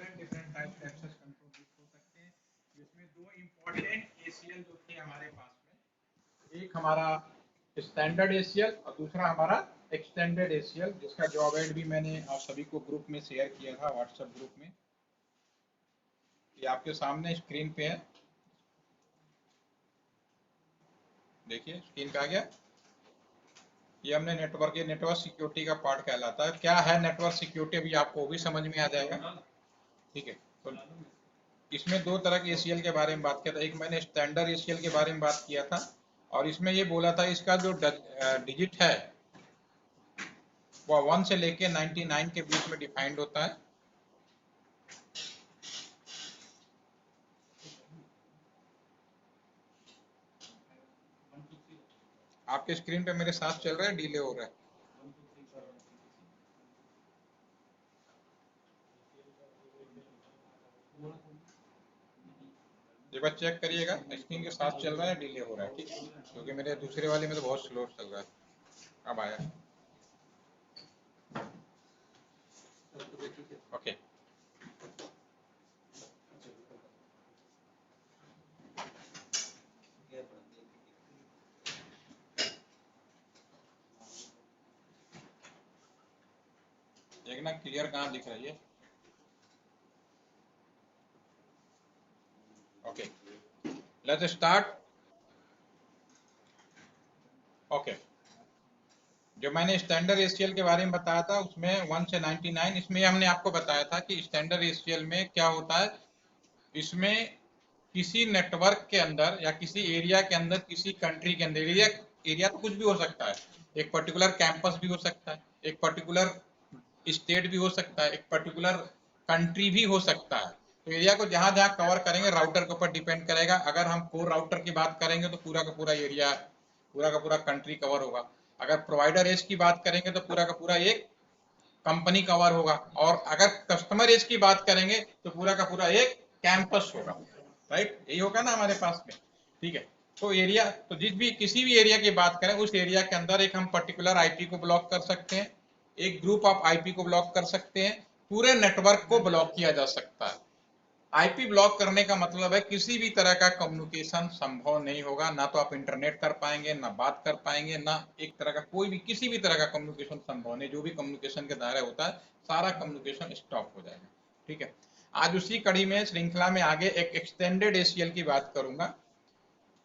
Different different type के access control list हो सकते हैं, जिसमें दो इम्पोर्टेंट एसीएल जो थे हमारे पास में, एक हमारा स्टैंडर्ड एसीएल और दूसरा हमारा एक्सटेंडेड एसीएल, जिसका जॉब एड भी मैंने आप सभी को ग्रुप में शेयर किया था, व्हाट्सएप ग्रुप में। ये आपके सामने स्क्रीन पे है, देखिए स्क्रीन पे आ गया। ये हमने नेटवर्क सिक्योरिटी का पार्ट कहलाता है। क्या है नेटवर्क सिक्योरिटी, अभी आपको भी समझ में आ जाएगा। ठीक है, तो इसमें दो तरह के एसीएल के बारे में बात किया था। एक मैंने स्टैंडर्ड एसीएल के बारे में बात किया था, और इसमें ये बोला था इसका जो डिजिट है वो 1 से लेके 99 के बीच में डिफाइंड होता है। आपके स्क्रीन पे मेरे साथ चल रहा है, डिले हो रहा है? एक बार चेक करिएगा, स्क्रीन के साथ चल रहा है, डिले हो रहा है। ठीक है, क्योंकि मेरे दूसरे वाले में तो बहुत स्लो चल रहा है। अब आया, ओके। देखना क्लियर कहाँ दिख रही है। Okay, let's start. ओके, जो मैंने स्टैंडर्ड एसीएल के बारे में बताया था उसमें 1 से 99, इसमें हमने आपको बताया था कि स्टैंडर्ड एसीएल में क्या होता है। इसमें किसी नेटवर्क के अंदर या किसी एरिया के अंदर, किसी कंट्री के अंदर, एरिया तो कुछ भी हो सकता है, एक पर्टिकुलर कैंपस भी हो सकता है, एक पर्टिकुलर स्टेट भी हो सकता है, एक पर्टिकुलर कंट्री भी हो सकता है। तो एरिया को जहां जहां कवर करेंगे राउटर के ऊपर डिपेंड करेगा। अगर हम कोर राउटर की बात करेंगे तो पूरा का पूरा एरिया, पूरा का पूरा कंट्री कवर होगा। अगर प्रोवाइडर एज की बात करेंगे तो पूरा का पूरा एक कंपनी कवर होगा, और अगर कस्टमर एज की बात करेंगे तो पूरा का पूरा एक कैंपस होगा। राइट, यही होगा ना हमारे पास में। ठीक है, तो एरिया, तो जिस भी किसी भी एरिया की बात करें, उस एरिया के अंदर एक हम पर्टिकुलर आईपी को ब्लॉक कर सकते हैं, एक ग्रुप ऑफ आईपी को ब्लॉक कर सकते हैं, पूरे नेटवर्क को ब्लॉक किया जा सकता है। आईपी ब्लॉक करने का मतलब है किसी भी तरह का कम्युनिकेशन संभव नहीं होगा, ना तो आप इंटरनेट कर पाएंगे, ना बात कर पाएंगे, ना एक तरह का कोई भी किसी भी तरह का कम्युनिकेशन संभव नहीं। जो भी कम्युनिकेशन के दायरे होता है सारा कम्युनिकेशन स्टॉप हो जाएगा। ठीक है, आज उसी कड़ी में श्रृंखला में आगे एक एक्सटेंडेड एसीएल की बात करूंगा।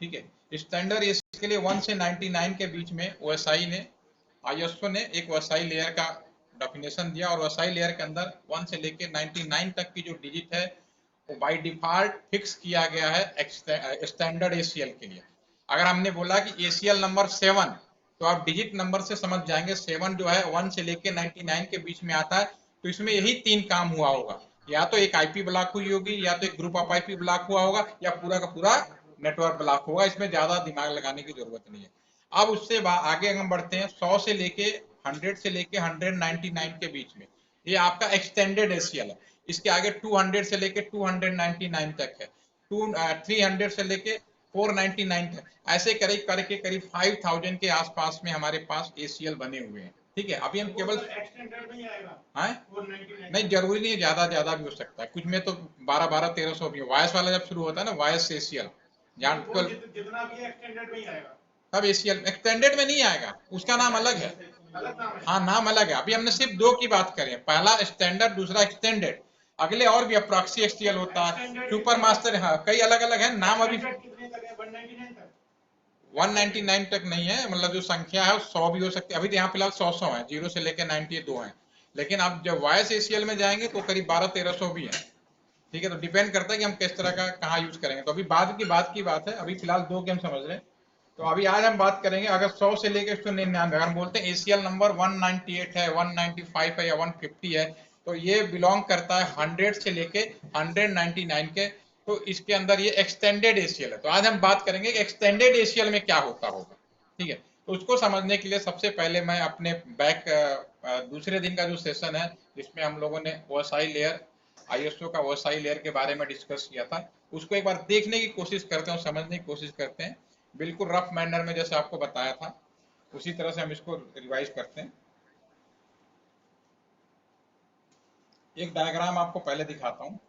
ठीक है, स्टैंडर्ड एसीएल के लिए 1 से 99 के बीच में ओएसआई ने, आईएसओ ने एक ओएसआई लेयर का डेफिनेशन दिया, और ओएसआई लेयर के अंदर 1 से लेके 99 तक की जो डिजिट है वो बाय डिफॉल्ट फिक्स किया गया है स्टैंडर्ड एसीएल के लिए। अगर हमने बोला कि एसीएल नंबर 7, तो आप डिजिट नंबर से समझ जाएंगे 7 जो है 1 से लेके 99 के बीच में आता है। तो इसमें यही 3 काम हुआ होगा, या तो एक आईपी ब्लॉक हुई होगी, या तो एक ग्रुप ऑफ आईपी ब्लॉक हुआ होगा, या पूरा का पूरा नेटवर्क ब्लॉक होगा। इसमें ज्यादा दिमाग लगाने की जरूरत नहीं है। अब उससे आगे हम बढ़ते हैं 100 से लेके 100 से लेके 199 के बीच में, ये आपका एक्सटेंडेड एसीएल है। इसके आगे 200 से लेके 299 तक है, 300 से लेके 499 तक, ऐसे करीब करके करीब 5000 के आसपास में हमारे पास एसीएल बने हुए हैं। ठीक है, अभी हम केवल एक्सटेंडेड नहीं आएगा, नहीं जरूरी नहीं है, ज्यादा ज्यादा भी हो सकता है। कुछ में तो 1200-1300 भी है। वॉयस वाला जब शुरू होता है ना, वॉयस एसीएल, जितना भी एक्सटेंडेड में ही आएगा, तब एसीएल एक्सटेंडेड में नहीं आएगा, उसका नाम अलग है। हाँ, नाम अलग है। अभी हमने सिर्फ दो की बात करें, पहला स्टैंडर्ड, दूसरा एक्सटेंडेड। अगले और भी, प्रॉक्सी एक्सटीएल होता है, सुपर मास्टर, हाँ कई अलग अलग है नाम। अभी 199 तक नहीं है, मतलब जो संख्या है 100 भी हो सकती है। अभी तो यहाँ फिलहाल 100 है, 0 से लेकर 90 2 है। लेकिन आप जब वॉइस एसीएल में जाएंगे तो करीब 1200-1300 भी है। ठीक है, तो डिपेंड करता है कि हम किस तरह का कहाँ यूज करेंगे। तो अभी बाद की बात है, अभी फिलहाल दो के हम समझ रहे हैं। तो अभी आज हम बात करेंगे, अगर 100 से लेकर 199, अगर हम बोलते हैं एसीएल नंबर 198 है, 195 है या 150 है, तो ये बिलोंग करता है 100 से लेके 199 के। तो इसके अंदर ये एक्सटेंडेड एसीएल है। तो आज हम बात करेंगे कि एक्सटेंडेड एसीएल में क्या होता होगा। ठीक है, तो उसको समझने के लिए सबसे पहले मैं अपने दूसरे दिन का जो सेशन है, जिसमें हम लोगों ने ओएसआई लेयर, आईएसओ का ओएसआई लेयर के बारे में डिस्कस किया था, उसको एक बार देखने की कोशिश करते हैं और समझने की कोशिश करते हैं। बिल्कुल रफ मैनर में जैसे आपको बताया था उसी तरह से हम इसको रिवाइज करते हैं। एक डायग्राम आपको पहले दिखाता हूँ,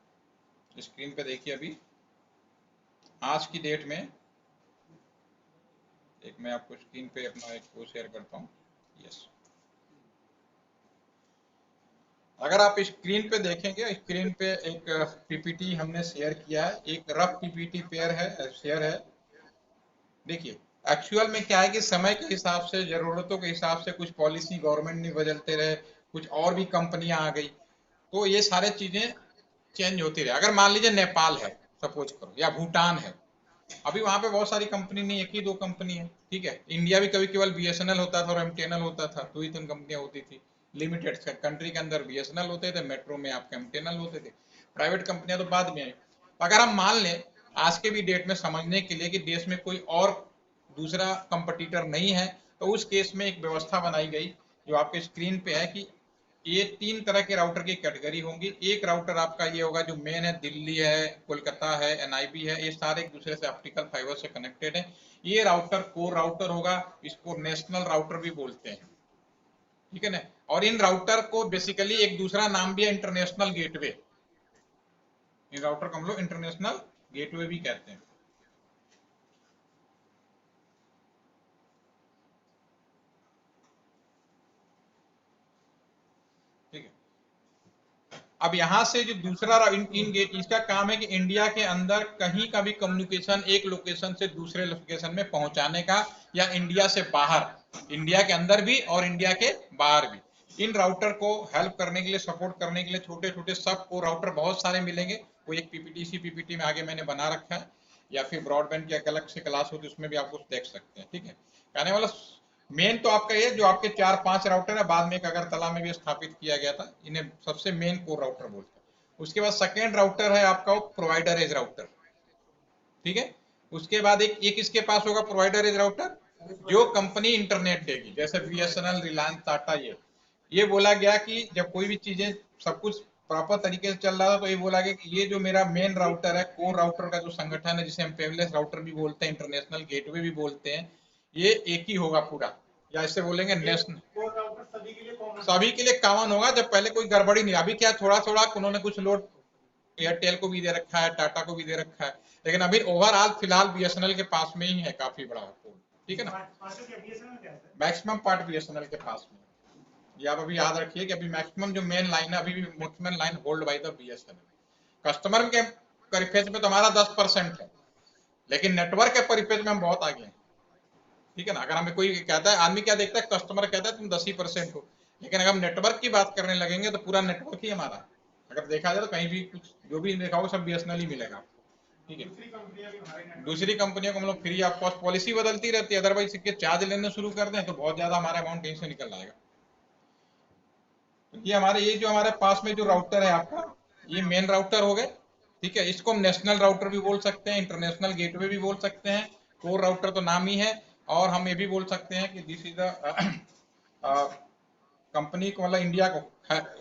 स्क्रीन पे देखिए। अभी आज की डेट में एक मैं आपको स्क्रीन पे अपना एक वो शेयर करता हूँ। यस, अगर आप स्क्रीन पे देखेंगे, स्क्रीन पे एक पीपीटी हमने शेयर किया है, एक रफ पीपीटी पेयर है, शेयर है। देखिए एक्चुअल में क्या है कि समय के हिसाब से, जरूरतों के हिसाब से कुछ पॉलिसी गवर्नमेंट ने बदलते रहे, कुछ और भी कंपनियां आ गई, तो ये सारे चीजें चेंज होती रहे। अगर मान लीजिए नेपाल है सपोज करो, या भूटान है, अभी वहां पे बहुत सारी कंपनी नहीं, एक ही दो कंपनी है, ठीक है। इंडिया भी कभी केवल बीएसएनएल होता था और एमटीएनएल होता था, दो ही तीन कंपनियां होती थी। लिमिटेड कंट्री के अंदर बीएसएनएल होते थे, मेट्रो में आपके एमटीएनएल होते थे, प्राइवेट कंपनियां तो बाद में आई। अगर हम मान लें आज के भी डेट में समझने के लिए कि देश में कोई और दूसरा कंपटीटर नहीं है, तो उस केस में एक व्यवस्था बनाई गई जो आपके स्क्रीन पे है कि ये तीन तरह के राउटर की कैटेगरी होंगी। एक राउटर आपका ये होगा जो मेन है, दिल्ली है, कोलकाता है, एनआईबी है, ये सारे एक दूसरे से ऑप्टिकल फाइबर से कनेक्टेड है। ये राउटर कोर राउटर होगा, इसको नेशनल राउटर भी बोलते हैं, ठीक है ना। और इन राउटर को बेसिकली एक दूसरा नाम भी है इंटरनेशनल गेटवे। इन राउटर को हम लोग इंटरनेशनल गेटवे भी कहते हैं, ठीक है। अब यहाँ से जो दूसरा इन गेट, इसका काम है कि इंडिया के अंदर कहीं का भी कम्युनिकेशन एक लोकेशन से दूसरे लोकेशन में पहुंचाने का, या इंडिया से बाहर, इंडिया के अंदर भी और इंडिया के बाहर भी। इन राउटर को हेल्प करने के लिए, सपोर्ट करने के लिए छोटे छोटे सब को राउटर बहुत सारे मिलेंगे। वो एक पीपीटी में आगे मैंने बना रखा है, या फिर ब्रॉडबैंड की अलग से क्लास होती है उसमें भी आप कुछ देख सकते हैं, ठीक है। कहने वाला मेन तो आपका ये जो आपके 4-5 राउटर है, बाद में एक अगरतला में भी स्थापित किया गया था, इन्हें सबसे मेन कोर राउटर बोलते हैं। उसके बाद सेकेंड राउटर है आपका वो प्रोवाइडर एज राउटर, ठीक है। उसके बाद एक इसके पास होगा प्रोवाइडर एज राउटर जो कंपनी इंटरनेट देगी, जैसे बीएसएनएल, रिलायंस, टाटा। ये बोला गया कि जब कोई भी चीजें सब कुछ प्रॉपर तरीके से चल रहा था, तो ये बोला गया कि ये जो मेरा मेन राउटर है, कोर राउटर का जो संगठन है, जिसे हम पेवलेस राउटर भी बोलते हैं, इंटरनेशनल गेटवे भी बोलते हैं, ये एक ही होगा पूरा, या इससे बोलेंगे नेशनल, सभी के लिए कॉमन होगा। जब पहले कोई गड़बड़ी नहीं, अभी क्या थोड़ा थोड़ा उन्होंने कुछ लोड एयरटेल को भी दे रखा है, टाटा को भी दे रखा है, लेकिन अभी ओवरऑल फिलहाल बीएसएनएल के पास में ही है काफी बड़ा पोल, ठीक है ना। मैक्सिमम पार्ट बीएसएनएल के पास में। ये आप अभी याद रखिए कि अभी मैक्सिमम जो मेन लाइन है, अभी भी maximum line hold by the BSNL. Customer के परिपेक्ष में तो हमारा 10% है, लेकिन नेटवर्क के परिपेक्ष में हम बहुत आगे हैं, ठीक है ना। अगर हमें कोई कहता है, आदमी क्या देखता है, कस्टमर कहता है तुम 10% हो, लेकिन अगर हम नेटवर्क की बात करने लगेंगे तो पूरा नेटवर्क ही हमारा, अगर देखा जाए तो कहीं भी कुछ जो भी देखा होगा सब बीएसएनएल ही मिलेगा, ठीक है। दूसरी कंपनियों को हम लोग फ्री ऑफ कॉस्ट पॉलिसी बदलती रहती है, अदरवाइज इसके चार्ज लेने शुरू कर दें तो बहुत ज्यादा हमारा अमाउंट कहीं से निकल आएगा। ये हमारे, ये जो हमारे पास में जो राउटर है आपका, ये मेन राउटर हो गए, ठीक है। इसको हम नेशनल राउटर भी बोल सकते हैं, इंटरनेशनल गेटवे भी बोल सकते हैं, कोर राउटर तो नाम ही है। और हम ये भी बोल सकते हैं कि दिस इज द कंपनी को, मतलब इंडिया को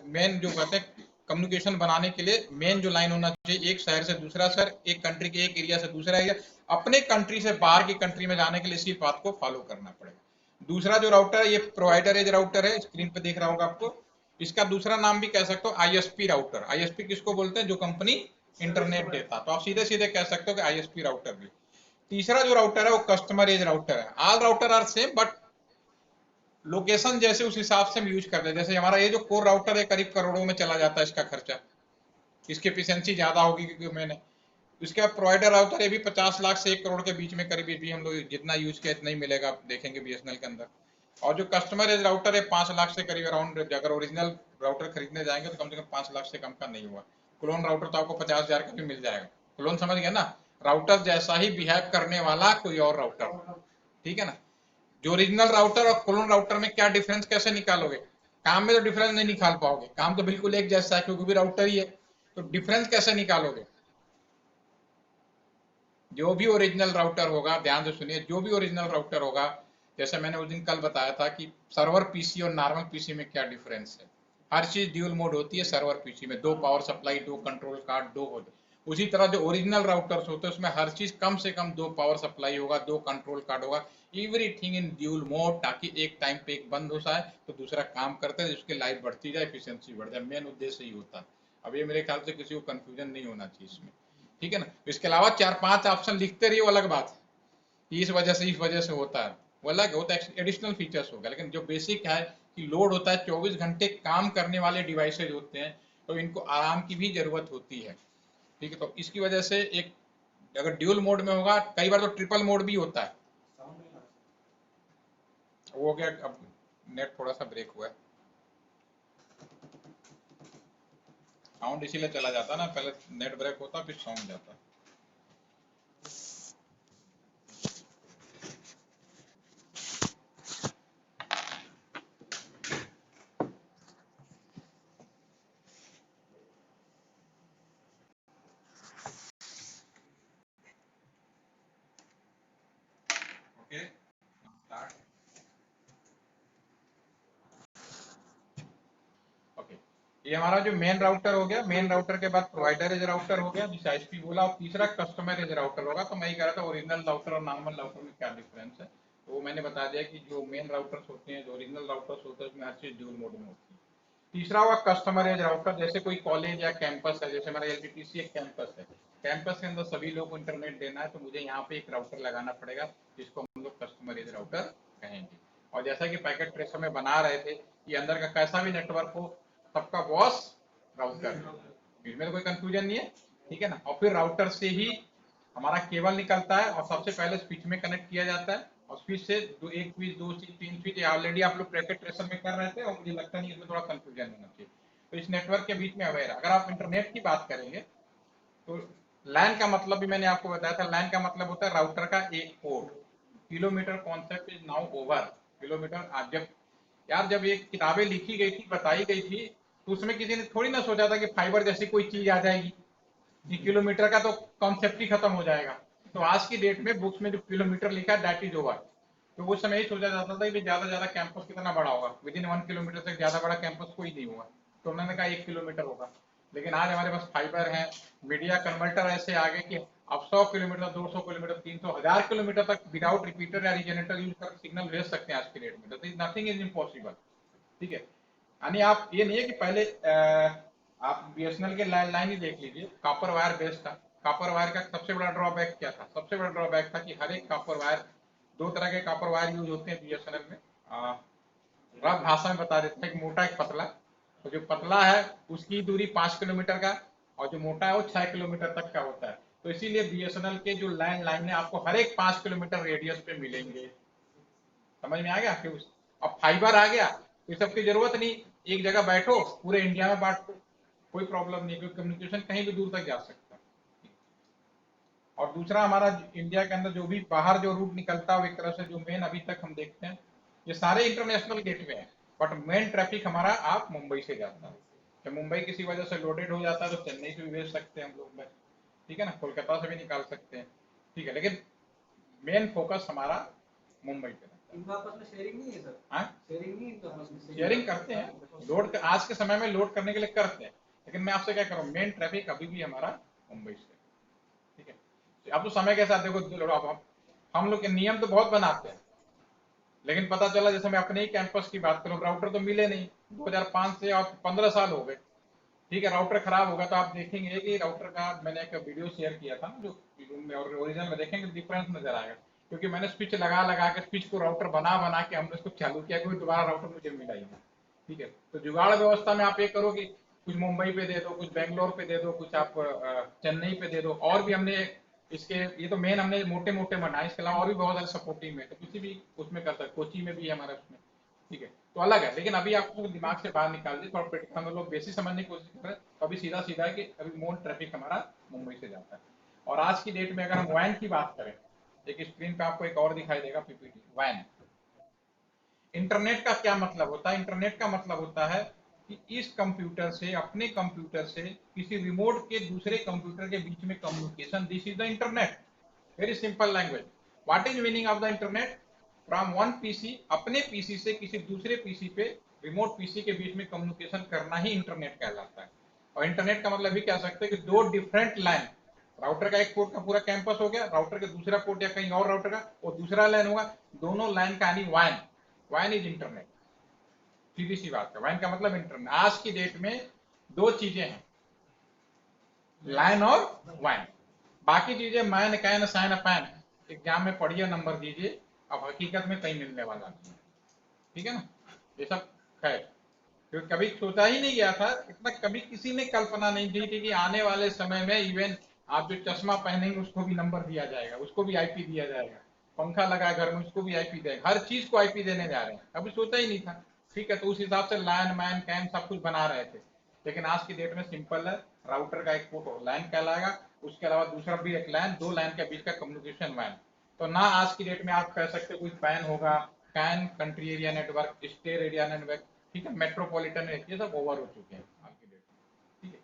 मेन जो कहते हैं कम्युनिकेशन बनाने के लिए मेन जो लाइन होना चाहिए, एक शहर से दूसरा शहर, एक कंट्री के एक एरिया से दूसरा एरिया, अपने कंट्री से बाहर की कंट्री में जाने के लिए इसी बात को फॉलो करना पड़ेगा। दूसरा जो राउटर है, ये प्रोवाइडर एज राउटर है, स्क्रीन पे देख रहा होगा आपको। इसका दूसरा नाम भी कह सकते हो आईएसपी राउटर। आईएसपी किसको बोलते हैं, जो कंपनी इंटरनेट देता, तो आप सीधे सीधे कह सकते हो कि आईएसपी राउटर भी। तीसरा जो राउटर है वो कस्टमर एज राउटर है। All router are same, but location जैसे उस हिसाब से हम यूज करते हैं। जैसे हमारा ये जो कोर राउटर है करीब करोड़ों में चला जाता है इसका खर्चा, इसकी एफिशिएंसी ज्यादा होगी क्योंकि मैंने इसका प्रोवाइडर राउटर ये भी 50 लाख से 1 करोड़ के बीच में करीब भी हम लोग जितना यूज किया इतना ही मिलेगा, आप देखेंगे बीएसएनएल के अंदर। और जो कस्टमर एज राउटर है 5 लाख से करीब अराउंड, अगर ओरिजिनल राउटर खरीदने जाएंगे तो कम से कम 5 लाख से कम का नहीं हुआ। क्लोन राउटर तो आपको 50,000 का भी मिल जाएगा। क्लोन समझ गया ना, राउटर जैसा ही बिहेव करने वाला कोई और राउटर, ठीक है ना। जो ओरिजिनल राउटर और क्लोन राउटर में क्या डिफरेंस कैसे निकालोगे, काम में तो डिफरेंस नहीं निकाल पाओगे, काम तो बिल्कुल एक जैसा है क्योंकि भी राउटर ही है, तो डिफरेंस कैसे निकालोगे। जो भी ओरिजिनल राउटर होगा, ध्यान से सुनिए, जो भी ओरिजिनल राउटर होगा, जैसे मैंने उस दिन कल बताया था कि सर्वर पीसी और नॉर्मल पीसी में क्या डिफरेंस है। हर चीज ड्यूल मोड होती है सर्वर पीसी में, 2 पावर सप्लाई, 2 कंट्रोल कार्ड, 2 होते, उसी तरह जो ओरिजिनल राउटर्स होते हैं उसमें हर चीज कम से कम 2 पावर सप्लाई होगा, 2 कंट्रोल कार्ड होगा, एवरीथिंग इन ड्यूल मोड, ताकि एक टाइम पे एक बंद हो जाए तो दूसरा काम करते हैं, जिसकी लाइफ बढ़ती जाए, एफिशिएंसी बढ़ जाए। मेन उद्देश्य ही होता है। अब ये मेरे ख्याल से किसी को कंफ्यूजन नहीं होना चाहिए इसमें, ठीक है ना। इसके अलावा 4-5 ऑप्शन लिखते रहिए, वो अलग बात है कि इस वजह से होता है, वो अलग होता है, एडिशनल फीचर्स होगा। लेकिन जो बेसिक है कि लोड होता है, 24 घंटे काम करने वाले डिवाइसेज होते हैं, तो इनको आराम की भी जरूरत होती है, ठीक है। तो इसकी वजह से एक अगर ड्यूल मोड में होगा, कई बार तो ट्रिपल मोड भी होता है। वो क्या, अब नेट थोड़ा सा ब्रेक हुआ है, साउंड इसीलिए चला जाता है ना, पहले नेट ब्रेक होता फिर साउंड जाता। Okay, start. ओके, ये हमारा जो मेन राउटर हो गया, मेन राउटर के बाद प्रोवाइडर एज राउटर हो गया, जिसे आईएसपी बोला, और तीसरा कस्टमर एज राउटर होगा। तो मैं ये कह रहा था ओरिजिनल राउटर और नॉर्मल राउटर में क्या डिफरेंस है, तो वो मैंने बता दिया कि जो मेन राउटर्स होते हैं, जो ओरिजिनल राउटर्स होते हैं, उसमें हर चीज ड्यूल मोड में होती है। तीसरा होगा कस्टमर एज राउटर, जैसे कोई कॉलेज या कैंपस है, जैसे हमारा एलटीटीसी एक कैंपस है, कैंपस के अंदर सभी लोग को इंटरनेट देना है, तो मुझे यहाँ पे एक राउटर लगाना पड़ेगा, जिसको हम लोग कस्टमर एज राउटर कहेंगे। और जैसा कि पैकेट ट्रेसर में बना रहे थे, ये अंदर का कैसा भी नेटवर्क हो, सबका बॉस राउटर, इसमें तो कोई कंफ्यूजन नहीं है, ठीक है ना। और फिर राउटर से ही हमारा केबल निकलता है और सबसे पहले स्विच में कनेक्ट किया जाता है, और स्विच से एक स्विच, दो स्विच, तीन स्विच, ऑलरेडी आप लोग पैकेट ट्रेसर में कर रहे थे, और मुझे लगता नहीं इसमें थोड़ा कंफ्यूजन होना चाहिए। तो इस नेटवर्क के बीच में अवेयर, अगर आप इंटरनेट की बात करेंगे तो लैन का मतलब भी मैंने आपको बताया था, लैन का मतलब होता है राउटर का एक port. Kilometre concept is now over. Kilometre आज जब, यार जब ये किताबें लिखी गई थी, बताई गई थी, तो उसमें किसी ने थोड़ी ना सोचा था कि फाइबर जैसी कोई चीज आ जाएगी, कि किलोमीटर का तो कॉन्सेप्ट ही खत्म हो जाएगा। तो आज की डेट में बुक्स में जो किलोमीटर लिखा है दैट इज ओवर। तो उस समय यही सोचा जाता था कि ज्यादा ज्यादा कैंपस कितना बड़ा होगा, विद इन 1 किलोमीटर से ज्यादा बड़ा कैंपस कोई नहीं होगा, तो उन्होंने कहा 1 किलोमीटर होगा। लेकिन आज हमारे पास फाइबर है, मीडिया कन्वर्टर ऐसे आ गए कि अब 100 किलोमीटर, 200 किलोमीटर, 300, 1000 किलोमीटर तक विदाउट रिपीटर या रिजेनेटर यूज कर सिग्नल भेज सकते हैं आज की डेट में। नथिंग इज इम्पॉसिबल, ठीक है। यानी आप ये नहीं है कि पहले आप बीएसएनएल के लाइन ही देख लीजिए, कॉपर वायर बेस्ड था। कॉपर वायर का सबसे बड़ा ड्रॉबैक क्या था, सबसे बड़ा ड्रॉबैक था कि हर एक कॉपर वायर, दो तरह के कॉपर वायर यूज होते हैं बीएसएनएल में। रफ भाषा में बता देते हैं, एक मोटा एक पतला। तो जो पतला है उसकी दूरी 5 किलोमीटर का, और जो मोटा है वो 6 किलोमीटर तक का होता है। तो इसीलिए बीएसएनएल के जो लैंड लाइन है आपको हर एक 5 किलोमीटर रेडियस पे मिलेंगे। समझ में आ गया कि अब फाइबर आ गया तो ये सबकी जरूरत नहीं, एक जगह बैठो पूरे इंडिया में बांट दो, कोई प्रॉब्लम नहीं, क्योंकि कम्युनिकेशन कहीं भी दूर तक जा सकता है। और दूसरा हमारा इंडिया के अंदर जो भी बाहर जो रूट निकलता है, एक तरह से जो मेन अभी तक हम देखते हैं, ये सारे इंटरनेशनल गेटवे हैं, बट मेन ट्रैफिक हमारा आप मुंबई से जाता है। जब मुंबई किसी वजह से लोडेड हो जाता है तो चेन्नई से भी भेज सकते हैं हम लोग, ठीक है ना, कोलकाता से भी निकाल सकते हैं, ठीक है। लेकिन मेन फोकस हमारा मुंबई पे रहता है। इनका आपस में शेयरिंग नहीं है सर? हाँ, शेयरिंग नहीं है इनका आपस में? शेयरिंग करते हैं, लोड आज के समय में लोड करने के लिए करते हैं, लेकिन मैं आपसे क्या करूँ, मेन ट्रैफिक अभी भी हमारा मुंबई से, ठीक है। अब तो समय के साथ देखो, अब हम लोग के नियम तो बहुत बनाते हैं, लेकिन पता चला जैसे मैं अपने ही कैंपस की बात करूँ, राउटर तो मिले नहीं, 2005 से और 15 साल हो गए, ठीक है। राउटर खराब होगा तो आप देखेंगे कि राउटर का मैंने एक वीडियो शेयर किया था जो रूम में, और ओरिजिनल में देखेंगे डिफरेंस नजर आएगा, क्योंकि मैंने स्विच लगा लगा के स्विच को राउटर बना बना के हमने इसको चालू किया, क्योंकि दोबारा राउटर मुझे मिला ही नहीं, ठीक है। तो जुगाड़ व्यवस्था में आप ये करो कि कुछ मुंबई पे दे दो, कुछ बेंगलोर पे दे दो, कुछ आप चेन्नई पे दे दो, और भी हमने इसके, ये तो मेन हमने मोटे मोटे बनाए, इसके अलावा और भी बहुत सारे सपोर्टिंग में, तो किसी भी उसमें कर सकते, कोची में भी है हमारे उसमें, ठीक है। तो अलग है, लेकिन अभी आपको दिमाग से बाहर निकाल दी, थोड़ा प्रैक्टिकल हम लोग बेसिक समझने की कोशिश कर रहे हैं, तो अभी सीधा सीधा है कि अभी मोर ट्रैफिक हमारा मुंबई से जाता है। और आज की डेट में अगर हम वैन की बात करें, एक स्क्रीन पे आपको एक और दिखाई देगा पीपीटी, वैन। इंटरनेट का क्या मतलब होता है, इंटरनेट का मतलब होता है कि इस कंप्यूटर से, अपने कंप्यूटर से किसी रिमोट के दूसरे कंप्यूटर के बीच में communication, this is the internet. Very simple language. What is meaning of the internet, from one PC, अपने पीसी से किसी दूसरे पीसी पे, रिमोट पीसी के बीच में कम्युनिकेशन करना ही इंटरनेट कहलाता है। और इंटरनेट का मतलब भी कह सकते हैं कि दो डिफरेंट लैन, राउटर का एक पोर्ट का पूरा कैंपस हो गया, राउटर के दूसरा पोर्ट या कहीं और राउटर का और दूसरा लाइन होगा, दोनों लाइन का यानी वाइन, वाइन इज इंटरनेट। सीधी सी बात है, वाइन का मतलब इंटरनेट। आज की डेट में दो चीजें हैं, लाइन और वाइन। बाकी चीजें man can sign pen exam में पढ़िए, नंबर दीजिए, अब हकीकत में कहीं मिलने वाला नहीं है, ठीक है ना। ये सब खैर, क्योंकि कभी सोचा ही नहीं गया था, इतना कभी किसी ने कल्पना नहीं की थी कि आने वाले समय में इवन आप जो चश्मा पहनेंगे उसको भी नंबर दिया जाएगा, उसको भी आईपी दिया जाएगा, पंखा लगा घर में उसको भी आईपी देगा, हर चीज को आईपी देने जा रहे हैं, कभी सोचा ही नहीं था। ठीक है, तो उस हिसाब से लैन मैन कैन सब कुछ बना रहे थे, लेकिन आज की डेट में सिंपल है, राउटर का एक पोर्ट लैन कहलाएगा, उसके अलावा दूसरा भी एक लैन, दो लैन के बीच का कम्युनिकेशन वैन। तो ना आज की डेट में आप कह सकते कोई पैन होगा, can country area network, state area network, ठीक है, मेट्रोपॉलिटन, ये सब ओवर हो चुके हैं आज की डेट में, ठीक है।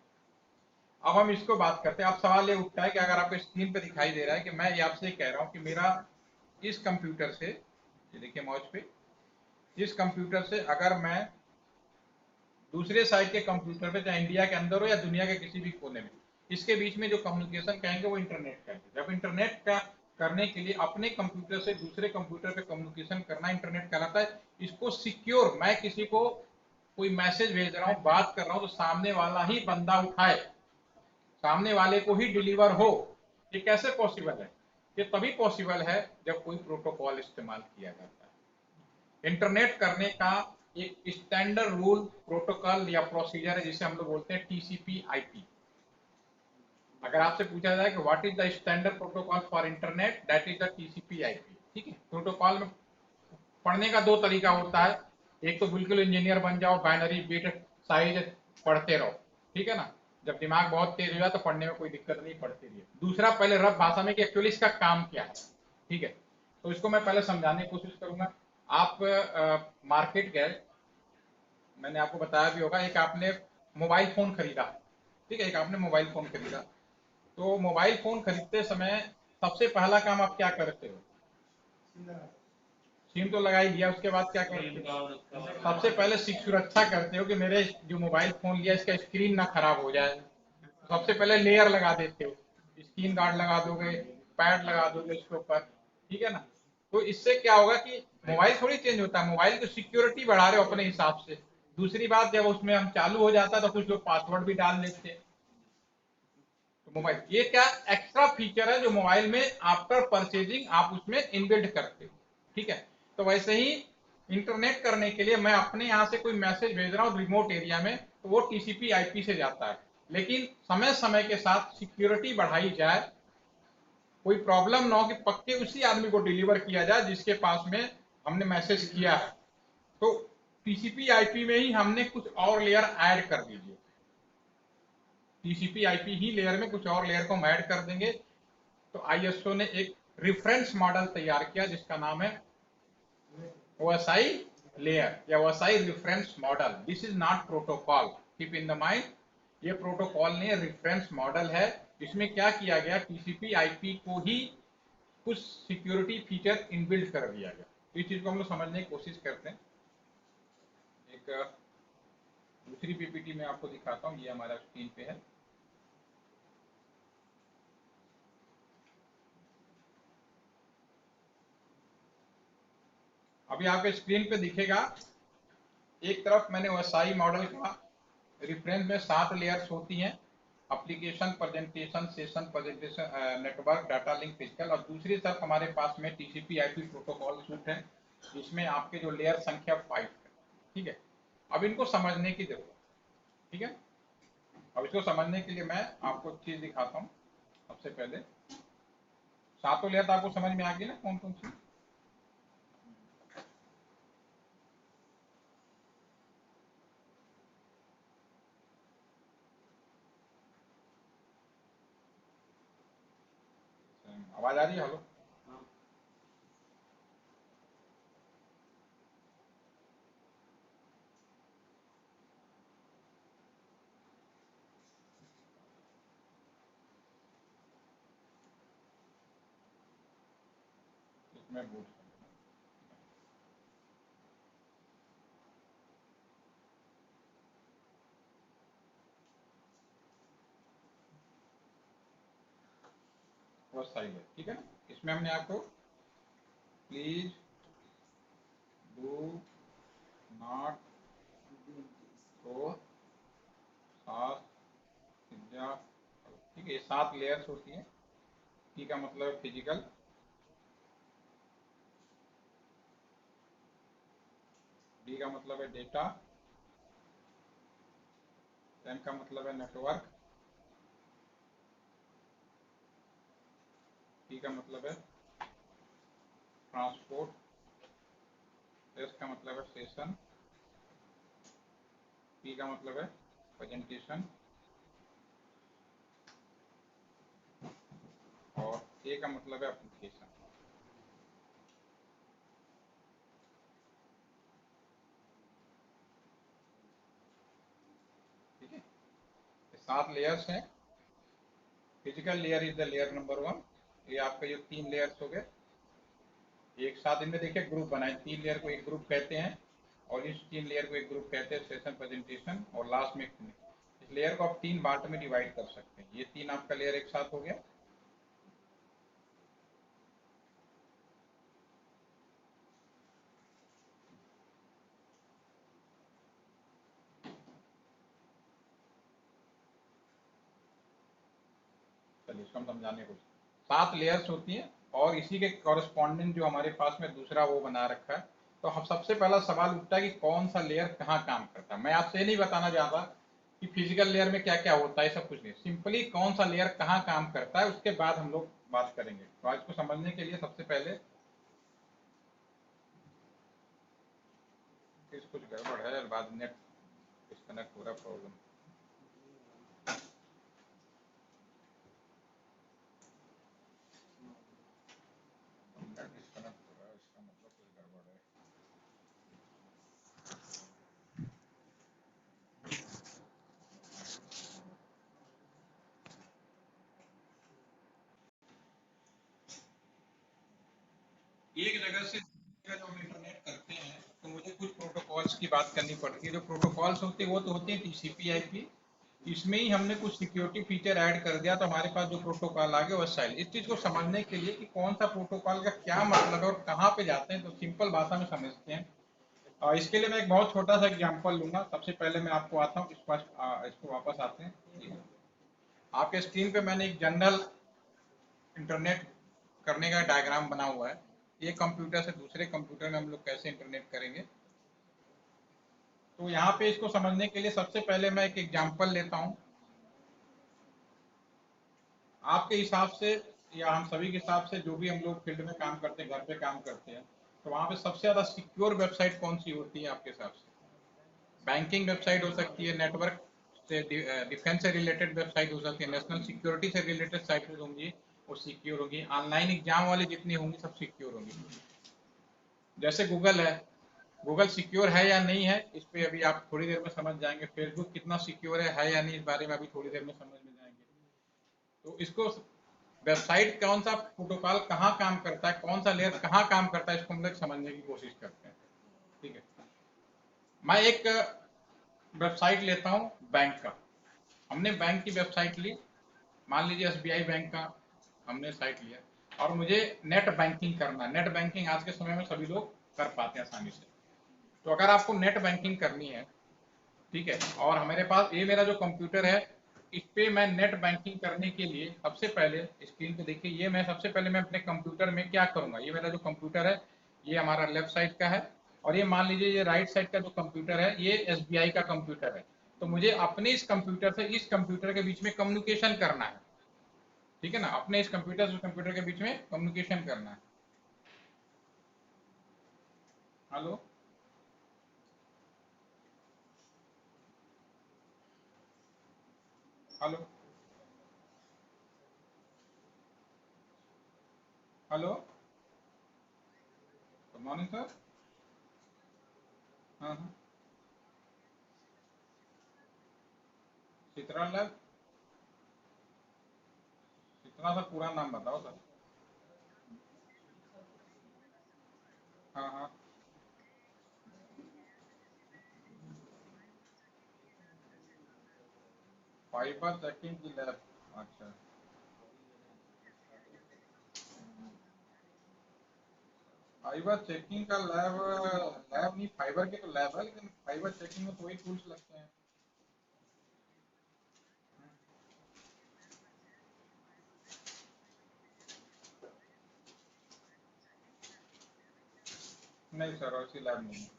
अब हम इसको बात करते हैं। अब सवाल ये उठता है कि अगर आपको स्क्रीन पे दिखाई दे रहा है कि मैं ये आपसे कह रहा हूं कि मेरा इस कंप्यूटर से, ये देखिए मौज पे, इस कंप्यूटर से अगर मैं दूसरे साइड के कंप्यूटर पे, चाहे इंडिया के अंदर हो या दुनिया के किसी भी कोने में, इसके बीच में जो कम्युनिकेशन कहेंगे वो इंटरनेट कहेंगे। जब इंटरनेट का करने के लिए अपने कंप्यूटर से दूसरे कंप्यूटर पे कम्युनिकेशन करना इंटरनेट कहलाता है। इसको सिक्योर, मैं किसी को कोई मैसेज भेज रहा हूँ, बात कर रहा हूँ, तो सामने वाला ही बंदा उठाए, सामने वाले को ही डिलीवर हो। ये कैसे पॉसिबल है? ये तभी पॉसिबल है जब कोई प्रोटोकॉल इस्तेमाल किया जाता है। इंटरनेट करने का एक स्टैंडर्ड रूल, प्रोटोकॉल या प्रोसीजर है जिसे हम लोग बोलते हैं टीसीपी आईपी। अगर आपसे पूछा जाए कि what is the standard protocol for internet, that is the TCP IP. ठीक है, प्रोटोकॉल में पढ़ने का दो तरीका होता है, एक तो बिल्कुल इंजीनियर बन जाओ, बाइनरी बिट साइज पढ़ते रहो, ठीक है ना, जब दिमाग बहुत तेज हो जाए तो पढ़ने में कोई दिक्कत नहीं, पढ़ते रहिए। दूसरा, पहले रफ भाषा में कि एक्चुअली इसका काम क्या है, ठीक है। तो इसको मैं पहले समझाने की कोशिश करूंगा। आप मार्केट गए, मैंने आपको बताया भी होगा, एक आपने मोबाइल फोन खरीदा, ठीक है, एक आपने मोबाइल फोन खरीदा, तो मोबाइल फोन खरीदते समय सबसे पहला काम आप क्या करते हो? सिम तो लगा ही दिया, उसके बाद क्या करते हो? सबसे पहले सुरक्षा करते हो कि मेरे जो मोबाइल फोन लिया इसका स्क्रीन ना खराब हो जाए, तो सबसे पहले लेयर लगा देते हो, स्क्रीन गार्ड लगा दोगे, पैड लगा दोगे उसके ऊपर, ठीक है ना। तो इससे क्या होगा कि मोबाइल थोड़ी चेंज होता है, मोबाइल की सिक्योरिटी बढ़ा रहे हो अपने हिसाब से। दूसरी बात, जब उसमें हम चालू हो जाता है तो कुछ लोग पासवर्ड भी डाल लेते हैं। तो मोबाइल ये क्या एक्स्ट्रा फीचर है जो मोबाइल में आफ्टर परचेजिंग आप उसमें इनबिल्ड करते हो, ठीक है। तो वैसे ही इंटरनेट करने के लिए मैं अपने यहाँ से कोई मैसेज भेज रहा हूँ रिमोट एरिया में, तो वो टीसीपी आईपी से जाता है, लेकिन समय समय के साथ सिक्योरिटी बढ़ाई जाए, कोई प्रॉब्लम ना हो कि पक्के उसी आदमी को डिलीवर किया जाए जिसके पास में हमने मैसेज किया है। तो टीसीपी आईपी में ही हमने कुछ और लेयर ऐड कर दीजिए, टीसीपी आईपी ही लेयर में कुछ और लेयर को हम ऐड कर देंगे। तो आईएसओ ने एक रेफरेंस मॉडल तैयार किया जिसका नाम है ओएसआई लेयर या OSI reference model. This is not protocol, keep in the mind, ये प्रोटोकॉल नहीं, रेफरेंस मॉडल है। इसमें क्या किया गया, टीसीपी आईपी को ही कुछ सिक्योरिटी फीचर इनबिल्ट कर दिया गया। इस चीज को हम लोग समझने की कोशिश करते हैं। एक दूसरी पीपीटी में आपको दिखाता हूँ, ये हमारा स्क्रीन पे है। अभी आपके स्क्रीन पे दिखेगा, एक तरफ मैंने ओएसआई मॉडल का रेफरेंस में 7 लेयर्स होती हैं, application, presentation, session, presentation, network, data link, physical, और दूसरी तरफ हमारे पास में टीसीपी आईपी प्रोटोकॉल सूट है, जिसमें आपके जो लेयर संख्या 5 है, ठीक है। अब इनको समझने की जरूरत है, ठीक है। अब इसको समझने के लिए मैं आपको एक चीज दिखाता हूँ। सबसे पहले सातों लेयर तो आपको समझ में आ गई ना, कौन कौन सी? आवाज आ रही है? हेलो, इसमें बूट वो सही है, ठीक है ना। इसमें हमने आपको please do not throw sauce pizza, ठीक है। ये 7 लेयर्स होती है। पी का मतलब है फिजिकल, डी का मतलब है डेटा, एम का मतलब है नेटवर्क, टी का मतलब है ट्रांसपोर्ट, एस का मतलब है सेशन, पी का मतलब है प्रेजेंटेशन, और ए का मतलब है एप्लीकेशन। ठीक है, ये 7 लेयर्स हैं। Physical layer is the layer number 1। ये आपके जो 3 लेयर्स हो गए, एक साथ इनमें देखिए ग्रुप बनाए, 3 लेयर को एक ग्रुप कहते हैं, और इस 3 लेयर को एक ग्रुप कहते हैं सेशन, प्रेजेंटेशन और लास्ट में इस लेयर को आप 3 पार्ट में डिवाइड कर सकते हैं। ये 3 आपका लेयर एक साथ हो गया। चलिए इसको हम समझाने को, 7 लेयर्स होती हैं, और इसी के कॉरेस्पॉन्डिंग जो हमारे पास में दूसरा वो बना रखा है। तो हम सबसे पहला सवाल उठता है कि कौन सा लेयर कहाँ काम करता है। मैं आपसे ये नहीं बताना चाहता कि फिजिकल लेयर में क्या क्या होता है, सब कुछ नहीं, सिंपली कौन सा लेयर कहाँ काम करता है, उसके बाद हम लोग बात करेंगे। तो आज को समझने के लिए सबसे पहले कुछ गड़बड़ है, बाद नेट डिस्कनेक्ट हो रहा, प्रॉब्लम। नेट डिस्कनेक्ट हो रहा है, इसका मतलब कुछ गड़बड़ है। एक जगह से जब हम इंटरनेट करते हैं तो मुझे कुछ प्रोटोकॉल्स की बात करनी पड़ती है। जो प्रोटोकॉल्स होते हैं वो तो होते हैं टीसीपी आईपी, इसमें ही हमने कुछ सिक्योरिटी फीचर ऐड कर दिया तो हमारे पास जो प्रोटोकॉल आ गया वो स्टाइल। इस चीज को समझने के लिए कि कौन सा प्रोटोकॉल का क्या मतलब है और कहाँ पे जाते हैं, तो सिंपल भाषा में समझते हैं। और इसके लिए मैं एक बहुत छोटा सा एग्जाम्पल लूंगा। सबसे पहले मैं आपको आता हूँ इसको वापस आते हैं जी हाँ। आपके स्क्रीन पे मैंने एक जनरल इंटरनेट करने का डायग्राम बना हुआ है। एक कंप्यूटर से दूसरे कंप्यूटर में हम लोग कैसे इंटरनेट करेंगे। तो यहाँ पे इसको समझने के लिए सबसे पहले मैं एक एग्जांपल लेता हूँ। आपके हिसाब से या हम सभी के हिसाब से, जो भी हम लोग फील्ड में काम करते हैं, घर पे काम करते हैं, तो वहाँ पे सबसे ज़्यादा सिक्योर वेबसाइट कौन सी होती है आपके हिसाब से? बैंकिंग वेबसाइट हो सकती है, नेटवर्क से डिफेंस से रिलेटेड वेबसाइट हो सकती है, नेशनल सिक्योरिटी से रिलेटेड साइट होंगी, वो सिक्योर होगी। ऑनलाइन एग्जाम वाली जितनी होंगी सब सिक्योर होंगी। जैसे गूगल है, गूगल सिक्योर है या नहीं है, इस पे अभी आप थोड़ी देर में समझ जाएंगे। फेसबुक कितना सिक्योर है या नहीं, इस बारे में अभी थोड़ी देर में समझ में जाएंगे। तो इसको वेबसाइट कौन सा प्रोटोकॉल कहाँ काम करता है, कौन सा लेयर कहाँ काम करता है, इसको हम लोग समझने की कोशिश करते हैं। ठीक है, मैं एक वेबसाइट लेता हूँ बैंक का। हमने बैंक की वेबसाइट ली, मान लीजिए एसबीआई बैंक का हमने साइट लिया, और मुझे नेट बैंकिंग करना है। नेट बैंकिंग आज के समय में सभी लोग कर पाते हैं आसानी से। तो अगर आपको नेट बैंकिंग करनी है, ठीक है, और हमारे पास ये मेरा जो कंप्यूटर है, इस पे मैं नेट बैंकिंग करने के लिए सबसे पहले स्क्रीन पे देखिए, ये मैं सबसे पहले मैं अपने कंप्यूटर में क्या करूंगा। ये मेरा जो कंप्यूटर है, ये हमारा लेफ्ट साइड का है, और ये मान लीजिए ये राइट साइड का जो कंप्यूटर है, ये एसबीआई का कंप्यूटर है। तो मुझे अपने इस कंप्यूटर से इस कंप्यूटर के बीच में कम्युनिकेशन करना है। ठीक है ना, अपने इस कंप्यूटर से कंप्यूटर के बीच में कम्युनिकेशन करना है। Hello, hello, hello, good morning sir. हाँ हाँ, चित्रा लैब, कितना सा पूरा नाम बताओ सर। हाँ हाँ, फाइबर चेकिंग की लैब, अच्छा। फाइबर चेकिंग का लैब लैब नहीं, फाइबर के तो लैब है, लेकिन फाइबर चेकिंग में तो वही टूल्स लगते हैं। नहीं सर, ऐसी लैब नहीं है।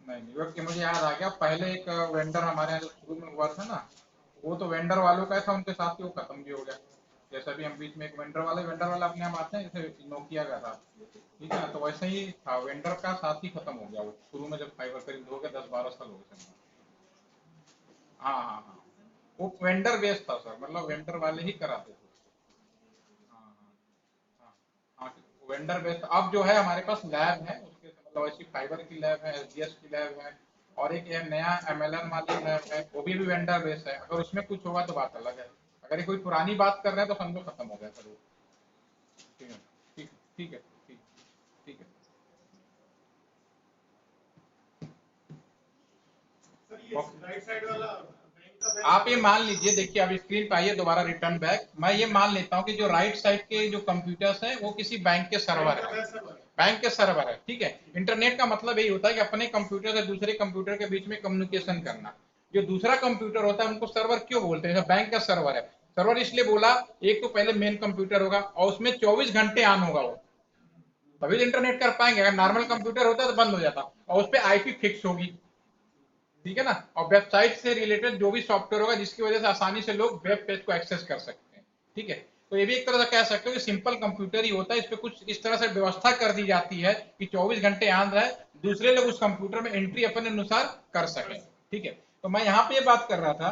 नहीं नहीं, क्योंकि मुझे याद आ गया, पहले एक वेंडर हमारे यहाँ जो शुरू में हुआ था ना, वो तो वेंडर वालों का था, उनके साथ ही वो खत्म भी हो गया। जैसा भी हम बीच में एक वेंडर वाला अपने यहाँ आते हैं, जैसे नोकिया का था, ठीक है ना, तो वैसे ही था, वेंडर का साथ ही खत्म हो गया वो शुरू में, जब फाइबर करीब हो गया 10-12 साल हो गए थे। हाँ हाँ हाँ, वो वेंडर बेस्ड था सर, मतलब वेंडर वाले ही कराते थे। हाँ हाँ हाँ हाँ, वेंडर बेस्ड। अब जो है हमारे पास लैब है, उसके मतलब ऐसी फाइबर की लैब है, एसडीएस की लैब है, और एक ये नया एमएलएन वाली लैब है, वो भी वेंडर बेस्ड है। अगर उसमें कुछ होगा तो बात अलग है, अगर ये कोई पुरानी बात कर रहे हैं तो समझो खत्म हो गया सर वो। ठीक है, ठीक ठीक है, ठीक ठीक है। राइट साइड वाला बैंक का आप ये मान लीजिए, देखिए अब स्क्रीन पे आइए दोबारा, रिटर्न बैक। मैं ये मान लेता हूँ कि जो राइट साइड के जो कंप्यूटर्स हैं वो किसी बैंक के सर्वर है, बैंक के सर्वर है, ठीक है। इंटरनेट का मतलब यही होता है कि अपने कंप्यूटर से दूसरे कंप्यूटर के बीच में कम्युनिकेशन करना। जो दूसरा कंप्यूटर होता है उनको सर्वर क्यों बोलते हैं? बैंक का सर्वर है। सर्वर इसलिए बोला, एक तो पहले मेन कंप्यूटर होगा और उसमें 24 घंटे ऑन होगा वो, तभी तो इंटरनेट कर पाएंगे। अगर नॉर्मल कंप्यूटर होता तो बंद हो जाता। और उस पर आईपी फिक्स होगी, ठीक है ना। और वेबसाइट से रिलेटेड जो भी सॉफ्टवेयर होगा जिसकी वजह से आसानी से लोग वेब पेज को एक्सेस कर सकते हैं, ठीक है। तो ये भी एक तरह से कह सकते हो कि सिंपल कंप्यूटर ही होता है, इस पे कुछ इस तरह से व्यवस्था कर दी जाती है कि 24 घंटे ऑन रहे, दूसरे लोग उस कंप्यूटर में एंट्री अपने अनुसार कर सकें, ठीक है। तो मैं यहाँ पे ये बात कर रहा था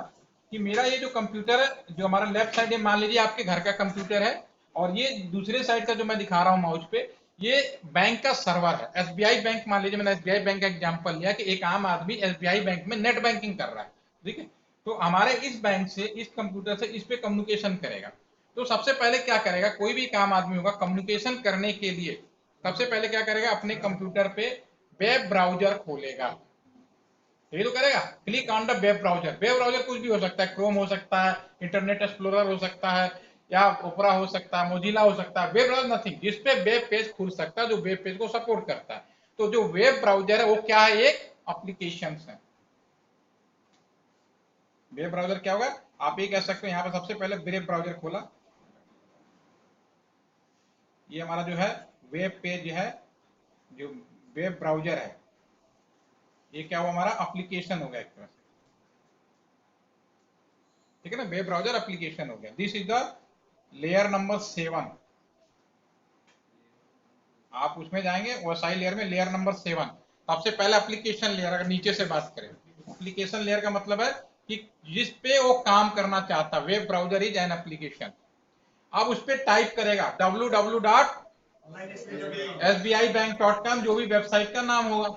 कि मेरा ये जो कंप्यूटर है, जो हमारा लेफ्ट साइड है, मान लीजिए आपके घर का कंप्यूटर है, और ये दूसरे साइड का जो मैं दिखा रहा हूँ माउस पे, ये बैंक का सर्वर है। एसबीआई बैंक, मान लीजिए मैंने एसबीआई बैंक का एग्जांपल लिया कि एक आम आदमी एसबीआई बैंक में नेट बैंकिंग कर रहा है, ठीक है। तो हमारे इस बैंक से, इस कंप्यूटर से इस पे कम्युनिकेशन करेगा। तो सबसे पहले क्या करेगा, कोई भी एक आम आदमी होगा कम्युनिकेशन करने के लिए सबसे पहले क्या करेगा, अपने कंप्यूटर पे वेब ब्राउजर खोलेगा। यही तो करेगा, click on the web browser. Web browser कुछ भी हो सकता है, क्रोम हो सकता है, इंटरनेट एक्सप्लोरर हो सकता है, या ओपरा हो सकता है, मोजिला हो सकता है। वेब ब्राउजर नथिंग, जिसपे वेब पेज खुल सकता है, जो वेब पेज को सपोर्ट करता है। तो जो वेब ब्राउजर है वो क्या है, एक एप्लीकेशन है। वेब ब्राउजर क्या होगा, आप ये कह सकते हो, यहाँ पर सबसे पहले वेब ब्राउजर खोला, ये हमारा जो है वेब पेज है, जो वेब ब्राउजर है, ये क्या हुआ, हमारा एप्लीकेशन हो गया एक तरह से, ठीक है ना। वेब ब्राउजर एप्लीकेशन हो गया। This is the layer number 7। आप उसमें जाएंगे ओएसआई लेयर में, लेयर नंबर 7। सबसे पहले एप्लीकेशन लेयर, अगर नीचे से बात करें, एप्लीकेशन लेयर का मतलब है कि जिस पे वो काम करना चाहता, web browser is an application. अब उस पर टाइप करेगा www.sbibank.com, जो भी वेबसाइट का नाम होगा।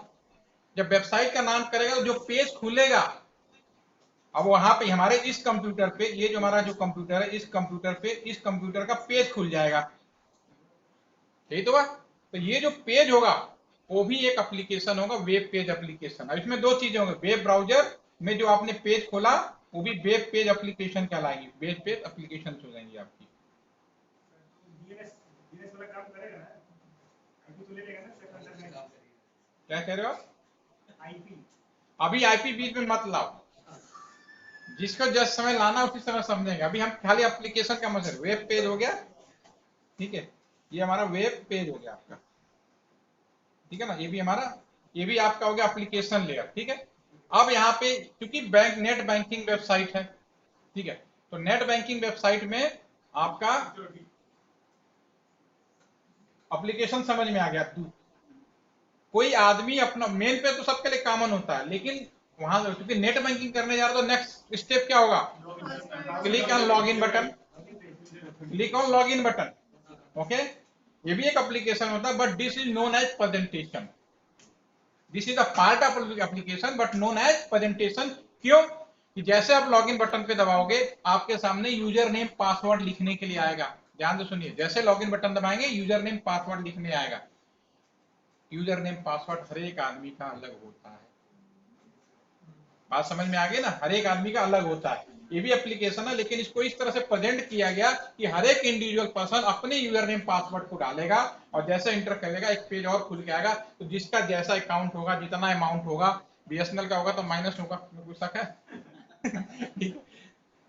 जब वेबसाइट का नाम करेगा तो जो पेज खुलेगा, अब वहां पे हमारे इस कंप्यूटर पे, ये जो हमारा जो कंप्यूटर है, इस कंप्यूटर पे इस कंप्यूटर का पेज खुल जाएगा, यही तो बात। तो ये जो पेज होगा वो भी एक एप्लीकेशन होगा, वेब पेज एप्लीकेशन। अब इसमें दो चीजें होंगी, वेब ब्राउजर में जो आपने पेज खोला वो भी वेब पेज एप्लीकेशन कहलाएगी, वेब पेज एप्लीकेशन हो जाएंगी आपकी। डीएनएस वाला काम करेगा ना, आईपी तो ले लेगा ना सेकंड। क्या कह रहे हो आप? आईपी अभी आईपी बीच में मत लाओ, जिसको जस्ट समय लाना उसी समय समझेंगे। अभी हम खाली एप्लीकेशन का मतलब, वेब पेज हो गया, ठीक है। ये हमारा वेब पेज हो गया आपका, ठीक है ना। ये भी हमारा, ये भी आपका हो गया एप्लीकेशन लेयर, ठीक है। अब यहाँ पे क्योंकि बैंक नेट बैंकिंग वेबसाइट है, ठीक है, तो नेट बैंकिंग वेबसाइट में आपका एप्लीकेशन समझ में आ गया। कोई आदमी अपना मेन पे तो सबके लिए कॉमन होता है, लेकिन वहां क्योंकि नेट बैंकिंग करने जा रहा तो नेक्स्ट स्टेप क्या होगा, click on log in button, click on log in button, okay. ये भी एक एप्लीकेशन होता है, but this is known as presentation. This is a part of application but known as presentation. क्यों? कि जैसे आप लॉगिन बटन पे दबाओगे, आपके सामने यूजर नेम पासवर्ड लिखने के लिए आएगा। ध्यान से सुनिए, जैसे लॉगिन बटन दबाएंगे यूजर नेम पासवर्ड लिखने आएगा। यूजर नेम पासवर्ड हर एक आदमी का अलग होता है, बात समझ में आ गई ना, हर एक आदमी का अलग होता है। ये भी एप्लीकेशन है, लेकिन इसको इस तरह से प्रेजेंट किया गया कि हर एक इंडिविजुअल पर्सन अपने यूजर नेम पासवर्ड को डालेगा और जैसे इंटर करेगा एक पेज और खुल के आएगा, तो जिसका जैसा अकाउंट होगा, जितना अमाउंट होगा, बीएसएनएल का होगा तो माइनस होगा, कुछ शक है?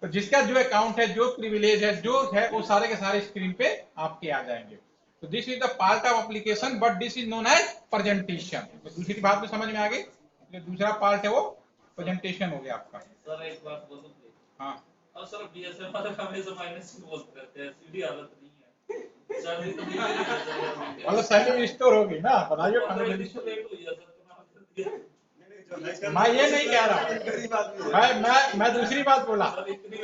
तो जिसका जो अकाउंट है, जो प्रिविलेज है, जो है, वो सारे के सारे स्क्रीन पे आपके आ जाएंगे। तो this is the part of application, but this is known as presentation. तो दूसरी बात भी समझ में आ गई, जो दूसरा पार्ट है वो प्रेजेंटेशन हो गया आपका। सर एक बात बोलूं? हाँ, और सर बीएसएनएल वाले हमेशा माइनस क्यों बोलते रहते हैं? सीधी हालत नहीं है, सैलरी तो मिल नहीं रही है। मतलब सैलरी स्टोर होगी ना, बताइए। लेट हुई है सर, तो नाम कर दिया। मैं ये नहीं कह रहा, मैं दूसरी बात बोला। सर इतनी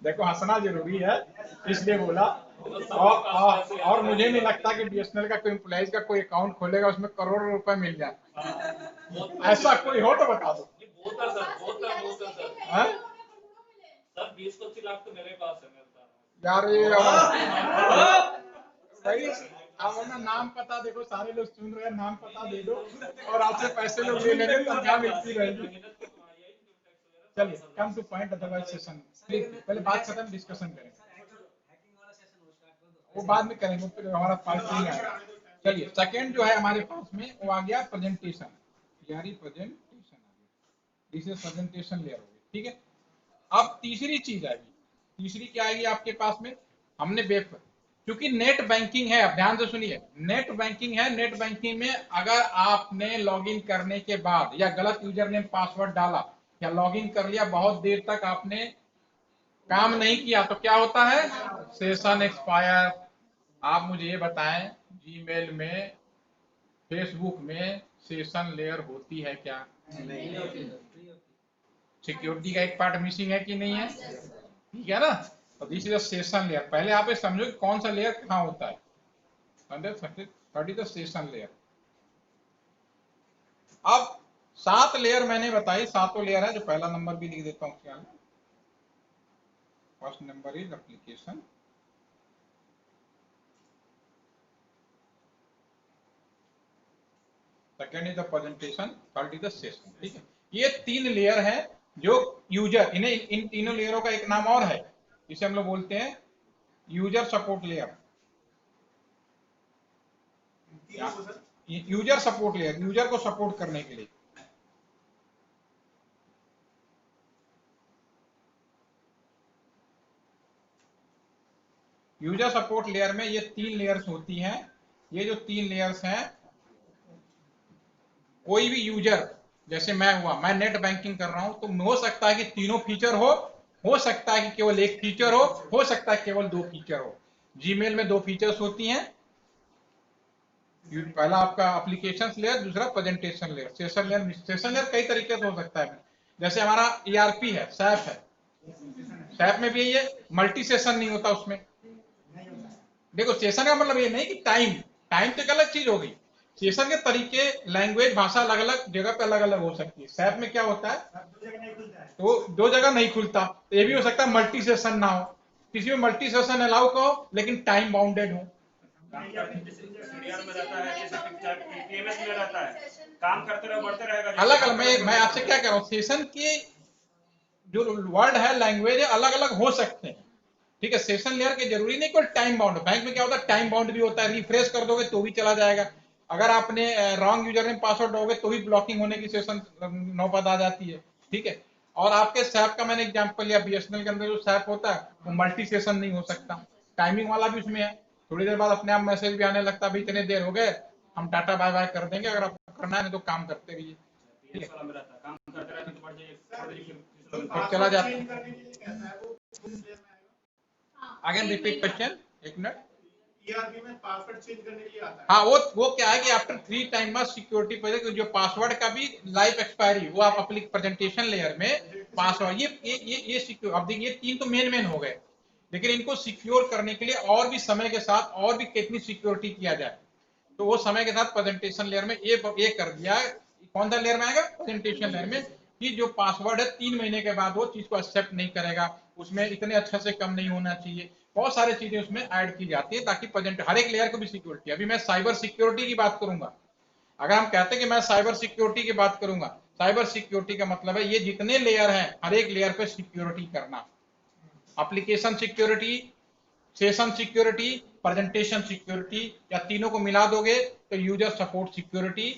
देखो, हंसना जरूरी है, इसलिए बोला। और मुझे नहीं लगता कि बीएसएनएल का कोई एम्प्लॉइज का कोई अकाउंट खोलेगा उसमें करोड़ों रुपए मिल जाए। ऐसा कोई हो तो बता दो। होता सर सर। हाँ? सर 20-25 लाख तो मेरे पास है, मैं बता यार ये भाई, अब ना नाम पता देखो, सारे लोग सुन रहे हैं, नाम पता दे दो और आपसे पैसे लोग ले लेंगे, तनख्वाह मिलती रहेगी। चलिए, come two point, otherwise session पहले बात खत्म, डिस्कशन करेंगे, वो बाद में करेंगे, फिर हमारा पार्ट 3 है। चलिए, सेकंड जो है हमारे पास में वो आ गया प्रेजेंटेशन, यारी प्रेजेंटेशन आ गया, दिस इज प्रेजेंटेशन लेयर हो गई, ठीक है। अब तीसरी चीज आएगी, तीसरी क्या आएगी आपके पास में, हमने वेब, क्योंकि नेट बैंकिंग है, अब ध्यान से सुनिए, नेट बैंकिंग है, नेट बैंकिंग में अगर आपने लॉगिन करने के बाद या गलत यूजर नेम पासवर्ड डाला या लॉगिन कर लिया, बहुत देर तक आपने काम नहीं किया, तो क्या होता है, सेशन एक्सपायर। आप मुझे ये बताएं, जीमेल में, फेसबुक में सेशन लेयर होती है क्या? नहीं होती। सिक्योरिटी का एक पार्ट मिसिंग है कि नहीं है? ठीक है ना। तो दिस इज सेशन लेयर। पहले आप ये समझो कि कौन सा लेयर कहाँ होता है। Session layer. अब 7 लेयर मैंने बताई, 7 लेयर है, जो पहला नंबर भी लिख देता हूँ। First number is application, second is the presentation, third is the session. ठीक है, ये 3 लेयर है जो यूजर, इन्हें इन तीनों लेयरों का एक नाम और है, इसे हम लोग बोलते हैं user support layer. User support layer, user को सपोर्ट करने के लिए। यूजर सपोर्ट लेयर में ये 3 लेयर्स होती हैं। ये जो 3 लेयर्स हैं, कोई भी यूजर, जैसे मैं हुआ, मैं नेट बैंकिंग कर रहा हूं, तो हो सकता है कि तीनों फीचर हो सकता है कि केवल एक फीचर हो सकता है केवल 2 फीचर हो। जीमेल में 2 फीचर्स होती हैं, पहला आपका एप्लीकेशन लेयर, दूसरा प्रेजेंटेशन लेयर। सेशन लेयर कई तरीके से हो सकता है, जैसे हमारा ईआरपी है, सैप है, सैप में भी ये मल्टी सेशन नहीं होता उसमें। देखो, सेशन का मतलब ये नहीं कि टाइम तो एक अलग चीज हो गई, सेशन के तरीके, लैंग्वेज, भाषा अलग अलग जगह पे अलग अलग हो सकती है। सैप में क्या होता है, तो 2 जगह नहीं खुलता, तो ये भी हो सकता है मल्टी सेशन ना हो, किसी में मल्टी सेशन अलाउ कहो लेकिन टाइम बाउंडेड हो। काम करते रहो, बढ़ते रहेगा। अलग अलग, मैं आपसे क्या कह रहा हूँ, सेशन के जो वर्ड है, लैंग्वेज है, अलग अलग हो सकते हैं। ठीक है, सेशन लेयर के जरूरी नहीं कोई टाइम बाउंड। बैंक में क्या होता है, टाइम बाउंड भी होता है, रिफ्रेश कर दोगे तो भी चला जाएगा, अगर आपने रॉन्ग यूजर नेम पासवर्ड दोगे तो भी ब्लॉकिंग होने की सेशन नौबत आ जाती है। ठीक है, और आपके सैप का मैंने एग्जांपल लिया, बीएसएनएल के अंदर जो सैप होता है वो मल्टी सेशन नहीं हो सकता, टाइमिंग वाला भी उसमें है। थोड़ी देर बाद अपने आप मैसेज भी आने लगता है, भाई इतने देर हो गए, हम टाटा बाय बाय कर देंगे, अगर आपको करना है तो काम करते रहिए। चला जाता है। अगेन रिपीट क्वेश्चन, एक मिनट। ईआरपी में पासवर्ड चेंज करने के लिए आता है। हाँ, वो क्या है कि आफ्टर 3 टाइम बाद सिक्योरिटी पर जो पासवर्ड का भी लाइफ एक्सपायरी, वो आप अपनी प्रेजेंटेशन लेयर में पासवर्ड, ये सिक्योर, अब देखिए ये 3 तो मेन हो गए, लेकिन इनको सिक्योर करने के लिए और भी समय के साथ और भी कितनी सिक्योरिटी किया जाए, तो वो समय के साथ प्रेजेंटेशन लेयर में ये कर दिया। कौन सा लेयर में आएगा, प्रेजेंटेशन लेयर में, कि जो पासवर्ड है 3 महीने के बाद वो चीज को एक्सेप्ट नहीं करेगा, उसमें इतने अच्छे से कम नहीं होना चाहिए, बहुत सारी चीजें उसमें ऐड की जाती है ताकि प्रेजेंट हर एक लेयर को भी सिक्योरिटी। अभी मैं साइबर सिक्योरिटी की बात करूंगा, अगर हम कहते हैं कि मैं साइबर सिक्योरिटी की बात करूंगा, साइबर सिक्योरिटी का मतलब है ये जितने लेयर हैं हर एक लेयर पे सिक्योरिटी करना, application security, session security, presentation security, या तीनों को मिला दोगे तो यूजर सपोर्ट सिक्योरिटी।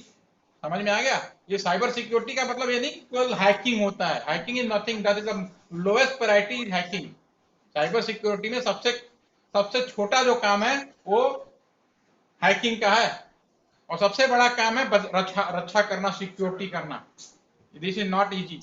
समझ में आ गया? ये साइबर सिक्योरिटी का मतलब ये नहीं केवल हैकिंग होता है, hacking is nothing, that is the lowest priority is hacking. Cyber security में सबसे सबसे छोटा जो काम है वो हैकिंग का है, और सबसे बड़ा काम है रक्षा रक्षा करना, सिक्योरिटी करना। This is not easy.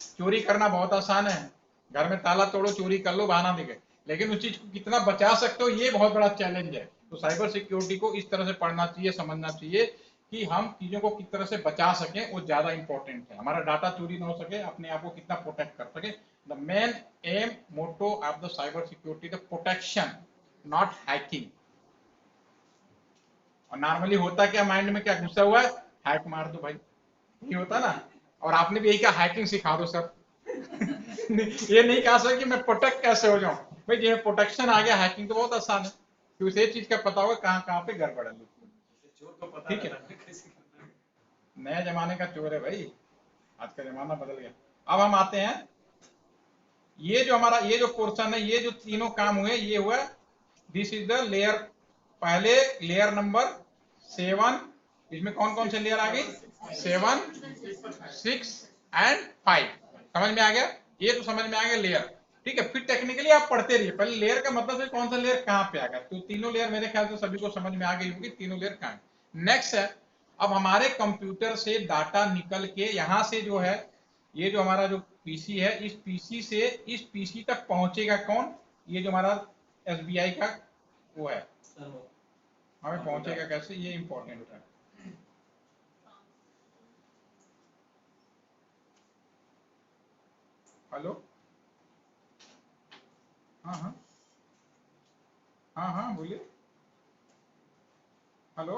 चोरी करना बहुत आसान है, घर में ताला तोड़ो चोरी कर लो बहाना देके, लेकिन उस चीज को कितना बचा सकते हो ये बहुत बड़ा चैलेंज है। तो साइबर सिक्योरिटी को इस तरह से पढ़ना चाहिए, समझना चाहिए कि हम चीजों को किस तरह से बचा सकें, वो ज्यादा इंपॉर्टेंट है। हमारा डाटा चोरी ना हो सके, अपने आप को कितना प्रोटेक्ट कर सके। The main aim motto of the cyber security the protection, not hacking. और नॉर्मली होता क्या माइंड में, क्या गुस्सा हुआ है, हैक मार दो भाई, ये होता ना। और आपने भी यही कहा हैकिंग सिखा दो सर। ये नहीं कहा सर कि मैं प्रोटेक्ट कैसे हो जाऊं। भाई जो प्रोटेक्शन आ गया, हैकिंग तो बहुत आसान है, कि उसे चीज का पता होगा कहाँ कहाँ पे गड़बड़ है। ठीक है, नए जमाने का चोर है भाई, आज का जमाना बदल गया। अब हम आते हैं, ये जो हमारा ये जो पोर्शन है, ये जो तीनों काम हुए, ये हुआ दिस इज द लेयर। पहले लेयर नंबर 7, इसमें कौन कौन से लेयर आ गई, 7, 6 एंड 5। समझ में आ गया? ये तो समझ में आ गया लेयर। ठीक है, फिर टेक्निकली आप पढ़ते रहिए, पहले लेयर का मतलब है कौन सा लेयर कहाँ पे आ गया। तो तीनों लेयर मेरे ख्याल से सभी को समझ में आ गई होगी, तीनों लेयर कहाँ है। नेक्स्ट है, अब हमारे कंप्यूटर से डाटा निकल के यहां से जो है, ये जो हमारा जो पीसी है, इस पीसी से इस पीसी तक पहुंचेगा कौन, ये जो हमारा एसबीआई का वो है, हमें पहुंचेगा कैसे, ये इंपॉर्टेंट है। हेलो, हाँ हाँ, हाँ हाँ बोलिए, हेलो।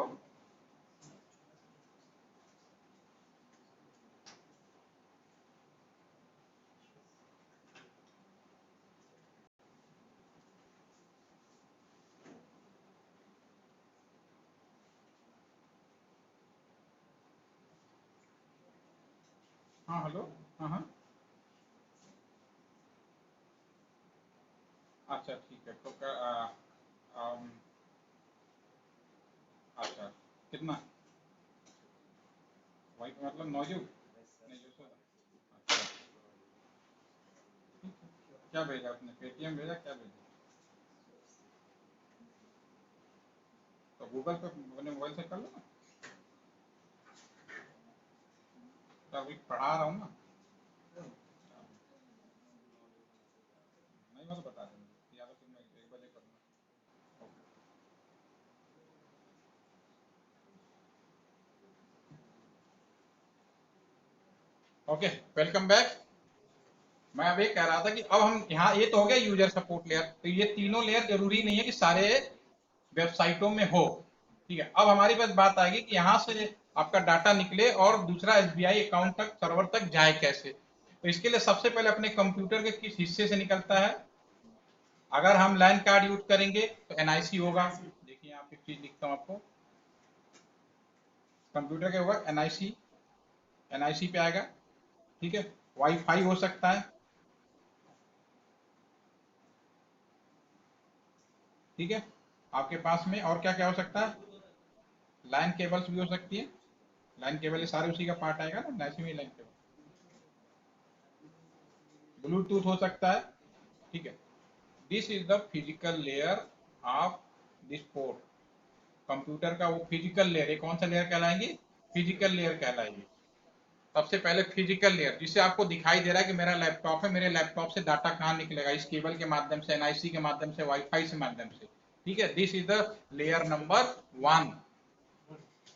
हाँ हेलो, हाँ हाँ, अच्छा ठीक है। तो अम, अच्छा, कितना, वही तो मतलब नौजू नहीं जो सो, अच्छा, क्या भेजा आपने, पेटीएम भेजा, क्या भेजा? तो गूगल पे अपने मोबाइल से कर लो ना, तो अभी पढ़ा रहा हूँ ना, नहीं मैं तो बता दूँगा, या तो फिर मैं 1 बजे करूँगा। Okay, welcome back. मैं अब ये कह रहा था कि अब हम यहाँ, ये तो हो गया यूजर सपोर्ट लेयर। तो ये तीनों लेयर जरूरी नहीं है कि सारे वेबसाइटों में हो। ठीक है, अब हमारी पास बात आएगी कि यहाँ से आपका डाटा निकले और दूसरा एसबीआई अकाउंट तक, सर्वर तक जाए कैसे। तो इसके लिए सबसे पहले अपने कंप्यूटर के किस हिस्से से निकलता है। अगर हम लैन कार्ड यूज करेंगे तो एनआईसी होगा। देखिए यहाँ पे चीज लिखता हूँ आपको, कंप्यूटर के होगा एनआईसी, एनआईसी पे आएगा। ठीक है, वाईफाई हो सकता है। ठीक है, आपके पास में और क्या क्या हो सकता है, लाइन केबल्स भी हो सकती है। लाइन केबल ये सारे उसी का पार्ट आएगा ना, एनआईसी में लाइन केबल। ब्लूटूथ हो सकता है। ठीक है, this is the physical layer of this port. Computer का वो फिजिकल लेयर, ये कौन सा लेयर कहलाएंगी, फिजिकल लेयर कहलाएगी। सबसे पहले फिजिकल लेयर, जिससे आपको दिखाई दे रहा है कि मेरा लैपटॉप है, मेरे लैपटॉप से डाटा कहाँ निकलेगा, इस केबल के माध्यम से, एनआईसी के माध्यम से, वाईफाई से माध्यम से। ठीक है, this is the layer number 1।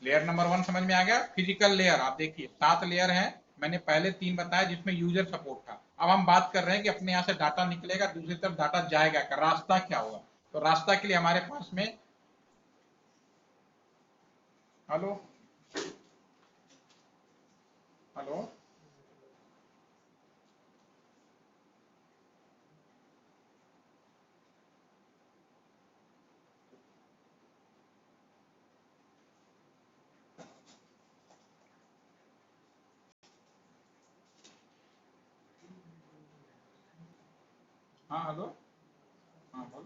Layer number 1 समझ में आ गया। फिजिकल लेयर, आप देखिए 7 लेयर हैं, मैंने पहले 3 बताया जिसमें यूजर सपोर्ट था। अब हम बात कर रहे हैं कि अपने यहाँ से डाटा निकलेगा, दूसरी तरफ डाटा जाएगा, का रास्ता क्या होगा। तो रास्ता के लिए हमारे पास में, हेलो हेलो, हाँ हेलो, हाँ बोल,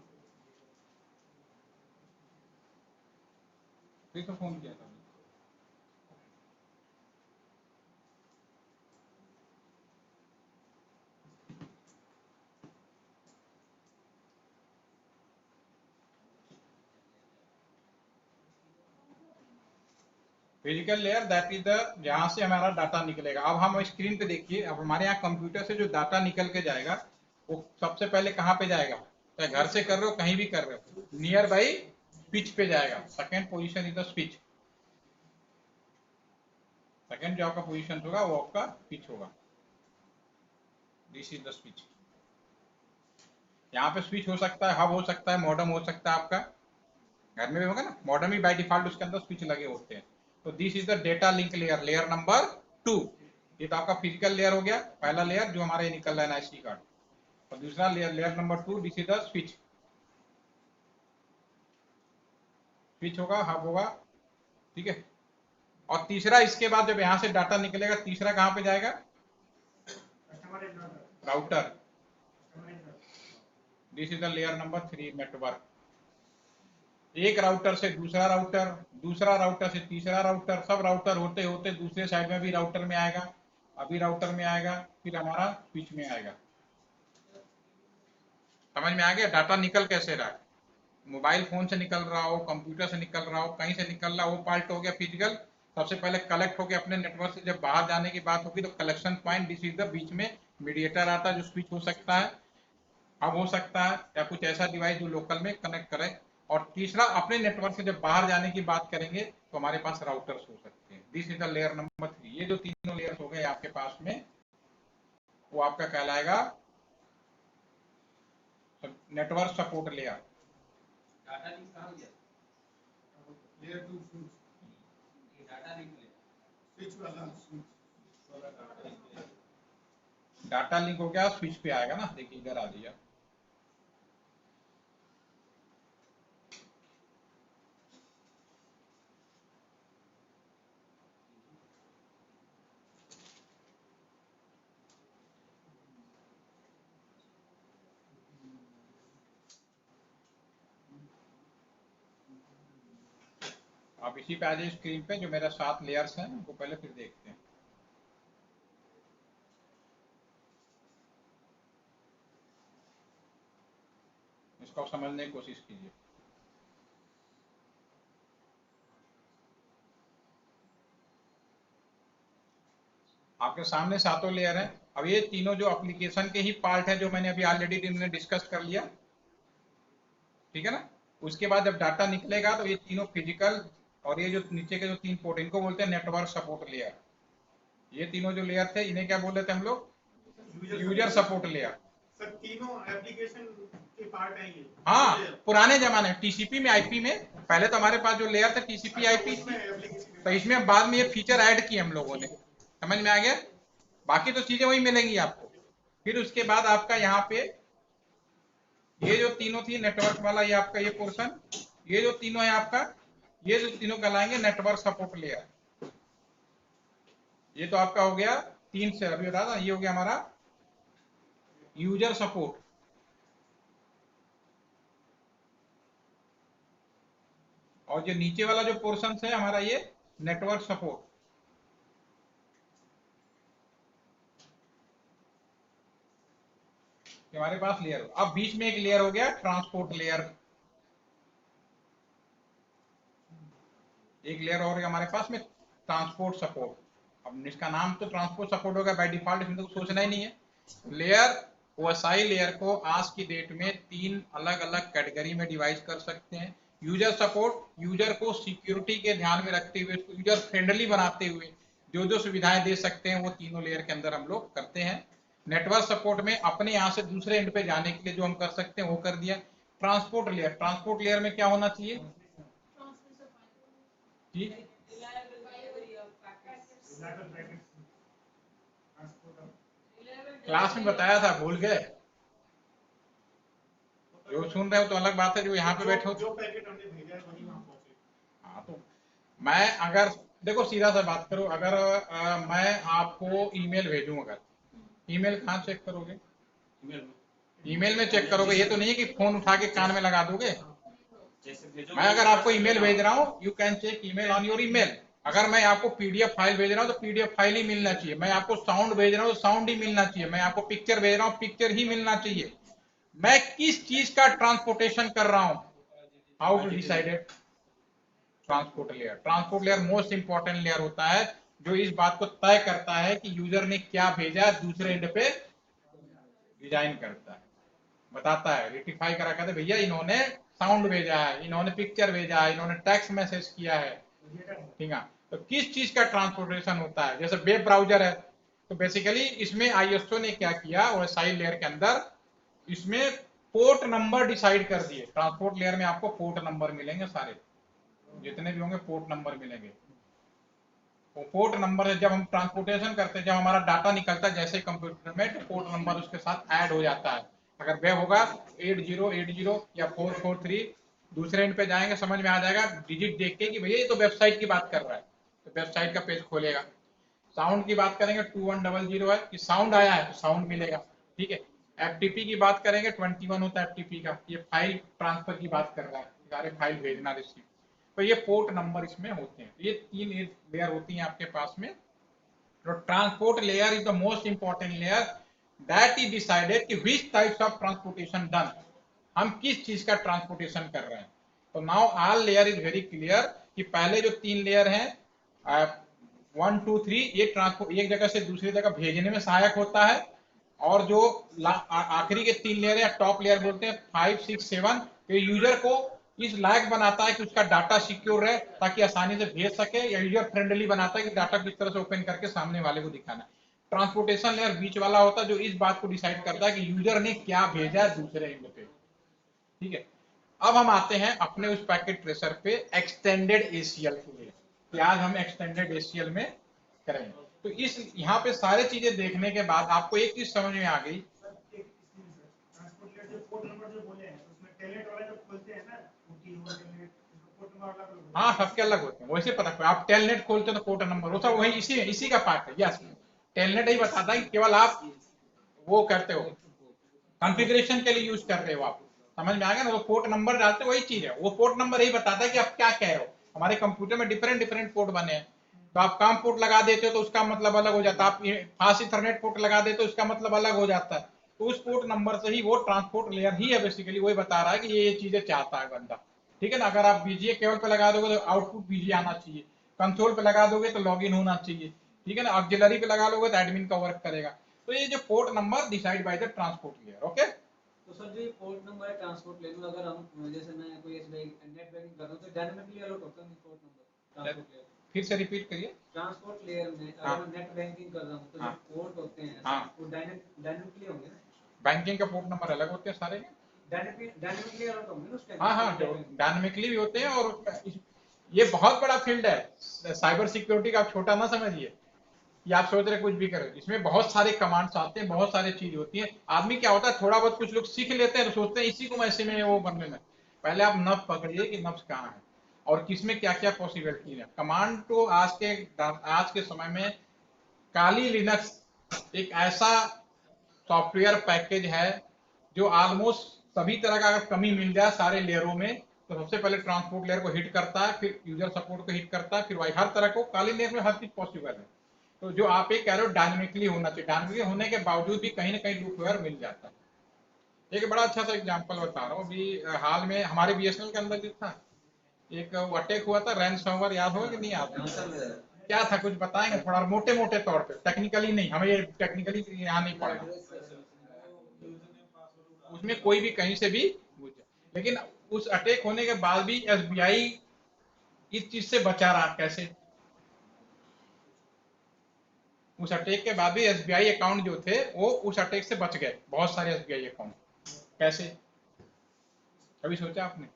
फिर तो फोन किया था। Physical layer that is the, जहां से हमारा डाटा निकलेगा। अब हम स्क्रीन पे देखिए, अब हमारे यहाँ कंप्यूटर से जो डाटा निकल के जाएगा वो सबसे पहले कहाँ पे जाएगा, चाहे घर से कर रहे हो कहीं भी कर रहे हो, नियर बाई स्विच पे जाएगा। Second position is the switch. Second जो आपका पोजीशन होगा वो आपका स्विच होगा। This is the switch. यहाँ पे स्विच हो सकता है, हब हो सकता है, मॉडेम हो सकता है, आपका घर में भी होगा ना मॉडेम ही, बाय डिफॉल्ट उसके अंदर स्विच लगे होते हैं। तो this is the data link layer, layer number 2। ये तो आपका फिजिकल लेयर हो गया, पहला लेयर जो हमारे निकल रहा है आईसी कार्ड, और दूसरा layer, layer number 2, this is the switch. Switch होगा, हब होगा, ठीक है। और तीसरा, इसके बाद जब यहां से डाटा निकलेगा, तीसरा कहां पे जाएगा, router. This is the layer number 3, network. एक राउटर से दूसरा राउटर, दूसरा राउटर से तीसरा राउटर, सब राउटर होते होते दूसरे साइड में भी राउटर में आएगा, अभी राउटर में आएगा, फिर हमारा स्विच में आएगा। समझ में आ गया डाटा निकल कैसे रहा है, मोबाइल फोन से निकल रहा हो, कंप्यूटर से निकल रहा हो, कहीं से निकल रहा हो, वो पार्ट हो गया फिजिकल। सबसे पहले कलेक्ट होकर अपने नेटवर्क से जब बाहर जाने की बात होगी तो collection point, this is the, बीच में मीडिएटर आता है जो स्विच हो सकता है, अब हो सकता है, या कुछ ऐसा डिवाइस जो लोकल में कनेक्ट करे। और तीसरा, अपने नेटवर्क से जब बाहर जाने की बात करेंगे तो हमारे पास राउटर्स हो सकते हैं। This is the layer number 3। ये जो तीनों लेयर्स हो गए आपके पास में, वो आपका कहलाएगा network support layer. Data link कहाँ गया? लेयर 2 स्विच, ये डाटा लिंक ले स्विच वाला, स्विच वाला डाटा लिंक। डाटा लिंक हो गया, स्विच पे आएगा ना, देखिए इधर आ दिया। आप इसी पे आ जाइए स्क्रीन पे, जो मेरा 7 लेयर्स हैं उनको पहले फिर देखते हैं। इसको समझने की कोशिश कीजिए। आपके सामने सातों लेयर हैं। अब ये तीनों जो एप्लीकेशन के ही पार्ट है, जो मैंने अभी ऑलरेडी हमने डिस्कस कर लिया, ठीक है ना। उसके बाद जब डाटा निकलेगा तो ये तीनों फिजिकल, और ये जो नीचे के जो 3 पोर्ट, इनको बोलते हैं नेटवर्क सपोर्ट लेयर। ये तीनों जो लेयर थे इन्हें क्या बोल रहे थे हम लोग, यूजर सपोर्ट लेयर। सर तीनों एप्लीकेशन के पार्ट हैं ये। हाँ, पुराने जमाने में टीसीपी में, आईपी में, पहले तो हमारे पास जो लेयर थे टीसीपी आईपी थी, तो इसमें बाद में ये फीचर ऐड किए हम लोगों ने। समझ में आ गया। बाकी तो चीजें वही मिलेंगी आपको। फिर उसके बाद आपका यहाँ पे ये जो तीनों थी नेटवर्क वाला, ये आपका ये पोर्शन, ये जो तीनों है आपका, ये जो तीनों कहलाएंगे नेटवर्क सपोर्ट लेयर। ये तो आपका हो गया 3 से, अभी बता था, ये हो गया हमारा यूजर सपोर्ट। और जो नीचे वाला जो पोर्शन है हमारा, ये नेटवर्क सपोर्ट। हमारे पास लेयर, अब बीच में एक लेयर हो गया ट्रांसपोर्ट लेयर। एक लेयर और है हमारे पास में ट्रांसपोर्ट सपोर्ट। अब इसका नाम तो ट्रांसपोर्ट सपोर्ट होगा बाय डिफॉल्ट, इसमें तो सोचना ही नहीं है। लेयर, ओएसआई लेयर को आज की डेट में 3 अलग अलग कैटेगरी में डिवाइड कर सकते हैं। यूजर सपोर्ट, यूजर को सिक्योरिटी के ध्यान में रखते हुए, उसको यूजर फ्रेंडली बनाते हुए जो जो सुविधाएं दे सकते हैं वो तीनों लेयर के अंदर हम लोग करते हैं। नेटवर्क सपोर्ट में अपने यहाँ से दूसरे एंड पे जाने के लिए जो हम कर सकते हैं वो कर दिया। ट्रांसपोर्ट लेयर, ट्रांसपोर्ट लेयर में क्या होना चाहिए जी, क्लास में बताया था, भूल गए। जो सुन रहे हो तो अलग बात है, जो यहाँ पे बैठे हो जो पैकेट हमने भेजा है वही वहां पहुंचे। हाँ, तो मैं अगर देखो सीधा सा बात करो, अगर मैं आपको ईमेल भेजूं, अगर ईमेल कहाँ चेक करोगे, ईमेल में ईमेल में चेक करोगे, ये तो नहीं है कि फोन उठा के कान में लगा दोगे। जैसे भेजो मैं अगर आपको ईमेल भेज रहा हूँ, you can check email on your email. अगर मैं आपको पीडीएफ फाइल भेज रहा हूँ तो पीडीएफ फाइल ही मिलना चाहिए। मैं आपको साउंड भेज रहा हूँ तो साउंड ही मिलना चाहिए। मैं आपको पिक्चर भेज रहा हूँ, पिक्चर ही मिलना चाहिए। मैं किस चीज का ट्रांसपोर्टेशन कर रहा हूँ, how to decided? Transport layer. Transport layer most important layer होता है, जो इस बात को तय करता है कि यूजर ने क्या भेजा, दूसरे एंड पे डिजाइन करता है, बताता है, रेटिफाई करा कहते भैया इन्होंने साउंड भेजा है, इन्होंने पिक्चर भेजा है, इन्होंने टेक्स्ट मैसेज किया है, ठीक है। तो किस चीज का ट्रांसपोर्टेशन होता है? जैसे वेब ब्राउजर है, तो बेसिकली इसमें आईएसओ ने क्या किया, ओएसआई लेयर के अंदर इसमें पोर्ट नंबर डिसाइड कर दिए। ट्रांसपोर्ट लेयर में आपको पोर्ट नंबर मिलेंगे, सारे जितने भी होंगे पोर्ट नंबर मिलेंगे। वो पोर्ट नंबर है, जब हम ट्रांसपोर्टेशन करते हैं, जब हमारा डाटा निकलता है जैसे कंप्यूटर में, तो पोर्ट नंबर उसके साथ ऐड हो जाता है। अगर वेब होगा 8080 या 443, दूसरे एंड पे जाएंगे, समझ में आ जाएगा डिजिट देख के कि भैया ये तो वेबसाइट की बात कर रहा है, तो वेबसाइट का पेज खोलेगा। साउंड की बात करेंगे 2100 है कि साउंड आया है तो साउंड मिलेगा, ठीक है। एफटीपी की बात करेंगे 21 होता है एफटीपी का, ये फाइल ट्रांसफर की बात कर रहा है, सारे फाइल भेजना रिसीव। तो ये पोर्ट नंबर इसमें होते हैं। ये 3 लेयर होती हैं आपके पास में। तो transport layer is the most important layer that is decided कि which types of transportation done, हम किस चीज का ट्रांसपोर्टेशन कर रहे हैं। तो now all layer is very clear कि पहले जो 3 लेयर हैं 1 2 3, ये ट्रांसपोर्ट एक जगह से दूसरी जगह भेजने में सहायक होता है। और जो आखिरी के 3 लेयर या टॉप लेयर बोलते हैं 5 6 7, ये यूजर को इस लायक बनाता है कि उसका डाटा सिक्योर रहे, ताकि आसानी से भेज सके, या यूजर फ्रेंडली बनाता है कि डाटा किस तरह से ओपन करके सामने वाले को दिखाना। ट्रांसपोर्टेशन लेयर बीच वाला होता है, जो इस बात को डिसाइड करता है कि यूजर ने क्या भेजा है दूसरे एंड पे, ठीक है। अब हम आते हैं अपने उस पैकेट ट्रेसर पे एक्सटेंडेड एसीएल के लिए, कि आज हम एक्सटेंडेड एसीएल में करेंगे। तो इस यहाँ पे सारे चीजें देखने के बाद आपको एक चीज समझ में आ गई। ट्रांसपोर्ट लेयर जो पोर्ट नंबर जो बोले हैं, उसमें टेलनेट वाला जब खोलते हैं ना, ओटी हो टेलनेट, पोर्ट नंबर अलग अलग होता है। हाँ, सबके अलग होते हैं, वैसे पता आप टेलनेट खोलते हो तो पोर्ट नंबर वो सब वही इसी का पार्ट है। यस, टेलनेट ही बताता है कि केवल आप वो करते हो, कॉन्फ़िगरेशन के लिए यूज कर रहे हो आप, समझ में आ गया ना। वो पोर्ट नंबर डालते वही चीज है, वो पोर्ट नंबर यही बताता है कि आप क्या कह रहे हो। हमारे कंप्यूटर में डिफरेंट पोर्ट बने हैं, तो आप काम पोर्ट लगा देते हो तो उसका मतलब अलग हो जाता है, आप फास्ट इथरनेट पोर्ट लगा देते हो उसका मतलब अलग हो जाता है। तो उस पोर्ट नंबर से ही वो ट्रांसपोर्ट लेयर ही है, बेसिकली वही बता रहा है कि ये चीजें चाहता है बंदा, ठीक है ना। अगर आप बीजीए केवल पे लगा दोगे तो आउटपुट बीजीए आना चाहिए, कंसोल पे लगा दोगे तो लॉगिन होना चाहिए, ठीक है ना। ऑक्सिलरी पे लगा लोगे तो एडमिन का वर्क करेगा। तो ये जो port number decide by the transport layer, okay. तो सर जो ये पोर्ट नंबर है ट्रांसपोर्ट लेयर में, अगर हम जैसे मैं कोई नेट बैंकिंग कर रहा हूं तो डायनामिकली अलॉट होता है पोर्ट नंबर ट्रांसपोर्ट लेयर। फिर से रिपीट करिए। ट्रांसपोर्ट लेयर में अगर मैं नेट बैंकिंग कर रहा हूं तो जो पोर्ट होते हैं वो डायनामिकली होंगे ना? बैंकिंग का पोर्ट नंबर अलग होते हैं सारे, डायनामिकली अलॉट होंगे ना उस टाइम? हाँ, डायनामिकली भी होते हैं। और ये बहुत बड़ा फील्ड है साइबर सिक्योरिटी का, आप छोटा ना समझिए कि आप सोच रहे कुछ भी करें। इसमें बहुत सारे कमांड्स आते हैं, बहुत सारी चीज होती है। आदमी क्या होता है, थोड़ा बहुत कुछ लोग सीख लेते हैं तो सोचते हैं इसी को ऐसे में वो बनने में। पहले आप नब्ज पकड़िए कि नब्ज कहाँ है और किसमें क्या क्या पॉसिबिलिटी है। कमांड तो आज के समय में काली लिनक्स एक ऐसा सॉफ्टवेयर पैकेज है जो ऑलमोस्ट सभी तरह का अगर कमी मिल जाए सारे लेयरों में, तो सबसे पहले ट्रांसपोर्ट लेयर को हिट करता है, फिर यूजर सपोर्ट को हिट करता है, फिर वही हर तरह को काली लेयर में हर चीज पॉसिबल है। तो जो आप एक कह रहे हो डायनेमिकली होना चाहिए, डायनेमिकली होने के बावजूद भी कहीं ना कहीं लूपवेयर मिल जाता है। एक बड़ा अच्छा सा एग्जांपल बता रहा हूँ। अभी हाल में हमारे बीएसएनएल के अंदर जो था एक अटैक हुआ था, रैनसमवेयर, याद होगा कि नहीं याद? क्या था कुछ बताएंगे थोड़ा मोटे मोटे तौर पे, टेक्निकली नहीं, हमें ये टेक्निकली यहाँ नहीं पड़ेगा। उसमें कोई भी कहीं से भी घुस जाए, लेकिन उस अटैक होने के बाद भी एसबीआई इस चीज से बचा रहा। कैसे? उस अटैक के बाद भी एसबीआई अकाउंट जो थे वो उस अटैक से बच गए, बहुत सारे एसबीआई अकाउंट। कैसे? कभी सोचा आपने?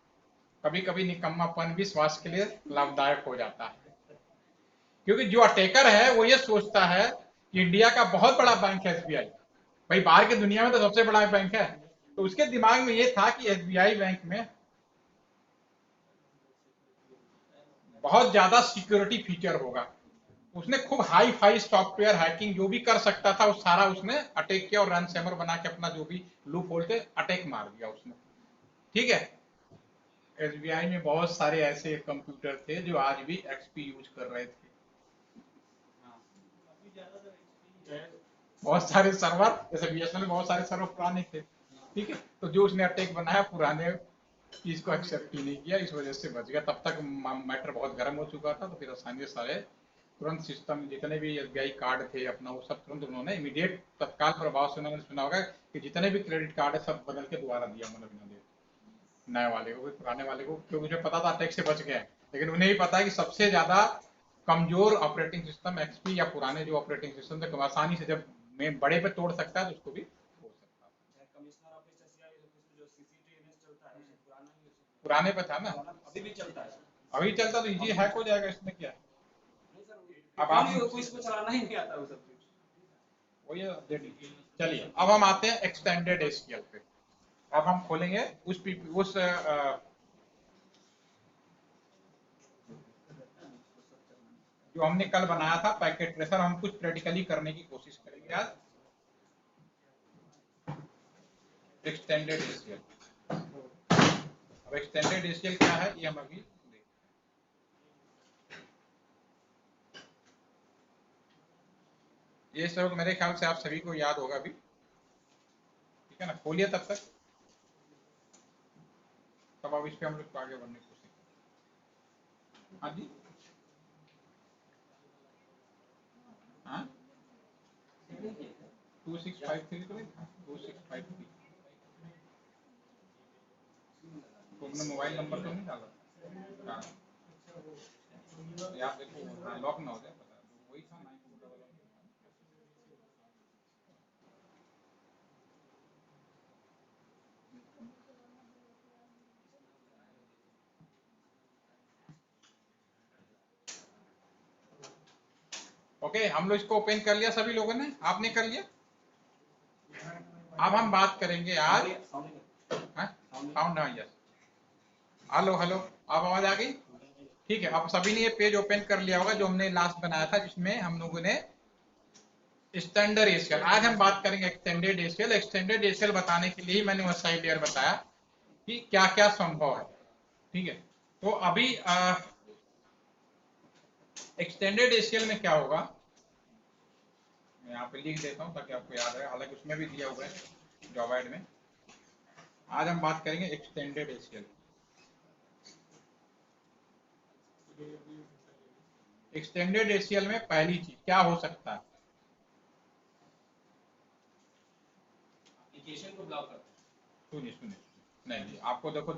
कभी कभी निकम्मापन भी स्वास्थ्य के लिए लाभदायक हो जाता है, क्योंकि जो अटैकर है वो ये सोचता है कि इंडिया का बहुत बड़ा बैंक है एसबीआई, भाई बाहर की दुनिया में तो सबसे बड़ा बैंक है, तो उसके दिमाग में ये था कि एसबीआई बैंक में बहुत ज्यादा सिक्योरिटी फीचर होगा, उसने खूब हाई फाई सॉफ्टवेयर हैकिंग जो भी कर सकता था वो सारा उसने अटैक किया और रनसैमर बना के अपना जो भी लूप होल थे अटैक मार दिया उसने। ठीक है, एसबीआई में बहुत सारे ऐसे कंप्यूटर थे जो आज भी एक्सपी यूज कर रहे थे। बहुत सारे सर्वर, जैसे बीएसएनएल में बहुत सारे सर्वर पुराने थे। ठीक है, तो जो उसने अटैक बनाया पुराने चीज को एक्सेप्ट ही नहीं किया, इस वजह से बच गया। तब तक मैटर बहुत गर्म हो चुका था, तो फिर आसानी से सारे तुरंत सिस्टम जितने भी एसबीआई कार्ड थे अपना वो सब तुरंत उन्होंने इमीडिएट तत्काल प्रभाव से उन्होंने सुना होगा कि जितने भी क्रेडिट कार्ड है सब बदल के दोबारा दिया उन्होंने बिना दिए नए वाले को, पुराने वाले को, क्योंकि मुझे पता था अटैक से बच गए। लेकिन उन्हें ही पता है कि सबसे ज्यादा कमजोर ऑपरेटिंग सिस्टम एक्सपी या पुराने जो ऑपरेटिंग सिस्टम थे आसानी से जब मैं बड़े पे तोड़ सकता है तो उसको भी तोड़ सकता है। कमिश्नर ऑफिस एसबीआई जो सीसीटीएनएस चलता है वो पुराना ही है। पुराने पे था ना, अभी भी चलता है। अभी चलता तो इजी हैक हो जाएगा, इसमें क्या है। नहीं सर, अब आप इसको चलाना ही नहीं आता वो सब कुछ। वही चलिए अब हम आते हैं एक्सटेंडेड एसक्यूएल पे। अब हम खोलेंगे उस जो हमने कल बनाया था पैकेट ट्रेसर, हम कुछ प्रैक्टिकली करने की कोशिश करेंगे आज। एक्सटेंडेड एसक्यूएल, अब एक्सटेंडेड एसक्यूएल क्या है ये हम अभी देखें। ये सब मेरे ख्याल से आप सभी को याद होगा अभी, ठीक है ना। खोलिए तब तक, तब अब इस पे हम लोग आगे बढ़ने की कोशिश करें। हाँ जी, हाँ 2653 तो नहीं था, 2653 तो अपना मोबाइल नंबर तो नहीं डाला। हाँ यार देखो लॉक ना हो जाए, पता वही था 9411। ओके, हम लोग इसको ओपन कर लिया सभी लोगों ने, आपने कर लिया। अब हम बात करेंगे आज, साउंड हाँ यस, हेलो हेलो, अब आवाज आ गई। ठीक है, अब सभी ने ये पेज ओपन कर लिया होगा जो हमने लास्ट बनाया था जिसमें हम लोगों ने स्टैंडर्ड एसक्यूएल। आज हम बात करेंगे एक्सटेंडेड एसक्यूएल। एक्सटेंडेड एसक्यूएल बताने के लिए ही मैंने वह लेयर बताया कि क्या क्या संभव है। ठीक है, तो अभी एक्सटेंडेड एसक्यूएल में क्या होगा, मैं यहाँ पे लिख देता हूँ ताकि आपको याद रहे, हालांकि उसमें भी दिया हुआ है जॉब ऐड में। आज हम बात करेंगे एक्सटेंडेड एसक्यूएल। एक्सटेंडेड एसक्यूएल में पहली चीज क्या हो सकता है, एप्लीकेशन को ब्लॉक करते हैं। सुनिए सुनिए, नहीं आपको देखो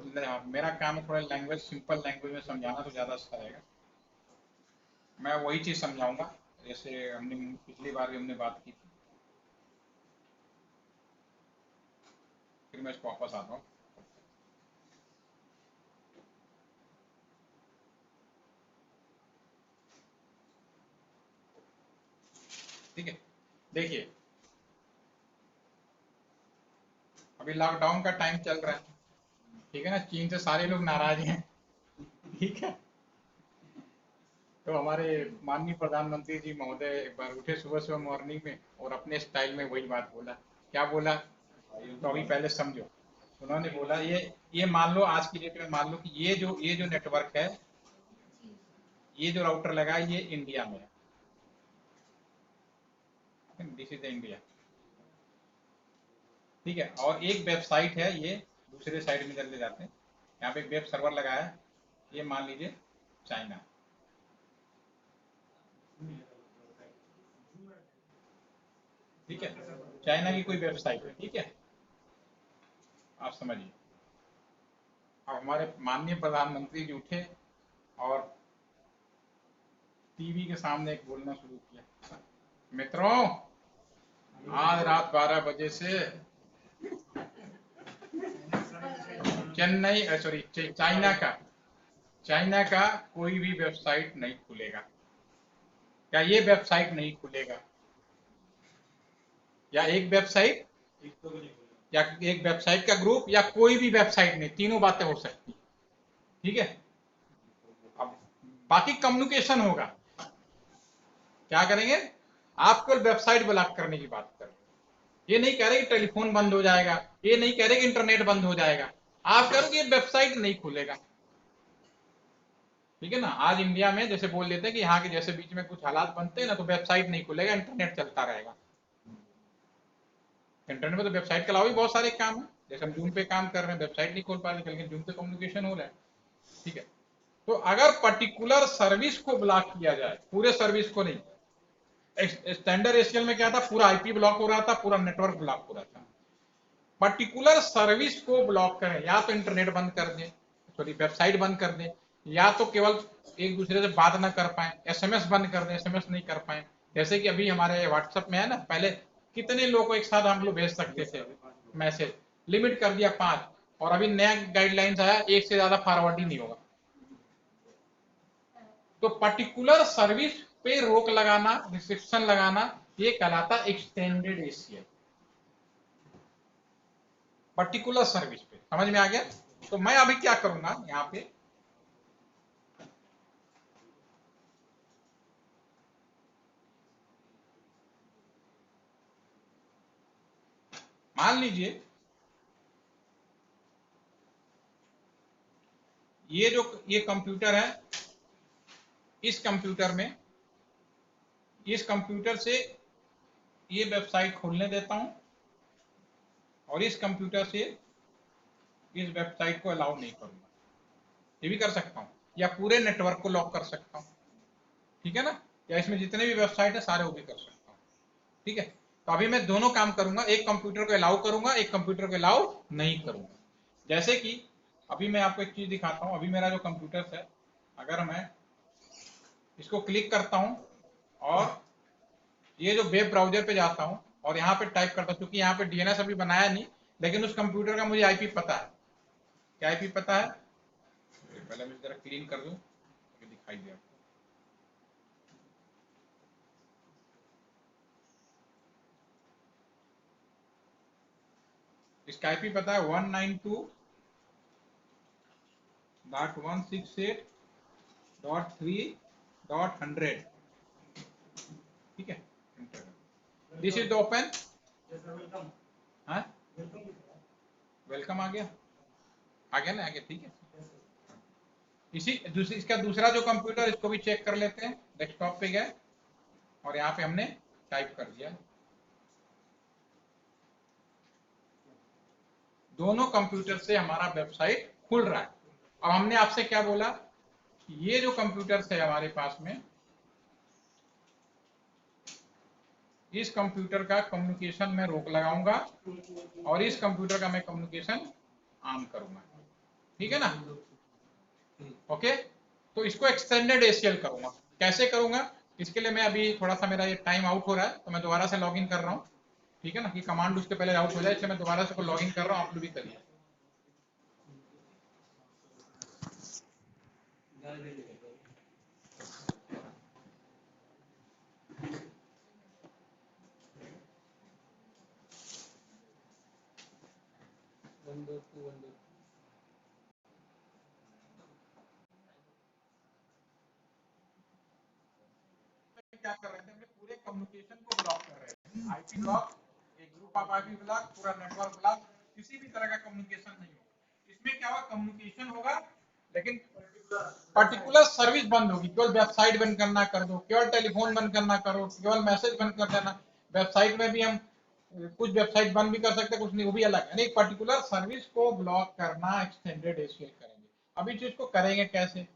मेरा काम है थोड़ा लैंग्वेज सिंपल लैंग्वेज में समझाना तो ज्यादा अच्छा रहेगा। मैं वही चीज समझाऊंगा जैसे हमने पिछली बार भी हमने बात की थी। फिर मैं इसको वापस आता हूँ। ठीक है, देखिए अभी लॉकडाउन का टाइम चल रहा है, ठीक है ना, चीन से सारे लोग नाराज हैं। ठीक है, तो हमारे माननीय प्रधानमंत्री जी महोदय एक बार उठे सुबह सुबह मॉर्निंग में और अपने स्टाइल में वही बात बोला। क्या बोला, तो अभी पहले समझो। उन्होंने बोला ये मान लो आज की डेट में मान लो कि ये जो नेटवर्क है, ये जो राउटर लगा है ये इंडिया में है, दिस इज इंडिया। ठीक है, और एक वेबसाइट है ये दूसरे साइड में चले जाते हैं, यहाँ पे एक वेब सर्वर लगा है, ये मान लीजिए चाइना। ठीक है, चाइना की कोई वेबसाइट है, ठीक है, आप समझिए। अब हमारे माननीय प्रधानमंत्री जी उठे और टीवी के सामने एक बोलना शुरू किया, मित्रों आज रात 12 बजे से चेन्नई सॉरी चाइना का कोई भी वेबसाइट नहीं खुलेगा। क्या ये वेबसाइट नहीं खुलेगा, या एक वेबसाइट या एक वेबसाइट का ग्रुप या कोई भी वेबसाइट नहीं, तीनों बातें हो सकती। ठीक है, अब बाकी कम्युनिकेशन होगा, क्या करेंगे? आप केवल वेबसाइट ब्लॉक करने की बात कर रहे हैं। ये नहीं कह रहे कि टेलीफोन बंद हो जाएगा, ये नहीं कह रहे कि इंटरनेट बंद हो जाएगा, आप कह रहे हो कि ये वेबसाइट नहीं खुलेगा। ठीक है ना? आज इंडिया में जैसे बोल देते हैं कि यहाँ के जैसे बीच में कुछ हालात बनते हैं ना, तो वेबसाइट नहीं खुलेगा, इंटरनेट चलता रहेगा। इंटरनेट में तो वेबसाइट के अलावा भी बहुत सारे काम है, जैसे हम जूम पे काम कर रहे हैं, वेबसाइट नहीं खोल पा रहे लेकिन जूम पे कम्युनिकेशन हो रहा है। ठीक है, तो अगर पर्टिकुलर सर्विस को ब्लॉक किया जाए, पूरे सर्विस को नहीं, स्टैंडर्ड एसक्यूएल में क्या था, पूरा आईपी ब्लॉक हो रहा था, पूरा नेटवर्क ब्लॉक हो रहा था। पर्टिकुलर सर्विस को ब्लॉक करें, या तो इंटरनेट बंद कर दें, सॉरी वेबसाइट बंद कर दें, या तो केवल एक दूसरे से बात ना कर पाए, एसएमएस बंद कर दें, एसएमएस नहीं कर पाए। जैसे कि अभी हमारे व्हाट्सएप में है ना, पहले कितने लोगों को एक साथ हम लोग भेज सकते थे मैसेज, लिमिट कर दिया 5, और अभी नया गाइडलाइंस आया, एक से ज्यादा फॉरवर्ड ही नहीं होगा। तो पर्टिकुलर सर्विस पे रोक लगाना, रिस्ट्रिक्शन लगाना, ये कहलाता एक्सटेंडेड एसीएल। पर्टिकुलर सर्विस पे, समझ में आ गया? तो मैं अभी क्या करूंगा यहाँ पे, मान लीजिए ये जो ये कंप्यूटर है, इस कंप्यूटर में, इस कंप्यूटर से ये वेबसाइट खोलने देता हूं, और इस कंप्यूटर से इस वेबसाइट को अलाउ नहीं करूंगा। ये भी कर सकता हूं, या पूरे नेटवर्क को लॉक कर सकता हूं। ठीक है ना? या इसमें जितने भी वेबसाइट है सारे वो भी कर सकता हूं। ठीक है, तो अभी मैं दोनों काम करूंगा, एक कंप्यूटर को अलाउ करूंगा, एक कंप्यूटर को अलाउ नहीं करूंगा। जैसे कि अभी मैं आपको एक चीज दिखाता हूं, अभी मेरा जो कंप्यूटर है, अगर मैं इसको क्लिक करता हूं और ये जो वेब ब्राउजर पे जाता हूं और यहाँ पे टाइप करता हूं, क्योंकि यहाँ पे डीएनएस अभी बनाया नहीं, लेकिन उस कंप्यूटर का मुझे आईपी पता है। क्या आईपी पता है? पहले मैं जरा क्लीन कर दूं, दिखाई दे आपको। इसका आईपी पता है 192.168.3.100। ठीक है, this is the open. Welcome हाँ, वेलकम वेलकम आ गया, आ गया ना, आ गया। ठीक है, इसका दूसरा जो कंप्यूटर, इसको भी चेक कर लेते हैं। डेस्कटॉप पे गए और यहाँ पे हमने टाइप कर दिया, दोनों कंप्यूटर से हमारा वेबसाइट खुल रहा है। अब हमने आपसे क्या बोला, ये जो कंप्यूटर है हमारे पास में, इस कंप्यूटर का कम्युनिकेशन में रोक लगाऊंगा और इस कंप्यूटर का मैं कम्युनिकेशन ऑन करूंगा। ठीक है ना? ओके, तो इसको एक्सटेंडेड एसीएल करूंगा। कैसे करूंगा? इसके लिए मैं अभी थोड़ा सा, मेरा ये टाइम आउट हो रहा है, तो मैं दोबारा से लॉगिन कर रहा हूँ। ठीक है ना, कि कमांड उसके पहले आउट हो जाए, इसलिए मैं दोबारा से लॉगिन कर रहा हूँ, आप लोग भी करिए। क्या कर रहे थे, हमने पूरे कम्युनिकेशन को ब्लॉक कर रहे थे, आईपी ब्लॉक, एक ग्रुप ऑफ आईपी ब्लॉक, पूरा नेटवर्क ब्लॉक, किसी भी तरह का कम्युनिकेशन नहीं होगा। इसमें क्या होगा, कम्युनिकेशन होगा लेकिन पर्टिकुलर सर्विस बंद होगी। केवल वेबसाइट बंद करना कर दो, केवल टेलीफोन बंद करना करो, केवल मैसेज बंद कर देना। वेबसाइट में भी हम कुछ वेबसाइट बंद भी कर सकते हैं, कुछ नहीं, वो भी अलग है। एक पर्टिकुलर सर्विस को ब्लॉक करना एक्सटेंडेड एसीएल करेंगे। अब इस चीज को करेंगे कैसे?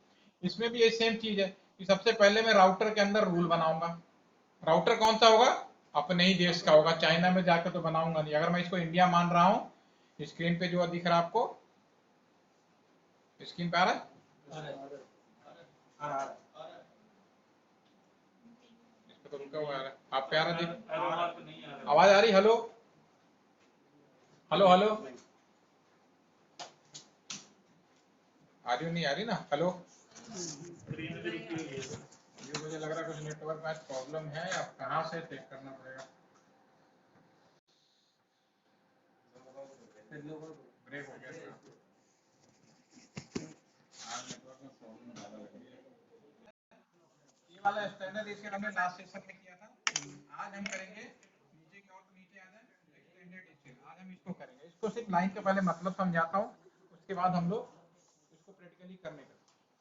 इसमें भी ये सेम चीज है कि सबसे पहले मैं राउटर के अंदर रूल बनाऊंगा। राउटर कौन सा होगा? अपने ही देश का होगा, चाइना में जाकर तो बनाऊंगा नहीं। अगर मैं इसको इंडिया मान रहा हूं, स्क्रीन पे जो दिख रहा है आपको, स्क्रीन पे आ रहा है, इस पे तो रुका हुआ आ रहा है, आप पे आ रहा है? आवाज आ रही? हेलो हेलो हेलो, आ रही नहीं आ रही ना? हेलो, ये मुझे लग रहा है कुछ नेटवर्क में प्रॉब्लम है, अब कहाँ से चेक करना पड़ेगा। ब्रेक हो गया, आज नेटवर्क में प्रॉब्लम ज़्यादा लग रही है। वाला स्टैंडर्ड एशियल हमने लास्ट सेशन में किया था। आज हम करेंगे नीचे की ओर, तो नीचे आ जाए एक्सटेंडेड एशियल। आज हम इसको करेंगे। इसको सिर्फ लाइन के पहले मतलब समझाता हूँ, उसके बाद हम लोग इसको प्रैक्टिकली करने का।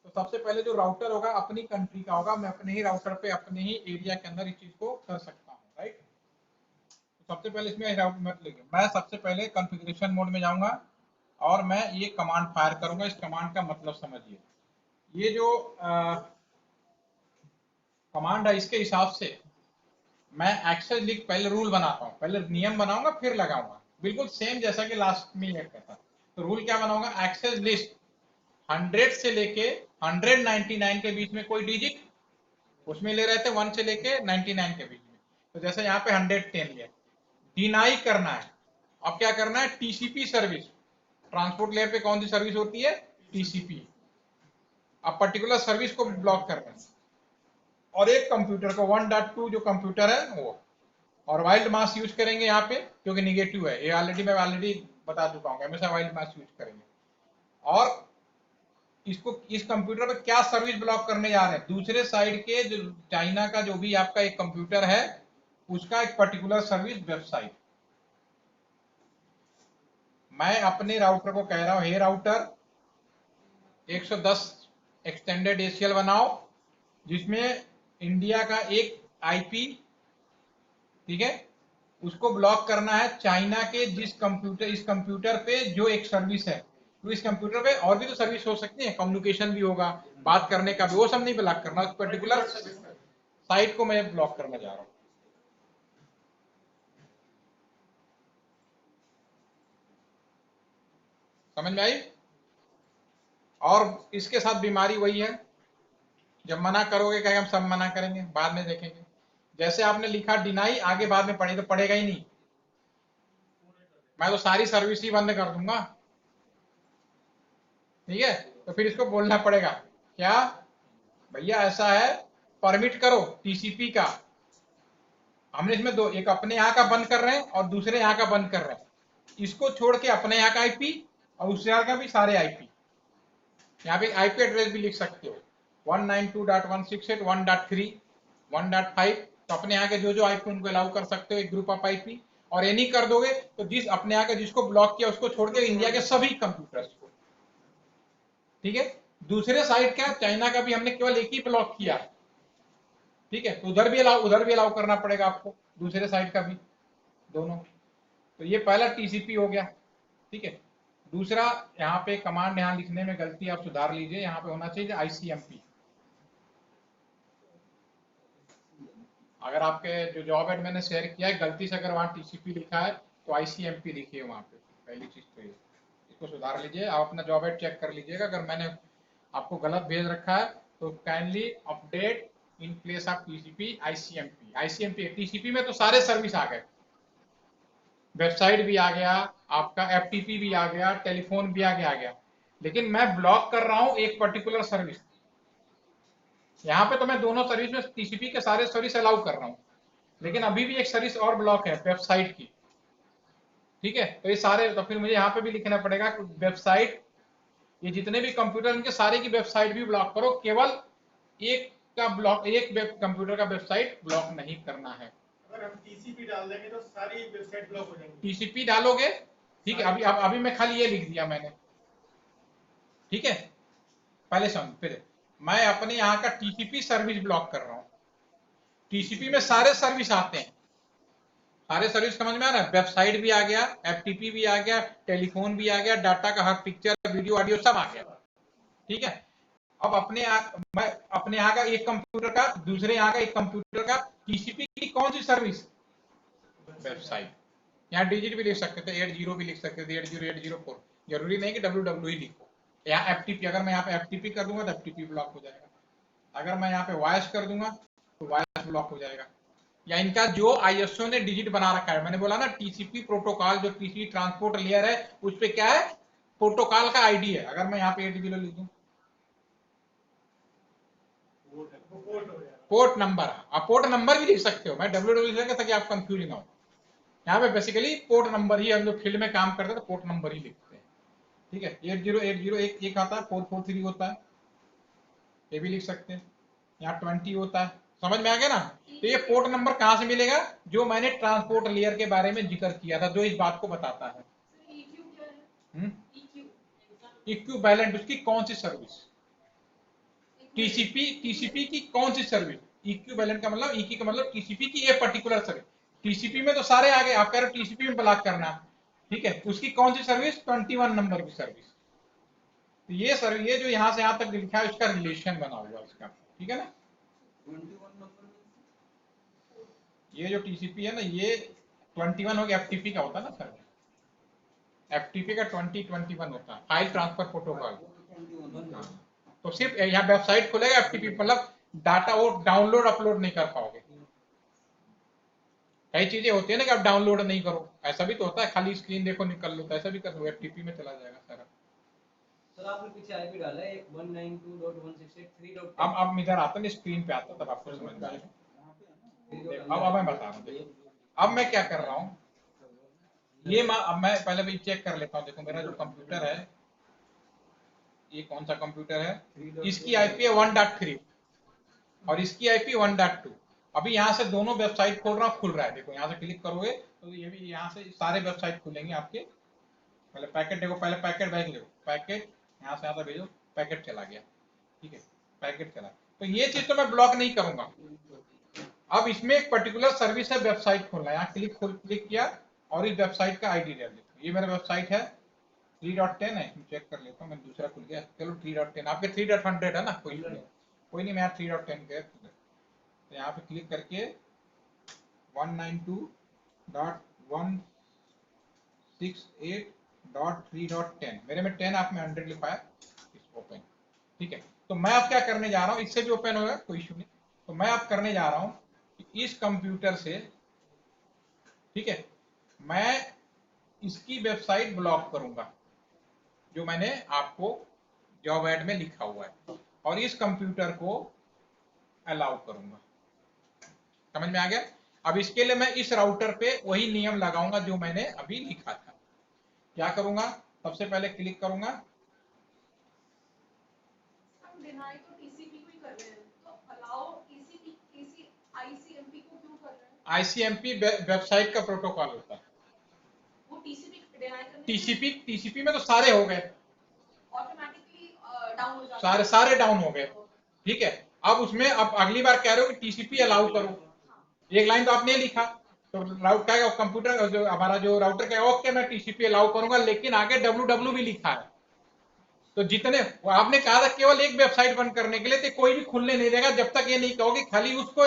तो सबसे पहले जो राउटर होगा अपनी कंट्री का होगा, मैं अपने ही राउटर पे अपने ही एरिया के अंदर इस चीज को कर सकता हूँ, राइट। तो सबसे पहले इसमें राउटर मत लेंगे, मैं सबसे पहले कॉन्फ़िगरेशन मोड में जाऊंगा और मैं ये कमांड फायर करूंगा। इस कमांड का मतलब समझिए, ये जो कमांड है इसके हिसाब से मैं एक्सेस लिस्ट पहले रूल बनाता हूँ, पहले नियम बनाऊंगा फिर लगाऊंगा, बिल्कुल सेम जैसा कि लास्ट में ये था। तो रूल क्या बनाऊंगा, एक्सेस लिस्ट 100 से लेके 199 के बीच में कोई डिजिट, उसमें ले रहे थे 1 से लेके 99 के बीच में। तो जैसे यहाँ पे 110 लिया, डिनाई करना है। अब क्या करना है, टीसीपी सर्विस, ट्रांसपोर्ट लेयर पे कौन सी सर्विस होती है, टीसीपी। अब पर्टिकुलर सर्विस को ब्लॉक करना है और एक कंप्यूटर को 1.2 जो कंप्यूटर है वो, और वाइल्ड मास यूज करेंगे यहाँ पे क्योंकि निगेटिव है, ये मैं ऑलरेडी बता चुका हूँ, हमेशा वाइल्ड मास यूज करेंगे। और इसको इस कंप्यूटर पे क्या सर्विस ब्लॉक करने जा रहे हैं, दूसरे साइड के जो चाइना का जो भी आपका एक कंप्यूटर है उसका एक पर्टिकुलर सर्विस वेबसाइट। मैं अपने राउटर को कह रहा हूं, हे राउटर 110 एक्सटेंडेड एशियल बनाओ जिसमें इंडिया का एक आईपी, ठीक है, उसको ब्लॉक करना है चाइना के जिस कंप्यूटर, इस कंप्यूटर पे जो एक सर्विस है। तो इस कंप्यूटर पे और भी तो सर्विस हो सकती है, कम्युनिकेशन भी होगा, बात करने का भी, वो सब नहीं ब्लॉक करना, उस पर्टिकुलर साइट को मैं ब्लॉक करने जा रहा हूं। समझ में आई। और इसके साथ बीमारी वही है, जब मना करोगे कहेंगे हम सब मना करेंगे, बाद में देखेंगे। जैसे आपने लिखा डिनाई, आगे बाद में पढ़े तो पढ़ेगा ही नहीं, मैं तो सारी सर्विस ही बंद कर दूंगा, ठीक है। तो फिर इसको बोलना पड़ेगा क्या, भैया ऐसा है, परमिट करो टीसीपी का। हमने इसमें दो, एक अपने यहाँ का बंद कर रहे हैं और दूसरे यहाँ का बंद कर रहे हैं, इसको छोड़ के अपने यहाँ का आईपी और उससे यहाँ का भी सारे आईपी, यहाँ पे आईपी एड्रेस भी लिख सकते हो 192.168.1.3 1.5। तो अपने यहाँ के जो जो आईपी उनको अलाउ कर सकते हो, एक ग्रुप ऑफ आईपी। और ये नहीं कर दोगे तो जिस अपने यहाँ के जिसको ब्लॉक किया उसको छोड़ के इंडिया के सभी कंप्यूटर्स को, ठीक है। दूसरे साइड का चाइना का भी हमने केवल एक ही ब्लॉक किया, ठीक है, तो उधर भी अलाउ करना पड़ेगा आपको, दूसरे साइड का भी, दोनों। तो ये पहला टीसीपी हो गया, ठीक है। दूसरा, यहाँ पे कमांड यहाँ लिखने में गलती आप सुधार लीजिए, यहाँ पे होना चाहिए आईसीएमपी। अगर आपके जो जॉब एड मैंने शेयर किया है गलती से अगर वहाँ टीसीपी लिखा है तो आईसीएमपी लिखिए वहाँ पे, पहली चीज तो ये, इसको सुधार लीजिए। आप अपना जॉब एड चेक कर लीजिएगा, अगर मैंने आपको गलत भेज रखा है तो kindly update in place of TCP ICMP. ICMP TCP में तो सारे सर्विस आ गए, वेबसाइट भी आ गया, आपका एफटीपी भी आ गया, टेलीफोन भी आगे आ गया, लेकिन मैं ब्लॉक कर रहा हूं एक पर्टिकुलर सर्विस। यहाँ पे तो मैं दोनों सर्विस में टीसीपी के सारे सर्विस अलाउ कर रहा हूँ, लेकिन अभी भी एक सर्विस और ब्लॉक है वेबसाइट की, ठीक है। तो ये सारे, तो फिर मुझे यहाँ पे भी लिखना पड़ेगा वेबसाइट, ये जितने भी कंप्यूटर इनके सारे की वेबसाइट भी ब्लॉक करो, केवल एक का ब्लॉक, एक कंप्यूटर का वेबसाइट ब्लॉक नहीं करना है। अगर हम टीसीपी डाल देंगे तो सारी वेबसाइट ब्लॉक हो जाएंगी। टीसीपी डालोगे, ठीक है, अभी मैं खाली ये लिख दिया मैंने, ठीक है। पहले समझ, फिर मैं अपने यहाँ का टीसीपी सर्विस ब्लॉक कर रहा हूँ। टीसीपी में सारे सर्विस आते हैं, सारे सर्विस समझ में आ रहा है, वेबसाइट भी आ गया, एफटीपी भी आ गया, टेलीफोन भी आ गया, डाटा का हर पिक्चर वीडियो ऑडियो सब आ गया, ठीक है। अब मैं अपने यहाँ का एक कंप्यूटर का दूसरे यहाँ का एक कंप्यूटर का टीसीपी की कौन सी सर्विस, वेबसाइट। यहाँ डिजिट भी लिख सकते थे, 80 भी लिख सकते थे, 80804, जरूरी नहीं कि www ही लिखो। यहाँ एफटीपी, अगर मैं यहाँ पे एफटीपी कर दूंगा तो एफटीपी ब्लॉक हो जाएगा, अगर मैं यहाँ पे वॉइस कर दूंगा तो वॉइस ब्लॉक हो जाएगा। या इनका जो आईएसओ ने डिजिट बना रखा है, मैंने बोला ना टीसीपी प्रोटोकॉल, जो टीसीपी ट्रांसपोर्ट लेयर है उस पे क्या है, प्रोटोकॉल का आईडी है। अगर मैं यहाँ पे 80 लिख दूं, पोर्ट नंबर, आप पोर्ट नंबर भी लिख सकते हो, मैं www लिख ताकि आप कंफ्यूज ना हो। यहाँ पे बेसिकली पोर्ट नंबर ही, हम लोग फील्ड में काम करते हैं तो पोर्ट नंबर ही लिखते हैं, ठीक है। 8080 एक आता है, 443 होता है, ये भी लिख सकते हैं, यहाँ 20 होता है, समझ में आ गया ना। तो ये पोर्ट नंबर कहाँ से मिलेगा, जो मैंने ट्रांसपोर्ट लेयर के बारे में जिक्र किया था, जो इस बात को बताता है। इक्विवेलेंट उसकी कौन सी सर्विस, टीसीपी की कौन सी सर्विस। इक्विवेलेंट का मतलब, इक्वी का मतलब टीसीपी की ये पर्टिकुलर सर्विस। टीसीपी में तो सारे आ गए, आप कह रहे हो टीसीपी में ब्लॉक करना, ठीक है, उसकी कौन सी सर्विस, 21 नंबर की सर्विस। तो ये सर, ये जो यहाँ से यहाँ तक लिखा है उसका रिलेशन बना हुआ इसका, ठीक है ना। 21 नंबर ये जो टीसीपी है ना, ये 21 हो गया, एफटीपी का होता है ना सर, एफटीपी का 21 होता है, फाइल ट्रांसफर प्रोटोकॉल। तो सिर्फ यहाँ वेबसाइट खुलेगा एफटीपी, मतलब डाटा वो डाउनलोड अपलोड नहीं कर पाओगे। कई चीजें होती है ना कि आप डाउनलोड नहीं करो, ऐसा भी तो होता है, खाली स्क्रीन देखो निकल लो, तो ऐसा भी कर लो, एफटीपी में चला जाएगा सारा। सर आपने पीछे आईपी डाला है 192.168.3.10। अब इधर आता है, स्क्रीन पे आता, तब आपको समझ में आएगा। अब मैं बता रहा हूँ, देखो अब मैं क्या कर रहा हूँ, ये अब मैं पहले भी चेक कर लेता हूँ। देखो मेरा जो कंप्यूटर है, ये कौन सा कंप्यूटर है, इसकी आईपी है 1.3 और इसकी आईपी 1.2। अभी यहाँ से दोनों वेबसाइट खोल रहा हूँ, खुल रहा है, देखो यहाँ से क्लिक करोगे तो ये भी यहाँ से सारे वेबसाइट खुलेंगे आपके। पहले पैकेट देखो, पहले पैकेट भेज लो, पैकेट यहाँ से आता भेजो, पैकेट चला गया, ठीक है, पैकेट चला। तो ये चीज तो मैं ब्लॉक नहीं करूंगा। अब इसमें एक पर्टिकुलर सर्विस है, वेबसाइट खोलना है, यहाँ क्लिक किया और इस वेबसाइट का आईडी दे देखो, ये मेरा वेबसाइट है 3.10 है, चेक कर लेता हूँ, मैं दूसरा खुल गया, चलो 3.10, आपके 3.100 है ना, कोई नहीं, मैं 3.10 के, तो यहाँ पे क्लिक करके 192.168.3.10, मेरे में 10, आप में 100 लिखा है, इसको ओपन, ठीक है। तो मैं अब क्या करने जा रहा हूँ, इससे भी ओपन होगा, कोई इशू नहीं। तो मैं अब करने जा रहा हूँ कि इस कंप्यूटर से, ठीक है, मैं इसकी वेबसाइट ब्लॉक करूंगा जो मैंने आपको जॉब ऐड में लिखा हुआ है, और इस कंप्यूटर को अलाउ करूंगा। समझ में आ गया। अब इसके लिए मैं इस राउटर पे वही नियम लगाऊंगा जो मैंने अभी लिखा था। क्या करूंगा, सबसे पहले क्लिक करूंगा, हम डिनाई तो टीसीपी को ही कर रहे हैं, तो अलाउ आईसीएमपी को क्यों कर रहे हैं। आईसीएमपी वेबसाइट का प्रोटोकॉल होता है, वो टीसीपी डिनाई करने टीसीपी में तो सारे हो गए, ऑटोमेटिकली डाउन हो जाता है, सारे डाउन हो गए, ठीक है। अब उसमें अब अगली बार कह रहे हो कि टीसीपी अलाउ करो, एक लाइन तो आपने लिखा, तो राउट का कंप्यूटर जो हमारा जो राउटर का ओके मैं टीसीपी अलाउ करूंगा, लेकिन आगे www भी लिखा है। तो जितने आपने कहा था केवल एक वेबसाइट बंद करने के लिए, तो कोई भी खुलने नहीं देगा जब तक ये नहीं कहोगे खाली उसको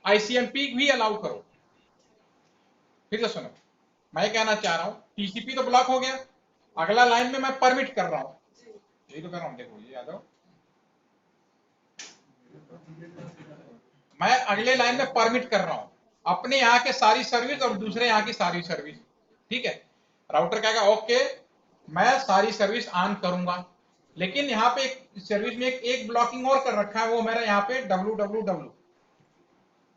आईसीएमपी भी अलाउ करो। फिर से सुनो, मैं कहना चाह रहा हूं टीसीपी तो ब्लॉक हो गया, अगला लाइन में मैं परमिट कर रहा हूं, यही तो कर रहा हूं, देखो ये याद हो, मैं अगले लाइन में परमिट कर रहा हूं अपने यहाँ के सारी सर्विस और दूसरे यहाँ की सारी सर्विस, ठीक है। राउटर कहेगा ओके मैं सारी सर्विस ऑन करूंगा, लेकिन यहाँ पे एक सर्विस में एक ब्लॉकिंग और कर रखा है, वो मेरा यहाँ पे www,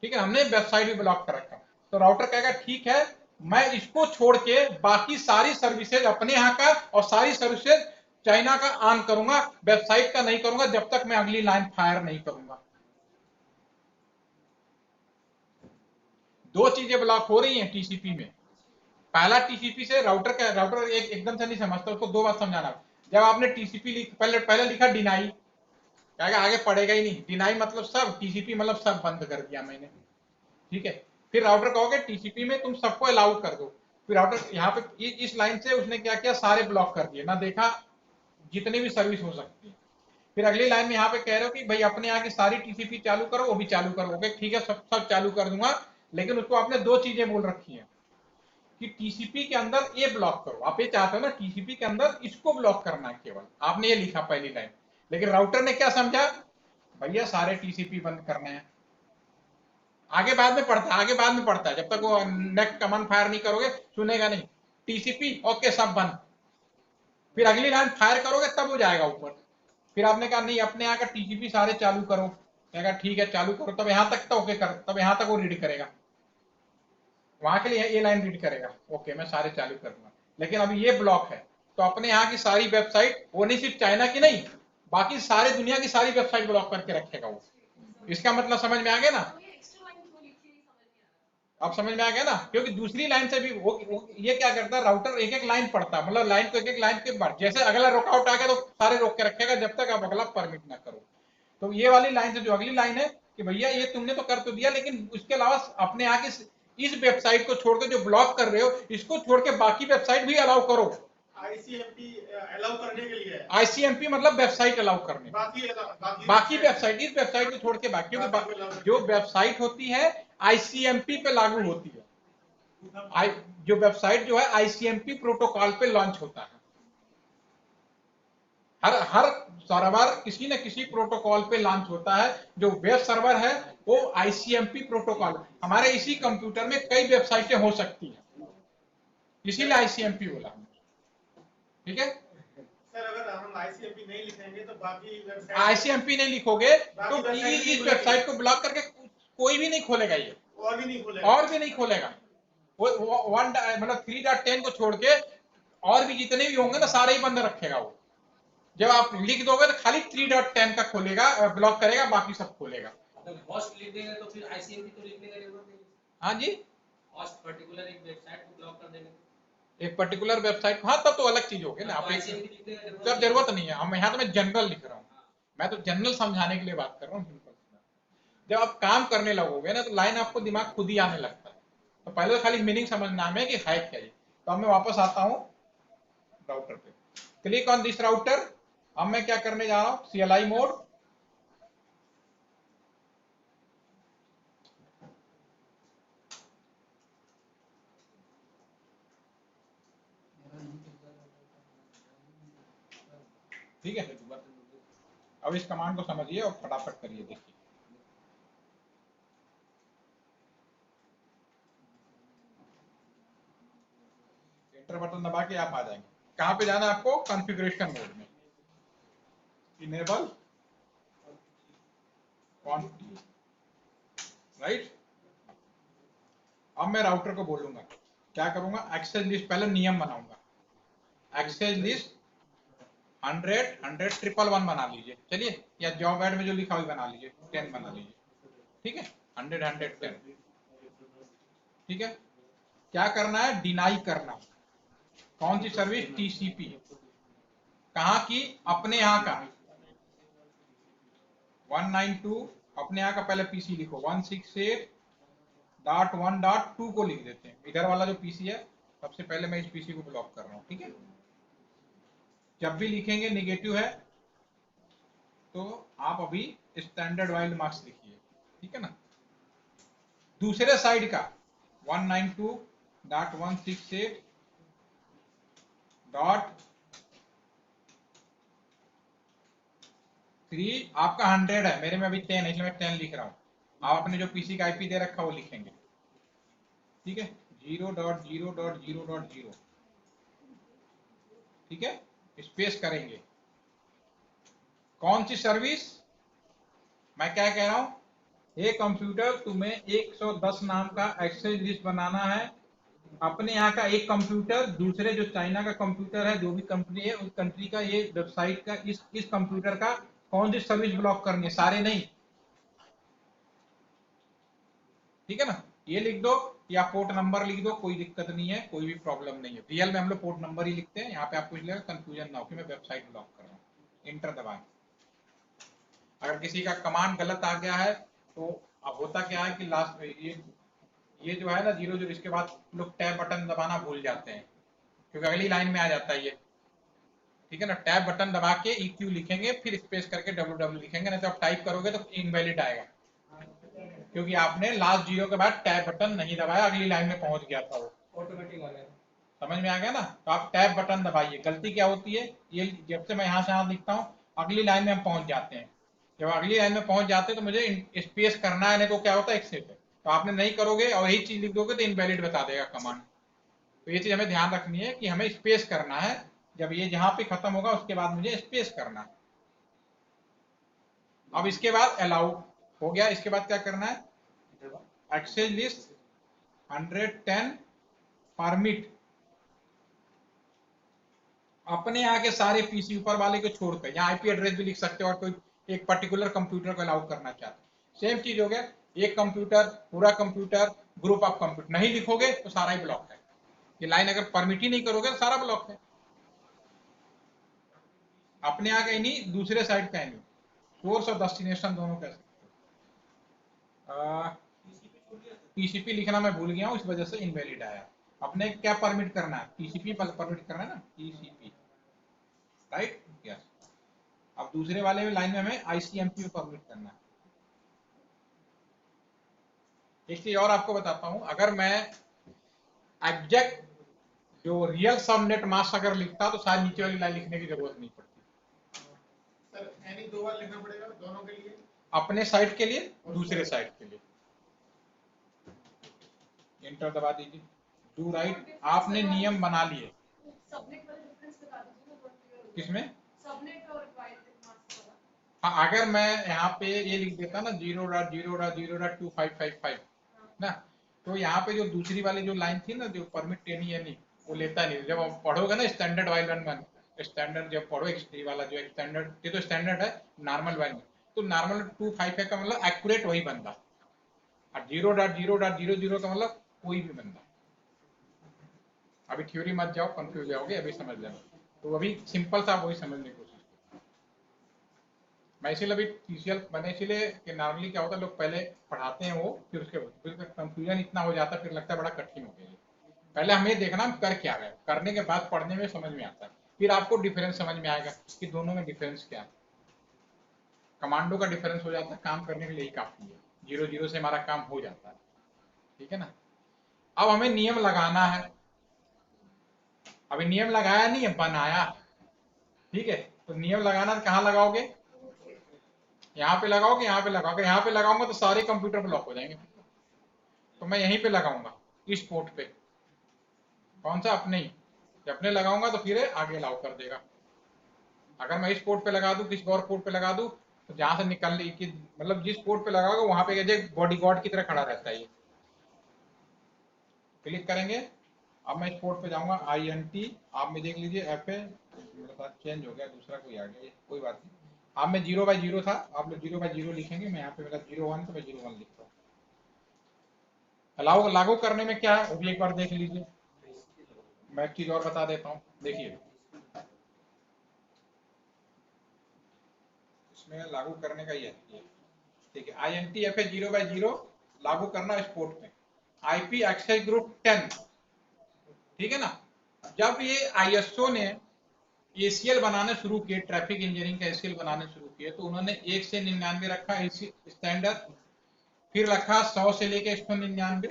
ठीक है, हमने वेबसाइट भी ब्लॉक कर रखा। तो राउटर कहेगा ठीक है, मैं इसको छोड़ के बाकी सारी सर्विसेज अपने यहाँ का और सारी सर्विसेज चाइना का ऑन करूंगा, वेबसाइट का नहीं करूंगा जब तक मैं अगली लाइन फायर नहीं करूंगा। दो चीजें ब्लॉक हो रही हैं टीसीपी में। पहला टीसीपी से राउटर एकदम से नहीं समझता, उसको दो बात समझाना। जब आपने टीसीपी पहले लिखा डिनाई, कहेगा आगे पढ़ेगा ही नहीं, डिनाई मतलब सब, टीसीपी मतलब सब बंद कर दिया मैंने, ठीक है। फिर राउटर कहोगे टीसीपी में तुम सबको अलाउ कर दो, फिर राउटर यहाँ पे इस लाइन से उसने क्या किया, सारे ब्लॉक कर दिए, ना देखा जितनी भी सर्विस हो सकती है। फिर अगली लाइन में यहाँ पे कह रहे हो कि भाई अपने यहाँ की सारी टीसीपी चालू करो, वो भी चालू करो, ओके ठीक है, सब चालू कर दूंगा, लेकिन उसको आपने दो चीजें बोल रखी है कि टीसीपी के अंदर ये ब्लॉक करो, आप ये चाहते हो ना टीसीपी के अंदर इसको ब्लॉक करना है केवल, आपने ये लिखा पहली लाइन, लेकिन राउटर ने क्या समझा, भैया सारे टीसीपी बंद करने हैं। आगे बाद में पढ़ता है, जब तक वो नेक्स्ट कमांड फायर नहीं करोगे सुनेगा नहीं, टीसीपी ओके सब बंद, फिर अगली लाइन फायर करोगे तब हो जाएगा ऊपर। फिर आपने कहा नहीं अपने यहाँ का टीसीपी सारे चालू करो, कहेगा ठीक है चालू करो, तब यहाँ तक तो ओके कर, तब यहाँ तक वो रीड करेगा, वहां के लिए ये लाइन रीड करेगा, ओके मैं सारे चालू कर दूंगा, लेकिन अभी ये ब्लॉक है, तो अपने यहाँ की सारी वेबसाइट, वो नहीं सिर्फ चाइना की नहीं, बाकी सारे दुनिया की सारी वेबसाइट ब्लॉक करके रखेगा वो। इसका मतलब समझ में आ गया ना? तो ये एक्स्ट्रा लाइन क्यों लिखी है, समझ नहीं आ रहा। अब समझ में आ गया ना? क्योंकि दूसरी लाइन से भी वो ये क्या करता है, राउटर एक एक लाइन पढ़ता है, मतलब लाइन को एक एक लाइन के बाद जैसे अगला रुकावट आ गया तो सारे रोक के रखेगा जब तक आप अगला परमिट ना करो। तो ये वाली लाइन से जो अगली लाइन है कि भैया ये तुमने तो कर तो दिया, लेकिन उसके अलावा अपने आगे इस वेबसाइट को छोड़कर जो ब्लॉक कर रहे हो इसको छोड़ के बाकी वेबसाइट भी अलाउ करो। आईसीएमपी अलाउ करने के लिए है। आईसीएमपी मतलब वेबसाइट अलाउ करने, बाकी वेबसाइट, इस वेबसाइट को छोड़ के बाकी, क्योंकि जो वेबसाइट होती है आईसीएमपी पे लागू होती है। जो वेबसाइट जो है आईसीएमपी प्रोटोकॉल पे लॉन्च होता है। हर सर्वर किसी न किसी प्रोटोकॉल पे लॉन्च होता है। जो वेब सर्वर है वो आईसीएमपी प्रोटोकॉल, हमारे इसी कंप्यूटर में कई वेबसाइटें हो सकती हैं, इसीलिए आईसीएमपी बोला। ठीक है सर, अगर हम आईसीएमपी नहीं लिखेंगे तो बाकी वेबसाइट, आईसीएमपी नहीं लिखोगे तो इस वेबसाइट को ब्लॉक करके कोई भी नहीं खोलेगा, ये और भी नहीं खोलेगा। वो वन मतलब 3.10 को छोड़ के और भी जितने भी होंगे ना सारे ही बंद रखेगा वो। जब आप लिख दोगे तो खाली 3.10 का खोलेगा, ब्लॉक करेगा, बाकी सब खोलेगा। अगर होस्ट लिख देंगे तो फिर आईसीएमपी तो लिखने का जरूरत नहीं। हाँ जी, होस्ट पर्टिकुलर एक वेबसाइट को ब्लॉक कर देंगे, एक पर्टिकुलर वेबसाइट, हाँ तब तो अलग चीज होगी ना। आप तब जरूरत नहीं है, हम यहाँ तो मैं जनरल लिख रहा हूँ, मैं तो जनरल समझाने के लिए बात कर रहा हूँ। जब आप काम करने लगोगे ना तो लाइन आपको दिमाग खुद ही आने लगता है। तो पहले तो खाली मीनिंग समझना है कि है क्या ये। तो अब मैं वापस आता हूँ राउटर पे, क्लिक ऑन दिस राउटर। अब मैं क्या करने जा रहा हूँ, CLI मोड, ठीक है। अब इस कमांड को समझिए और फटाफट करिए, देखिए एंटर बटन दबा के आप आ जाएंगे। कहां पे जाना है आपको, कॉन्फ़िगरेशन मोड में, इनेबल क्वांटिटी, राइट। अब मैं राउटर को बोलूंगा, क्या करूंगा, एक्सेस लिस्ट, पहले नियम बनाऊंगा, एक्सेस लिस्ट 100 100 111 बना लीजिए, चलिए, या जॉब ऐड में जो लिखा हुआ बना लीजिए, 10 बना लीजिए, ठीक है, 100 100 10, ठीक है। क्या करना है, डिनाई करना। कौन सी सर्विस, टीसीपी, कहां की, अपने यहां का 192, अपने यहां का पहले पीसी लिखो, 168.1.2 को लिख देते हैं। इधर वाला जो पीसी है सबसे पहले मैं इस पीसी को ब्लॉक कर रहा हूं, ठीक है। जब भी लिखेंगे नेगेटिव है तो आप अभी स्टैंडर्ड वाइल्ड मार्क्स लिखिए, ठीक है ना। दूसरे साइड का 192.168.3 आपका 100 है, मेरे में अभी 10 है इसलिए मैं 10 लिख रहा हूं। आप अपने जो पीसी का आईपी दे रखा वो लिखेंगे, ठीक है, 0.0.0.0, ठीक है, स्पेस करेंगे। कौन सी सर्विस, मैं क्या कह रहा हूं, ये कंप्यूटर तुम्हें 110 नाम का एक्सेस लिस्ट बनाना है। अपने यहाँ का एक कंप्यूटर, दूसरे जो चाइना का कंप्यूटर है, जो भी कंपनी है उस कंट्री का, ये वेबसाइट का, इस कंप्यूटर का कौन सी सर्विस ब्लॉक करनी है, सारे नहीं, ठीक है ना। ये लिख दो या पोर्ट नंबर लिख दो, कोई दिक्कत नहीं है, कोई भी प्रॉब्लम नहीं है। रियल में हम लोग पोर्ट नंबर ही लिखते हैं, यहाँ पे आपको इसलिए कंफ्यूजन ना हो कि मैं वेबसाइट ब्लॉक कर रहा हूँ। इंटर दबाएं। अगर किसी का कमांड गलत आ गया है तो अब होता क्या है कि लास्ट में ये जो है ना 0 इसके बाद लोग टैब बटन दबाना भूल जाते हैं, क्योंकि अगली लाइन में आ जाता है ये, ठीक है ना। टैब बटन दबा के EQ लिखेंगे, फिर स्पेस करके WW लिखेंगे, नहीं तो आप टाइप करोगे तो इनवैलिड आएगा, क्योंकि आपने लास्ट 0 के बाद टैब बटन नहीं दबाया, अगली लाइन में पहुंच गया था वो, ऑटोमेटिक आ गया। समझ में आ गया ना। तो आप टैब बटन दबाइए। गलती क्या होती है, ये जब से मैं यहाँ से यहाँ लिखता हूँ अगली लाइन में हम पहुंच जाते हैं। जब अगली लाइन में पहुंच जाते हैं तो मुझे स्पेस करना है, नहीं तो क्या होता है एक्सेप्ट है। तो आपने नहीं करोगे और यही चीज लिख दोगे तो इनवैलिड बता देगा कमांड। तो ये चीज हमें ध्यान रखनी है कि हमें स्पेस करना है, जब ये जहां पे खत्म होगा उसके बाद मुझे स्पेस करना है। अब इसके बाद अलाउ हो गया, इसके बाद क्या करना है, एक्सेस लिस्ट 110 परमिट, अपने यहाँ के सारे पीसी ऊपर वाले को छोड़कर, यहाँ आईपी एड्रेस भी लिख सकते हो और कोई एक पर्टिकुलर कंप्यूटर को अलाउ करना चाहते हो। सेम चीज हो गया, एक कंप्यूटर, पूरा कंप्यूटर, ग्रुप ऑफ कंप्यूटर। नहीं लिखोगे तो सारा ही ब्लॉक है। ये लाइन अगर परमिट ही नहीं करोगे तो सारा ब्लॉक है, अपने आगे नहीं, दूसरे साइड का ही नहीं। सोर्स और डेस्टिनेशन दोनों कह सकते हो। टीसीपी लिखना मैं भूल गया हूँ, इस वजह से इनवैलिड आया। अपने क्या परमिट करना है, टीसीपी परमिट करना है ना, टीसीपी, राइट, यस। अब दूसरे वाले में लाइन में हमें आईसीएमपी परमिट करना है। एक चीज और आपको बताता हूं, अगर मैं एग्जैक्ट जो रियल सबनेट मास्क अगर लिखता तो शायद नीचे वाली लाइन लिखने की जरूरत नहीं पड़ती। सर यानी 2 बार लिखना पड़ेगा दोनों के लिए, अपने साइड के लिए, दूसरे साइड के लिए। एंटर दबा दीजिए, डू राइट, आपने नियम बना लिए। सबनेट वाला डिफरेंस बता दीजिए ना, बहुत क्लियर हो। किसमें? सबनेट और वायरलेस मास्क वाला। हाँ, अगर मैं यहाँ पे ये लिख देता ना 0.0.0.2555 ना, तो यहाँ पे जो दूसरी वाली जो लाइन थी ना, जो परमिट एनी एनी, वो लेता नहीं। जब आप पढ़ोगे ना स्टैंडर्ड वाइल में, स्टैंडर्ड जब पढ़ो ये वाला जो स्टैंडर्ड, ये तो स्टैंडर्ड है नॉर्मल वाइल में, तो नॉर्मल 255 का मतलब एक्यूरेट वही बंदा, और 0.0.00 का मतलब कोई भी बंदा। अभी थ्योरी मत जाओ, कंफ्यूज जाओगे, अभी समझ जाओगे। तो अभी सिंपल सा वही समझने की कोशिश करो। मैं इसीलिए अभी टीसीएल मैंने इसीलिए कि नॉर्मली क्या होता है, लोग पहले पढ़ाते हैं वो, फिर उसके फिर कंफ्यूजन इतना हो जाता है, फिर लगता है बड़ा कठिन हो गया। पहले हमें देखना हम कर क्या रहे हैं, करने के बाद पढ़ने में समझ में आता है, फिर आपको डिफरेंस समझ में आएगा कि दोनों में डिफरेंस क्या है। कमांडो का डिफरेंस हो जाता है, काम करने के लिए ही काफी है, 0-0 से हमारा काम हो जाता है, ठीक है ना। अब हमें नियम लगाना है, अभी नियम लगाया नहीं है, बनाया, ठीक है। तो नियम लगाना कहाँ लगाओगे, यहाँ पे लगाओगे, यहाँ पे लगाओगे। यहाँ पे लगाऊंगा तो सारे कंप्यूटर ब्लॉक हो जाएंगे, तो मैं यहीं पे लगाऊंगा, इस पोर्ट पे। कौन सा, अपने ही। जब अपने लगाऊंगा तो फिर आगे अलाउ कर देगा। अगर मैं इस पोर्ट पे लगा दूं, किसी और पोर्ट पे लगा दूं, तो जहां से निकल की मतलब जिस पोर्ट पे लगाओगे वहां पे बॉडी गार्ड की तरह खड़ा रहता है ये। क्लिक करेंगे, अब मैं इस पोर्ट पे जाऊंगा, INT, आप में देख लीजिए FA, मेरे साथ चेंज हो गया, दूसरा कोई आ गया, कोई बात नहीं। आप में 0/0 था, आप लोग 0/0 लिखेंगे, मैं यहाँ पे मेरा 01 तो मैं 01 लिखता हूँ। अलाउ लागू करने में क्या है वो भी एक बार देख लीजिए। मैं एक चीज और बता देता हूँ, देखिए इसमें लागू करने का ही है, ठीक है। INT FA 0/0 लागू करना इस पोर्ट में, IP एक्सेस ग्रुप 10, ठीक है ना। जब ये ISO ने ACL बनाने शुरू किए, ट्रैफिक इंजीनियरिंग का ACL बनाने शुरू किए, तो उन्होंने 1 से 99 रखा स्टैंडर्ड, फिर रखा 100 से लेके 199,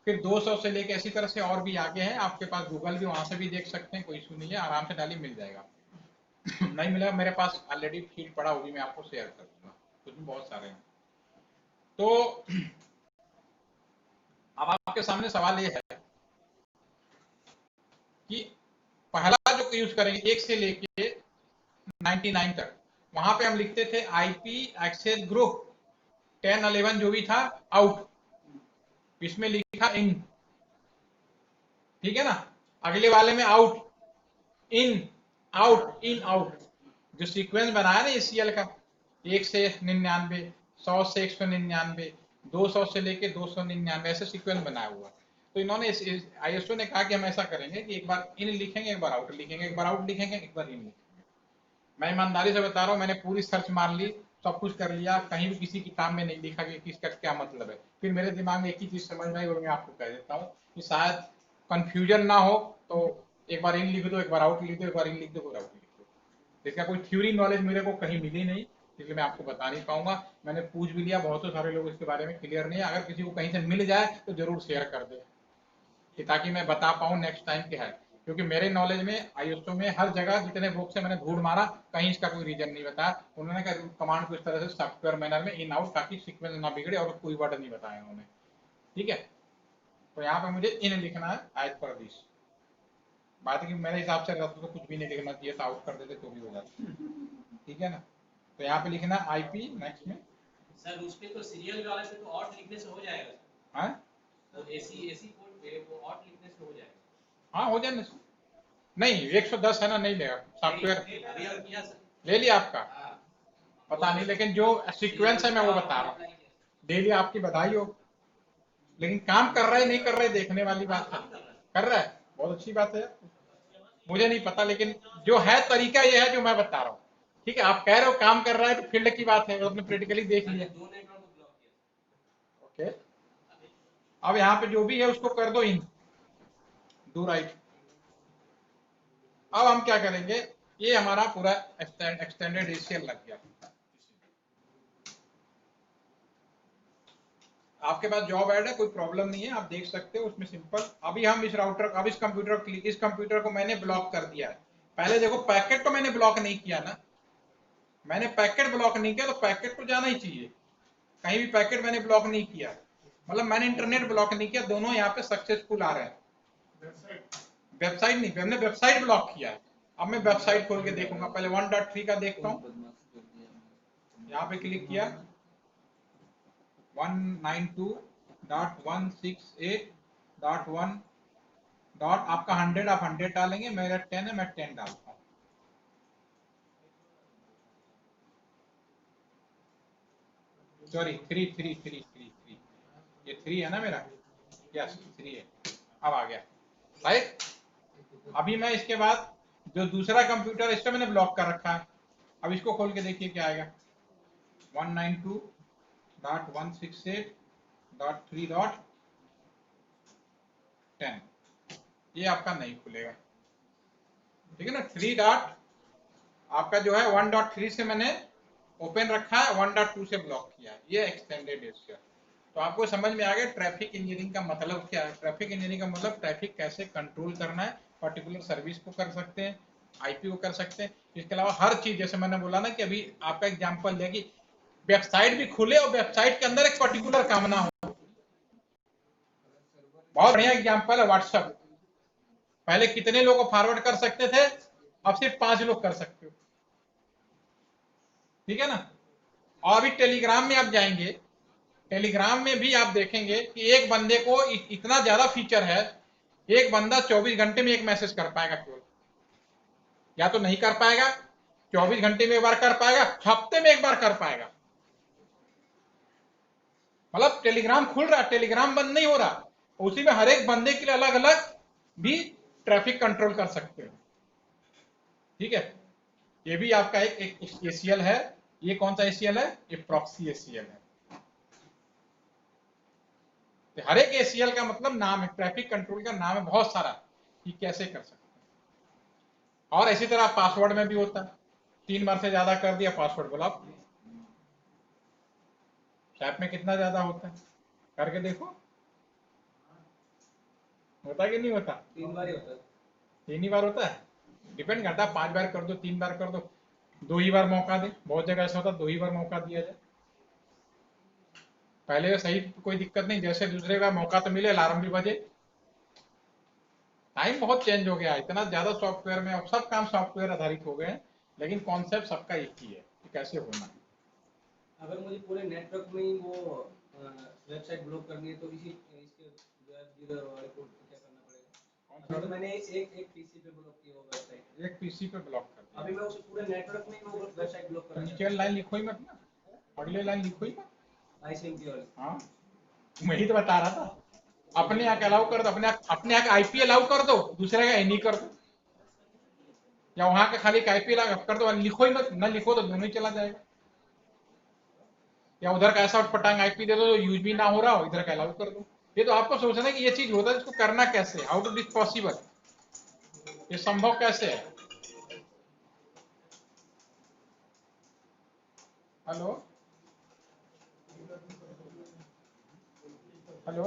फिर 200 से लेके, इसी तरह से और भी आगे हैं। आपके पास गूगल भी, वहां से भी देख सकते हैं, कोई इशू नहीं है, आराम से डाली मिल जाएगा। नहीं मिला, मेरे पास ऑलरेडी फीड पड़ा, वो भी मैं आपको शेयर कर दूंगा, उसमें बहुत सारे हैं। तो अब आपके सामने सवाल ये है कि पहला जो यूज करेंगे 1 से लेके 99 तक, वहां पे हम लिखते थे IP एक्सेस ग्रुप 10-11 जो भी था आउट, इसमें लिखा इन, ठीक है ना। अगले वाले में out in out in out, जो सीक्वेंस बनाया ना ACL का, 1 से 99, 100 से 199, 200 से लेके 299, ऐसे सीक्वेंस बनाया हुआ। तो इन्होंने ISO ने कहा कि हम ऐसा करेंगे कि एक बार इन लिखेंगे, एक बार आउट लिखेंगे, एक बार आउट लिखेंगे, एक बार इन लिखेंगे। मैं ईमानदारी से बता रहा हूँ, मैंने पूरी सर्च मार ली, सब कुछ कर लिया, कहीं भी किसी किताब में नहीं लिखा कि किसका क्या मतलब है। फिर मेरे दिमाग में एक ही चीज समझ में आई, वो मैं आपको कह देता हूँ कि शायद कंफ्यूजन ना हो, तो एक बार इन लिख दो, एक बार आउट लिख दो, एक बार इन लिख दो, एक बार आउट लिख दो। इसका कोई थ्योरी नॉलेज मेरे को कहीं मिली नहीं, इसलिए मैं आपको बता नहीं पाऊंगा। मैंने पूछ भी लिया, बहुत सारे लोग इसके बारे में क्लियर नहीं है। अगर किसी को कहीं से मिल जाए तो जरूर शेयर कर दे, कि ताकि मैं बता पाऊँ नेक्स्ट टाइम क्या है। क्योंकि मेरे नॉलेज में ISO में हर जगह जितने बुक से मैंने ढूंढ मारा, कहीं इसका कोई रीजन नहीं बताया। उन्होंने कमांड को इस तरह से सॉफ्टवेयर मैनर में इन आउट, ताकि सीक्वेंस ना बिगड़े, और कोई वर्ड नहीं बताया उन्होंने, ठीक है। तो यहाँ पे मुझे इन लिखना है एज पर दिस। बात है कि मेरे हिसाब से रहता तो कुछ भी नहीं लिखना चाहिए था, आउट कर देते तो भी हो जाता, ठीक है ना। तो यहाँ पे लिखना IP नेक्स्ट में। सर उस पे तो सीरियल वाले पे तो ऑट लिखने से हो जाएगा, हाँ तो AC कोड पे वो ऑट लिखने से हो जाएगा। हाँ, हो जाए नहीं, 110 है ना, नहीं लेगा सॉफ्टवेयर। अभी हम किया सर, ले लिया आपका, हाँ। पता नहीं, लेकिन जो सीक्वेंस है मैं वो बता रहा हूँ। डेली आपकी बधाई हो, लेकिन काम कर रहा है नहीं कर रहा है देखने वाली बात है। कर रहा है, बहुत अच्छी बात है। मुझे नहीं पता, लेकिन जो है तरीका ये है जो मैं बता रहा हूँ। ठीक है, आप कह रहे हो काम कर रहा है तो फील्ड की बात है, आपने प्रैक्टिकली देख लिया। दो नेटवर्क को ब्लॉक किया। ओके, अब यहाँ पे जो भी है उसको कर दो इन, डू राइट। अब हम क्या करेंगे, ये हमारा पूरा एक्सटेंडेड एसीएल लग गया। आपके पास जॉब ऐड है, कोई प्रॉब्लम नहीं है, आप देख सकते हो उसमें सिंपल। अभी हम इस राउटर, अब इस कंप्यूटर को मैंने ब्लॉक कर दिया है। पहले देखो पैकेट तो मैंने ब्लॉक नहीं किया ना, मैंने पैकेट ब्लॉक नहीं किया, तो पैकेट तो जाना ही चाहिए। कहीं भी पैकेट मैंने ब्लॉक नहीं किया, मतलब मैंने इंटरनेट ब्लॉक नहीं किया, दोनों यहाँ पे सक्सेसफुल आ रहे हैं। वेबसाइट नहीं, हमने वेबसाइट ब्लॉक किया है। अब मैं वेबसाइट खोल के देखूंगा, पहले 1.3 का देखता हूँ। यहाँ पे क्लिक किया, 192.168.1 डॉट आपका 100, आप 100 डालेंगे, मेरा 10 है, मैं 10 डालता हूँ। सॉरी 3 ये 3 है ना मेरा, यस 3 है। अब आ गया राइट। अभी मैं इसके बाद जो दूसरा कंप्यूटर इसका मैंने ब्लॉक कर रखा है, अब इसको खोल के देखिए क्या आएगा, 192.168.3.10, ये आपका नहीं खुलेगा। ठीक है ना, 3 डॉट आपका जो है 1.3 से मैंने ओपन रखा है, 1.2 से ब्लॉक किया है, ये एक्सटेंडेड एसीएल। तो आपको समझ में आ गया ट्रैफिक इंजीनियरिंग का मतलब क्या है। ट्रैफिक इंजीनियरिंग का मतलब ट्रैफिक कैसे कंट्रोल करना है, पर्टिकुलर सर्विस को कर सकते हैं, आईपी को कर सकते हैं। इसके अलावा हर चीज, जैसे मैंने बोला ना कि अभी आपका एग्जांपल है कि वेबसाइट भी खुले और वेबसाइट के अंदर एक पर्टिकुलर काम ना हो। बहुत बढ़िया एग्जांपल है व्हाट्सएप। पहले कितने लोग को फॉरवर्ड कर सकते थे, अब सिर्फ 5 लोग कर सकते हो। ठीक है ना। और अभी टेलीग्राम में आप जाएंगे, टेलीग्राम में भी आप देखेंगे कि एक बंदे को इतना ज्यादा फीचर है, एक बंदा 24 घंटे में एक मैसेज कर पाएगा केवल, या तो नहीं कर पाएगा 24 घंटे में एक बार कर पाएगा, हफ्ते में एक बार कर पाएगा। मतलब टेलीग्राम खुल रहा है, टेलीग्राम बंद नहीं हो रहा, उसी में हर एक बंदे के लिए अलग अलग भी ट्रैफिक कंट्रोल कर सकते हो। ठीक है, ये भी आपका एक एसीएल है। ये कौन सा एसीएल है, ये प्रॉक्सी एसीएल है। हर एक एसीएल का मतलब नाम है, ट्रैफिक कंट्रोल का नाम है बहुत सारा, कि कैसे कर सकते हैं। और इसी तरह पासवर्ड में भी होता है, 3 बार से ज्यादा कर दिया पासवर्ड बोला, ऐप में कितना ज्यादा होता है, करके देखो होता कि नहीं होता। 3 बार ही होता है। 3 ही बार होता है, डिपेंड करता है, 5 बार कर दो, 3 बार कर दो, 2 ही बार मौका दे। बहुत जगह ऐसा होता है 2 ही बार मौका दिया जाए। पहले तो सही, कोई दिक्कत नहीं, जैसे दूसरे बार मौका तो मिले, अलार्म भी बजे। टाइम बहुत चेंज हो गया, इतना ज्यादा सॉफ्टवेयर में, अब सब काम सॉफ्टवेयर आधारित हो गए हैं, लेकिन कॉन्सेप्ट सबका एक ही है कि कैसे होना है। अगर मुझे पूरे नेटवर्क में ही वो वेबसाइट ब्लॉक करनी है तो इसके वाले कोड को क्या करना पड़ेगा? अभी तो मैंने एक पीसी पे ब्लॉक किया वो वेबसाइट, एक पीसी पे ब्लॉक कर दिया। अभी मैं उसे पूरे नेटवर्क में ही वो वेबसाइट ब्लॉक करना नीचे लाइन लिखो ही मत ना, अगले लाइन लिखो ही मत। आईसीएमपी वाली। हाँ, वही तो बता रहा था, अपने यहाँ अलाउ कर दो, अपने यहाँ आईपी अलाउ कर दो, दूसरे का नहीं कर दो, या वहां का खाली आईपी अलाउ कर दो, लिखो ही मत, न लिखो तो दोनों ही चला जाएगा। या उधर का ऐसा पटांग आईपी दे दो जो यूज भी ना हो रहा हो, इधर का अलाउ कर दो। ये तो आपको सोचना है कि ये चीज होता है, इसको करना कैसे, हाउ टू दिस पॉसिबल, ये संभव कैसे है। हेलो हेलो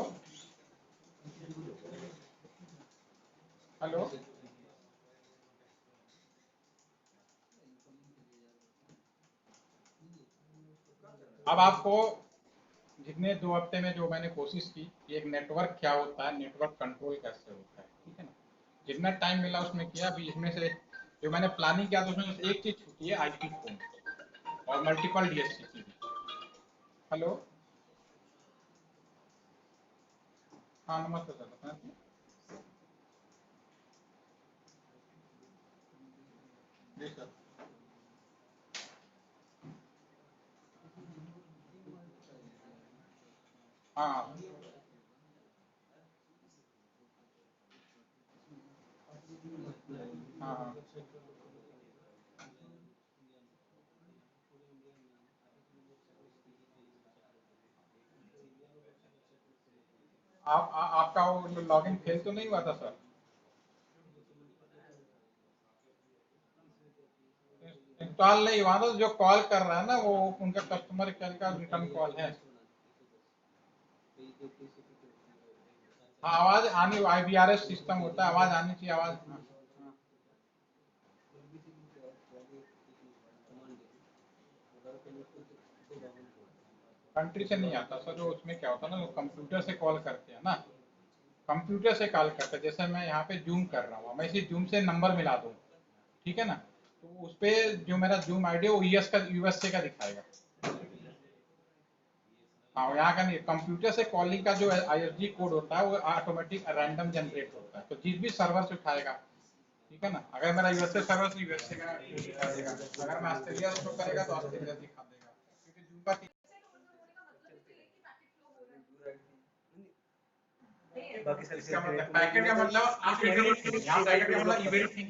हेलो, अब आपको जितने 2 हफ्ते में जो मैंने कोशिश की कि एक नेटवर्क क्या होता है, नेटवर्क कंट्रोल कैसे होता है, ठीक है ना, जितना टाइम मिला उसमें किया। अभी इसमें से जो मैंने प्लानिंग किया था उसमें एक चीज छूटी है, आईपी फोन और मल्टीपल डीएचसीपी। हेलो, हाँ नमस्ते सर, जी सर। हाँ हाँ आपका वो लॉगिन फेल तो नहीं हुआ था सर? इंस्टॉल नहीं हुआ था, जो कॉल कर रहा है ना वो उनका कस्टमर केयर का रिटर्न कॉल है। हाँ आवाज आनी, IVRS सिस्टम होता है, आवाज आनी चाहिए, आवाज। हाँ, हाँ। कंट्री से नहीं आता सर, जो उसमें क्या होता है ना, वो कंप्यूटर से कॉल करते हैं ना, कंप्यूटर से कॉल करते हैं। जैसे मैं यहाँ पे जूम कर रहा हूँ, मैं इसी जूम से नंबर मिला दूँ, ठीक है ना, तो उस पे जो मेरा जूम आईडी है वो USA का दिखाएगा। हाँ यहाँ का नहीं, कंप्यूटर से कॉलिंग का जो ISG कोड होता है वो ऑटोमेटिक रैंडम जनरेट होता है, तो जिस भी सर्वर से उठाएगा, ठीक है ना, अगर मेरा USA सर्वर तो USA का दिखा देगा, अगर मैं ऑस्ट्रेलिया से करेगा तो ऑस्ट्रेलिया दिखा देगा, क्योंकि जूम का बाकी सारी इसका मतलब पैकेट का मतलब आप एवरीथिंग, यहाँ पैकेट का मतलब एवरीथिंग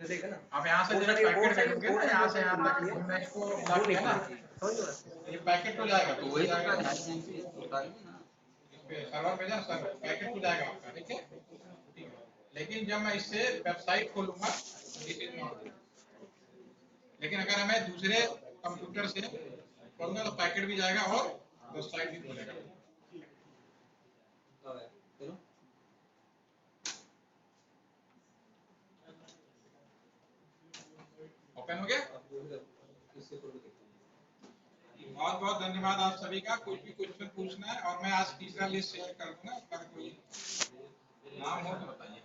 डलेगा ना। आप यहाँ से जब पैकेट भेजोगे ना, यहाँ से यहाँ तक मैं इसको लॉक किया ना, ये पैकेट तो जाएगा, तो वही जाएगा इस पे सर्वर पे ना, सर्वर पैकेट तो जाएगा आपका, ठीक है, ठीक है। लेकिन जब मैं इससे वेबसाइट खोलूंगा, लेकिन अगर मैं दूसरे कंप्यूटर से खोलूंगा तो पैकेट भी जाएगा और वेबसाइट भी खोलेगा। ओपन हो गया? बहुत बहुत धन्यवाद आप सभी का। कोई भी क्वेश्चन पूछना है, और मैं आज तीसरा लिस्ट शेयर कर दूंगा, अगर कोई नाम हो तो बताइए।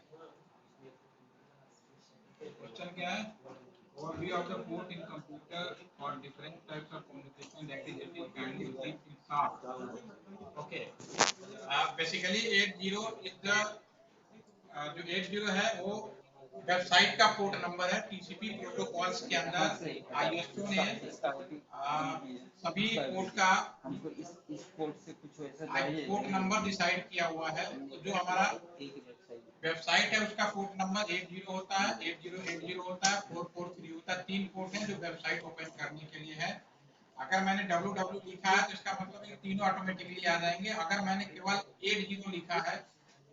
क्वेश्चन क्या है? Overview of the port in computer or different types of communication that is it can be received in short. Okay. Basically 80 is the जो 80 है वो वेबसाइट का पोर्ट नंबर है। TCP प्रोटोकॉल्स के अंदर ISO ने सभी पोर्ट का हमको इस पोर्ट से कुछ ऐसा पोर्ट नंबर डिसाइड किया हुआ है। तो जो हमारा वेबसाइट है उसका पोर्ट नंबर 80 होता है, 8080 होता है, 443 होता है। 3 पोर्ट हैं जो वेबसाइट ओपन करने के लिए है। अगर मैंने www लिखा है तो इसका मतलब ये तीनों ऑटोमेटिकली आ जाएंगे। अगर मैंने केवल 80 लिखा है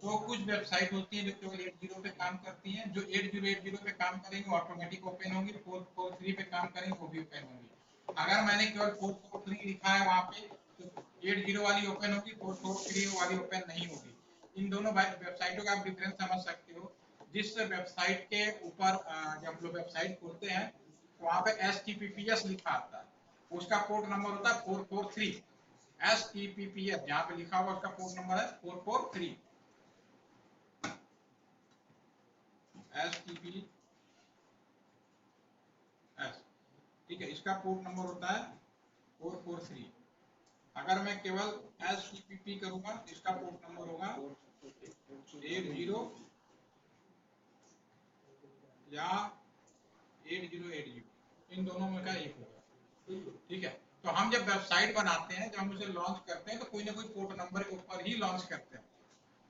तो कुछ वेबसाइट होती है जो केवल 80 पे काम करती हैं, जो 8080 पे काम करेंगे वो ऑटोमेटिक ओपन होंगी, 443 पे काम करेंगे वो भी ओपन होंगी। अगर मैंने केवल 443 लिखा है वहां पे तो 80 वाली ओपन होगी, 443 वाली ओपन नहीं होगी। इन दोनों वेबसाइटों का आप डिफरेंस समझ सकते हो। जिस वेबसाइट के ऊपर जब हम लोग वेबसाइट खोलते हैं वहां पे HTTPS लिखा आता है, उसका पोर्ट नंबर होता है 443। HTTPS जहाँ पे लिखा हुआ उसका पोर्ट नंबर है 443। HTTPS, ठीक है, इसका पोर्ट नंबर होता है 443। अगर मैं केवल HTTP करूंगा इसका पोर्ट नंबर होगा 80 या 8080, इन दोनों में का एक होगा, ठीक है। तो हम जब वेबसाइट बनाते हैं, जब हम उसे लॉन्च करते हैं तो कोई ना कोई पोर्ट नंबर के ऊपर ही लॉन्च करते हैं,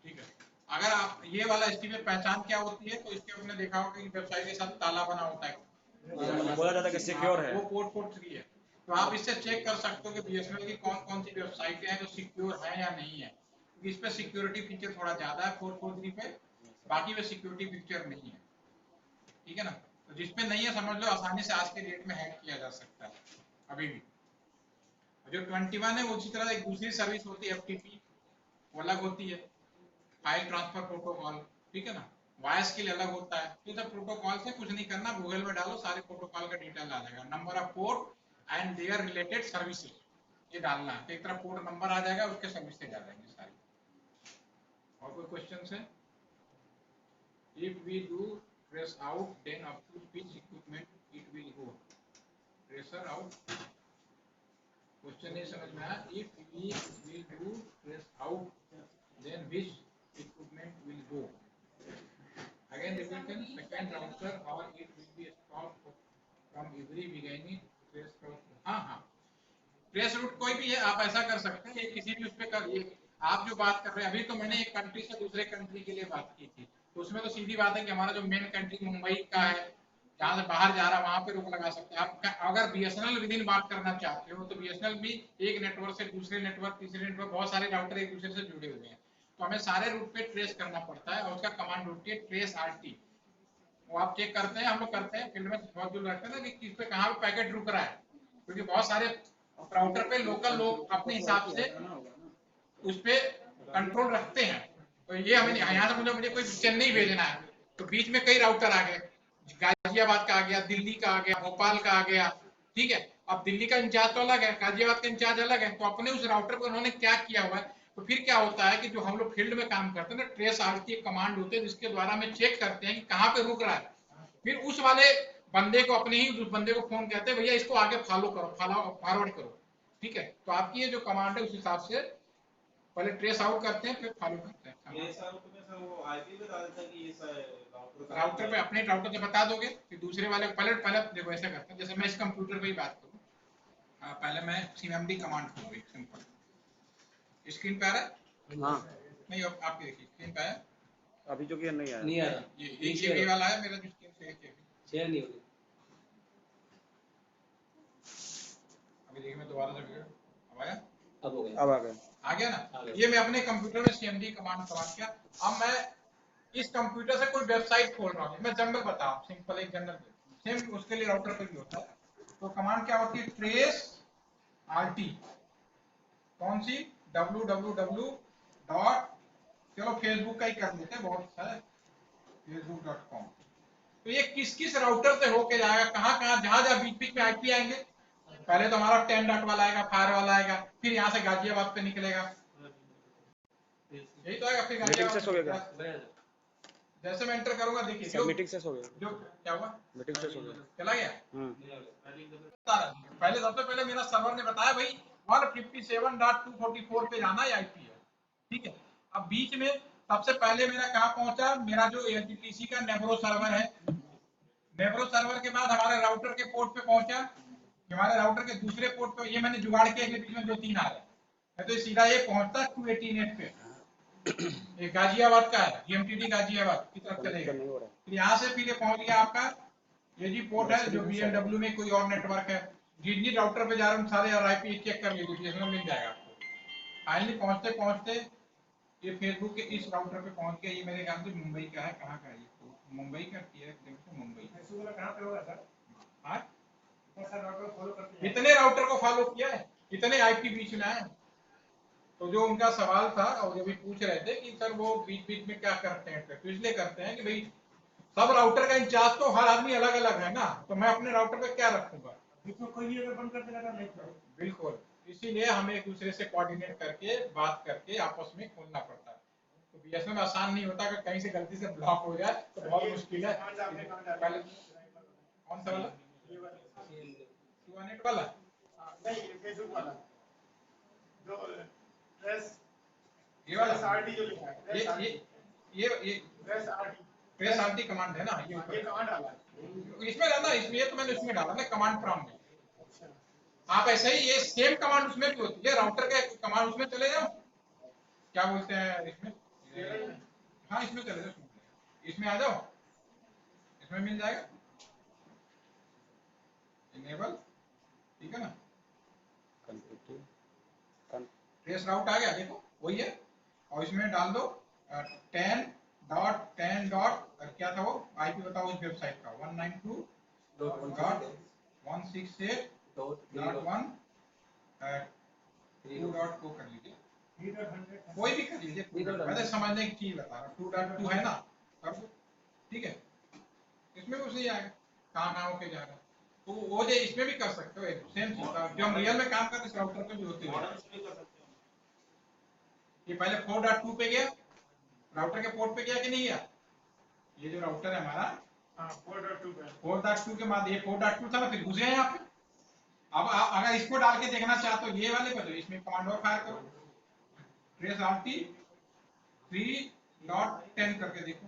ठीक है। अगर आप ये वाला एसटीपी पहचान क्या होती है तो इसके आपने देखा होगा कि वेबसाइट के साथ ताला बना होता है, बोला जाता है कि सिक्योर है। वो पोर्ट 43 है। तो आप इससे चेक कर सकते हो कि BSNL की कौन कौन सी वेबसाइटें हैं जो सिक्योर है या नहीं है, क्योंकि इस पे सिक्योरिटी फीचर थोड़ा ज्यादा है 443 पे, बाकी में सिक्योरिटी फीचर नहीं है, ठीक है ना। तो जिसपे नहीं है समझ लो आसानी से आज के डेट में हैक किया जा सकता है अभी भी। जो 21 है वो उसी तरह एक दूसरी सर्विस होती है FTP, वो अलग होती है, फाइल ट्रांसफर प्रोटोकॉल, ठीक है ना। वॉइस के लिए अलग होता है। तो सब प्रोटोकॉल से कुछ नहीं करना, गूगल में डालो सारे प्रोटोकॉल का डिटेल आ जाएगा, number of port and their related services, ये डालना है, एक तरह पोर्ट नंबर आ जाएगा, उसके सर्विसेज आ जाएंगे सारी। और कोई क्वेश्चन है? If we do trace out, then up to which equipment it will go? Tracer out. Question नहीं समझ में आया? If we will do trace out, then which equipment will go? Again repeat, second router or it will be stopped from every beginning trace out. हाँ हाँ, trace root कोई भी है, आप ऐसा कर सकते हैं, ये किसी भी उस पे कर, ये आप जो बात कर रहे हैं, अभी तो मैंने एक कंट्री से दूसरे कंट्री के लिए बात की थी, तो उसमें तो सीधी बात है कि हमारा जो मेन कंट्री मुंबई का है, जहाँ से बाहर जा रहा है वहां पे रोक लगा सकते हैं आप। अगर बीएसएनएल विद इन बात करना चाहते हो तो बीएसएनएल भी एक नेटवर्क से दूसरे नेटवर्क, तीसरे नेटवर्क, बहुत सारे राउटर एक दूसरे से जुड़े हुए हैं, तो हमें सारे रूट पे ट्रेस करना पड़ता है, और उसका कमांड होती है ट्रेस आरटी। वो आप चेक करते हैं, हम लोग करते हैं फील्ड में, बहुत दूर रखते हैं ना कि किस पे कहाँ पे पैकेट रुक रहा है, क्योंकि बहुत सारे राउटर पे लोकल लोग अपने हिसाब से उस पे कंट्रोल रखते हैं। तो ये हमें यहाँ से मुझे कोई चेन्नई भेजना है, तो बीच में कई राउटर आ गए, गाजियाबाद का आ गया, दिल्ली का आ गया, भोपाल का आ गया, ठीक है। अब दिल्ली का इंचार्ज तो अलग है, गाजियाबाद का इंचार्ज अलग है, तो अपने उस राउटर पर उन्होंने क्या किया हुआ है, तो फिर क्या होता है कि जो हम लोग फील्ड में काम करते हैं ना, ट्रेस आरटी एक कमांड होती है जिसके द्वारा हम चेक करते हैं कि कहाँ पे रुक रहा है, फिर उस वाले बंदे को, अपने ही उस बंदे को फोन कहते हैं, भैया इसको आगे फॉलो करो, फॉरवर्ड करो, ठीक है। तो आपकी ये जो कमांड है उस हिसाब से पहले ट्रेस आउट करते हैं, फिर फॉलो करते हैं। ये आउट में सर वो आईपी बता देता है कि ये राउटर पे, अपने राउटर से बता दोगे, फिर दूसरे वाले पहले देखो ऐसा करते हैं, जैसे मैं इस कंप्यूटर पे ही बात करूं, पहले मैं cmd कमांड खोलूंगा, एक सिंपल स्क्रीन पे आ रहा है, हाँ नहीं आपकी देखिए स्क्रीन पे है, अभी जो कि नहीं आया नहीं आ रहा, ये वाला है मेरा जो स्क्रीन पे है, शेयर नहीं हो रही। अभी देखिए मैं दोबारा से वीडियो अब आया, अब हो गया, अब आ गए आ गया आ ना। गया। ये मैं अपने कंप्यूटर में cmd कमांड चला किया, अब मैं इस कंप्यूटर से कोई वेबसाइट खोल रहा हूँ, मैं जनरल बता रहा हूँ, सिंपल एक जनरल, सेम उसके लिए राउटर पे भी होता है। तो कमांड क्या होती है, ट्रेस आरटी, कौन सी, www डॉट, चलो फेसबुक का ही कर लेते हैं, बहुत अच्छा है, facebook.com। तो ये किस किस राउटर से होके जाएगा, कहाँ कहाँ, जहां जहां बीच बीच में आईपी आएंगे, पहले तो हमारा 10 डॉट वाला आएगा, फायर वाला आएगा, फिर यहाँ से गाजियाबाद पे निकलेगा, यही तो आएगा, फिर मीटिंग से हो गया गाजियाबाद, जैसे मैं एंटर करूंगा देखिए सब मीटिंग से हो गया, जो क्या हुआ, मीटिंग से हो गया। चला गया। पहले सबसे पहले मेरा सर्वर ने बताया भाई 157.244 पे जाना है, आईपी है, ठीक है। अब बीच में सबसे पहले मेरा कहाँ पहुंचा, मेरा जो एचटीटीसी का नेब्रो सर्वर है, नेब्रो सर्वर के बाद हमारे राउटर के पोर्ट पे पहुंचा, हमारे राउटर के दूसरे पोर्ट पे, ये मैंने जुगाड़ किया कि बीच में 2-3 आ रहे हैं, तो सीधा ये पहुंचता 218 पे, ये गाजियाबाद का है, जीएमटीडी गाजियाबाद की तरफ चलेगा, फिर यहाँ से फिर ये पहुंच गया आपका, ये जी पोर्ट है जो बीएमडब्ल्यू में कोई और नेटवर्क है, जिन जिन राउटर पे जा रहे हैं सारे आईपी चेक कर लीजिए, बीएसएनएल मिल जाएगा आपको। फाइनली पहुंचते पहुंचते ये फेसबुक के इस राउटर पे पहुंच गया, ये मेरे ख्याल से मुंबई का है, कहाँ का है ये, मुंबई का मुंबई, कहाँ पे होगा सर? हाँ राउटर फॉलो करते हैं, इतने राउटर को फॉलो किया है, इतने आईपी बीच में आए। तो जो उनका सवाल था और जो भी पूछ रहे थे कि सर वो बीच बीच में क्या करते हैं, तो इसलिए करते हैं कि भाई सब राउटर का इंचार्ज तो हर आदमी अलग अलग है ना, तो मैं अपने राउटर पे क्या रखूंगा, बीच में कोई भी अगर बंद कर देगा तो नहीं चलेगा। बिल्कुल, इसीलिए हमें एक दूसरे से कोऑर्डिनेट करके बात करके आपस में खोलना पड़ता है। तो बीएसएनएल में आसान नहीं होता, अगर कहीं से गलती से ब्लॉक हो जाए तो बहुत मुश्किल है। पहले कौन सा वाला, नेट वाला, नहीं ये फेसबुक वाला जो प्रेस ये वाला, आरटी जो लिखा है, ये press RT, press RT command है ना, ये कमांड डाला है। इसमें रहना, इसमें तो मैंने इसमें डाला ना कमांड प्रॉम्प्ट में, आप ऐसे ही ये सेम कमांड उसमें भी होती है, राउटर के कमांड उसमें चले जाओ, क्या बोलते हैं इसमें, हाँ इसमें चले जाओ, इसमें आ जाओ, इसमें मिल जाएगा इनेबल, ठीक है ना, ट्रेस राउट आ गया, देखो वही है, और इसमें डाल दो 10.10 क्या था वो आईपी बताओ उस वेबसाइट का, 192.168.1 2.2 कर लीजिए, कोई भी कर लीजिए, मैं समझने की चीज बता रहा हूँ, 2.2 है ना, कर दो, ठीक है। इसमें कुछ नहीं आएगा, कहाँ कहाँ होके जाएगा, तो वो जो इसमें भी कर सकते हो, सेम चीज जो हम रियल में काम करते हैं राउटर पे भी होती है। ये पहले 4.2 पे गया, राउटर के पोर्ट पे गया कि नहीं गया, ये जो राउटर है हमारा 4.2 के बाद ये 4.2 था ना, फिर घुस गए यहाँ पे। अब अगर इसको डाल के देखना चाहते हो ये वाले पे, तो इसमें कमांड और फायर करो, ट्रेस आरटी 3.10 करके देखो,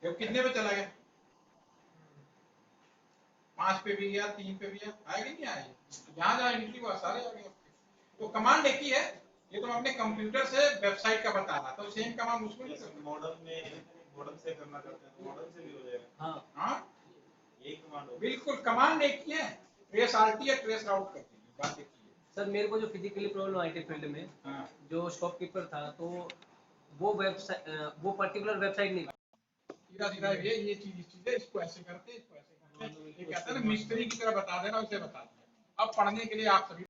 ये कितने पे चला गया? 5 पे भी गया, 3 पे भी गया, आया कि नहीं आया? यहाँ जहाँ एंट्री हुआ सारे आ गए। तो कमांड एक ही है, ये तो हम अपने कंप्यूटर से वेबसाइट का बता रहा था, तो सेम कमांड उसमें भी करना। मॉडल में मॉडल से करना चाहते हैं तो मॉडल से भी हो जाएगा। हाँ हाँ यही कमांड होगा। बिल्कुल, कमांड एक ही है, ट्रेस आरटी या ट्रेस राउट कर दीजिए, बात एक ही है। सर मेरे को जो फिजिकली प्रॉब्लम आई थी फील्ड में, हाँ जो शॉपकीपर था, तो वो वेबसाइट, वो पर्टिकुलर वेबसाइट नहीं, सीधा सीधा ये चीज इस चीज है, इसको ऐसे करते, इसको ऐसे करते, ये कहता है ना मिस्त्री की तरह बता देना, उसे बता दिया। अब पढ़ने के लिए आप सभी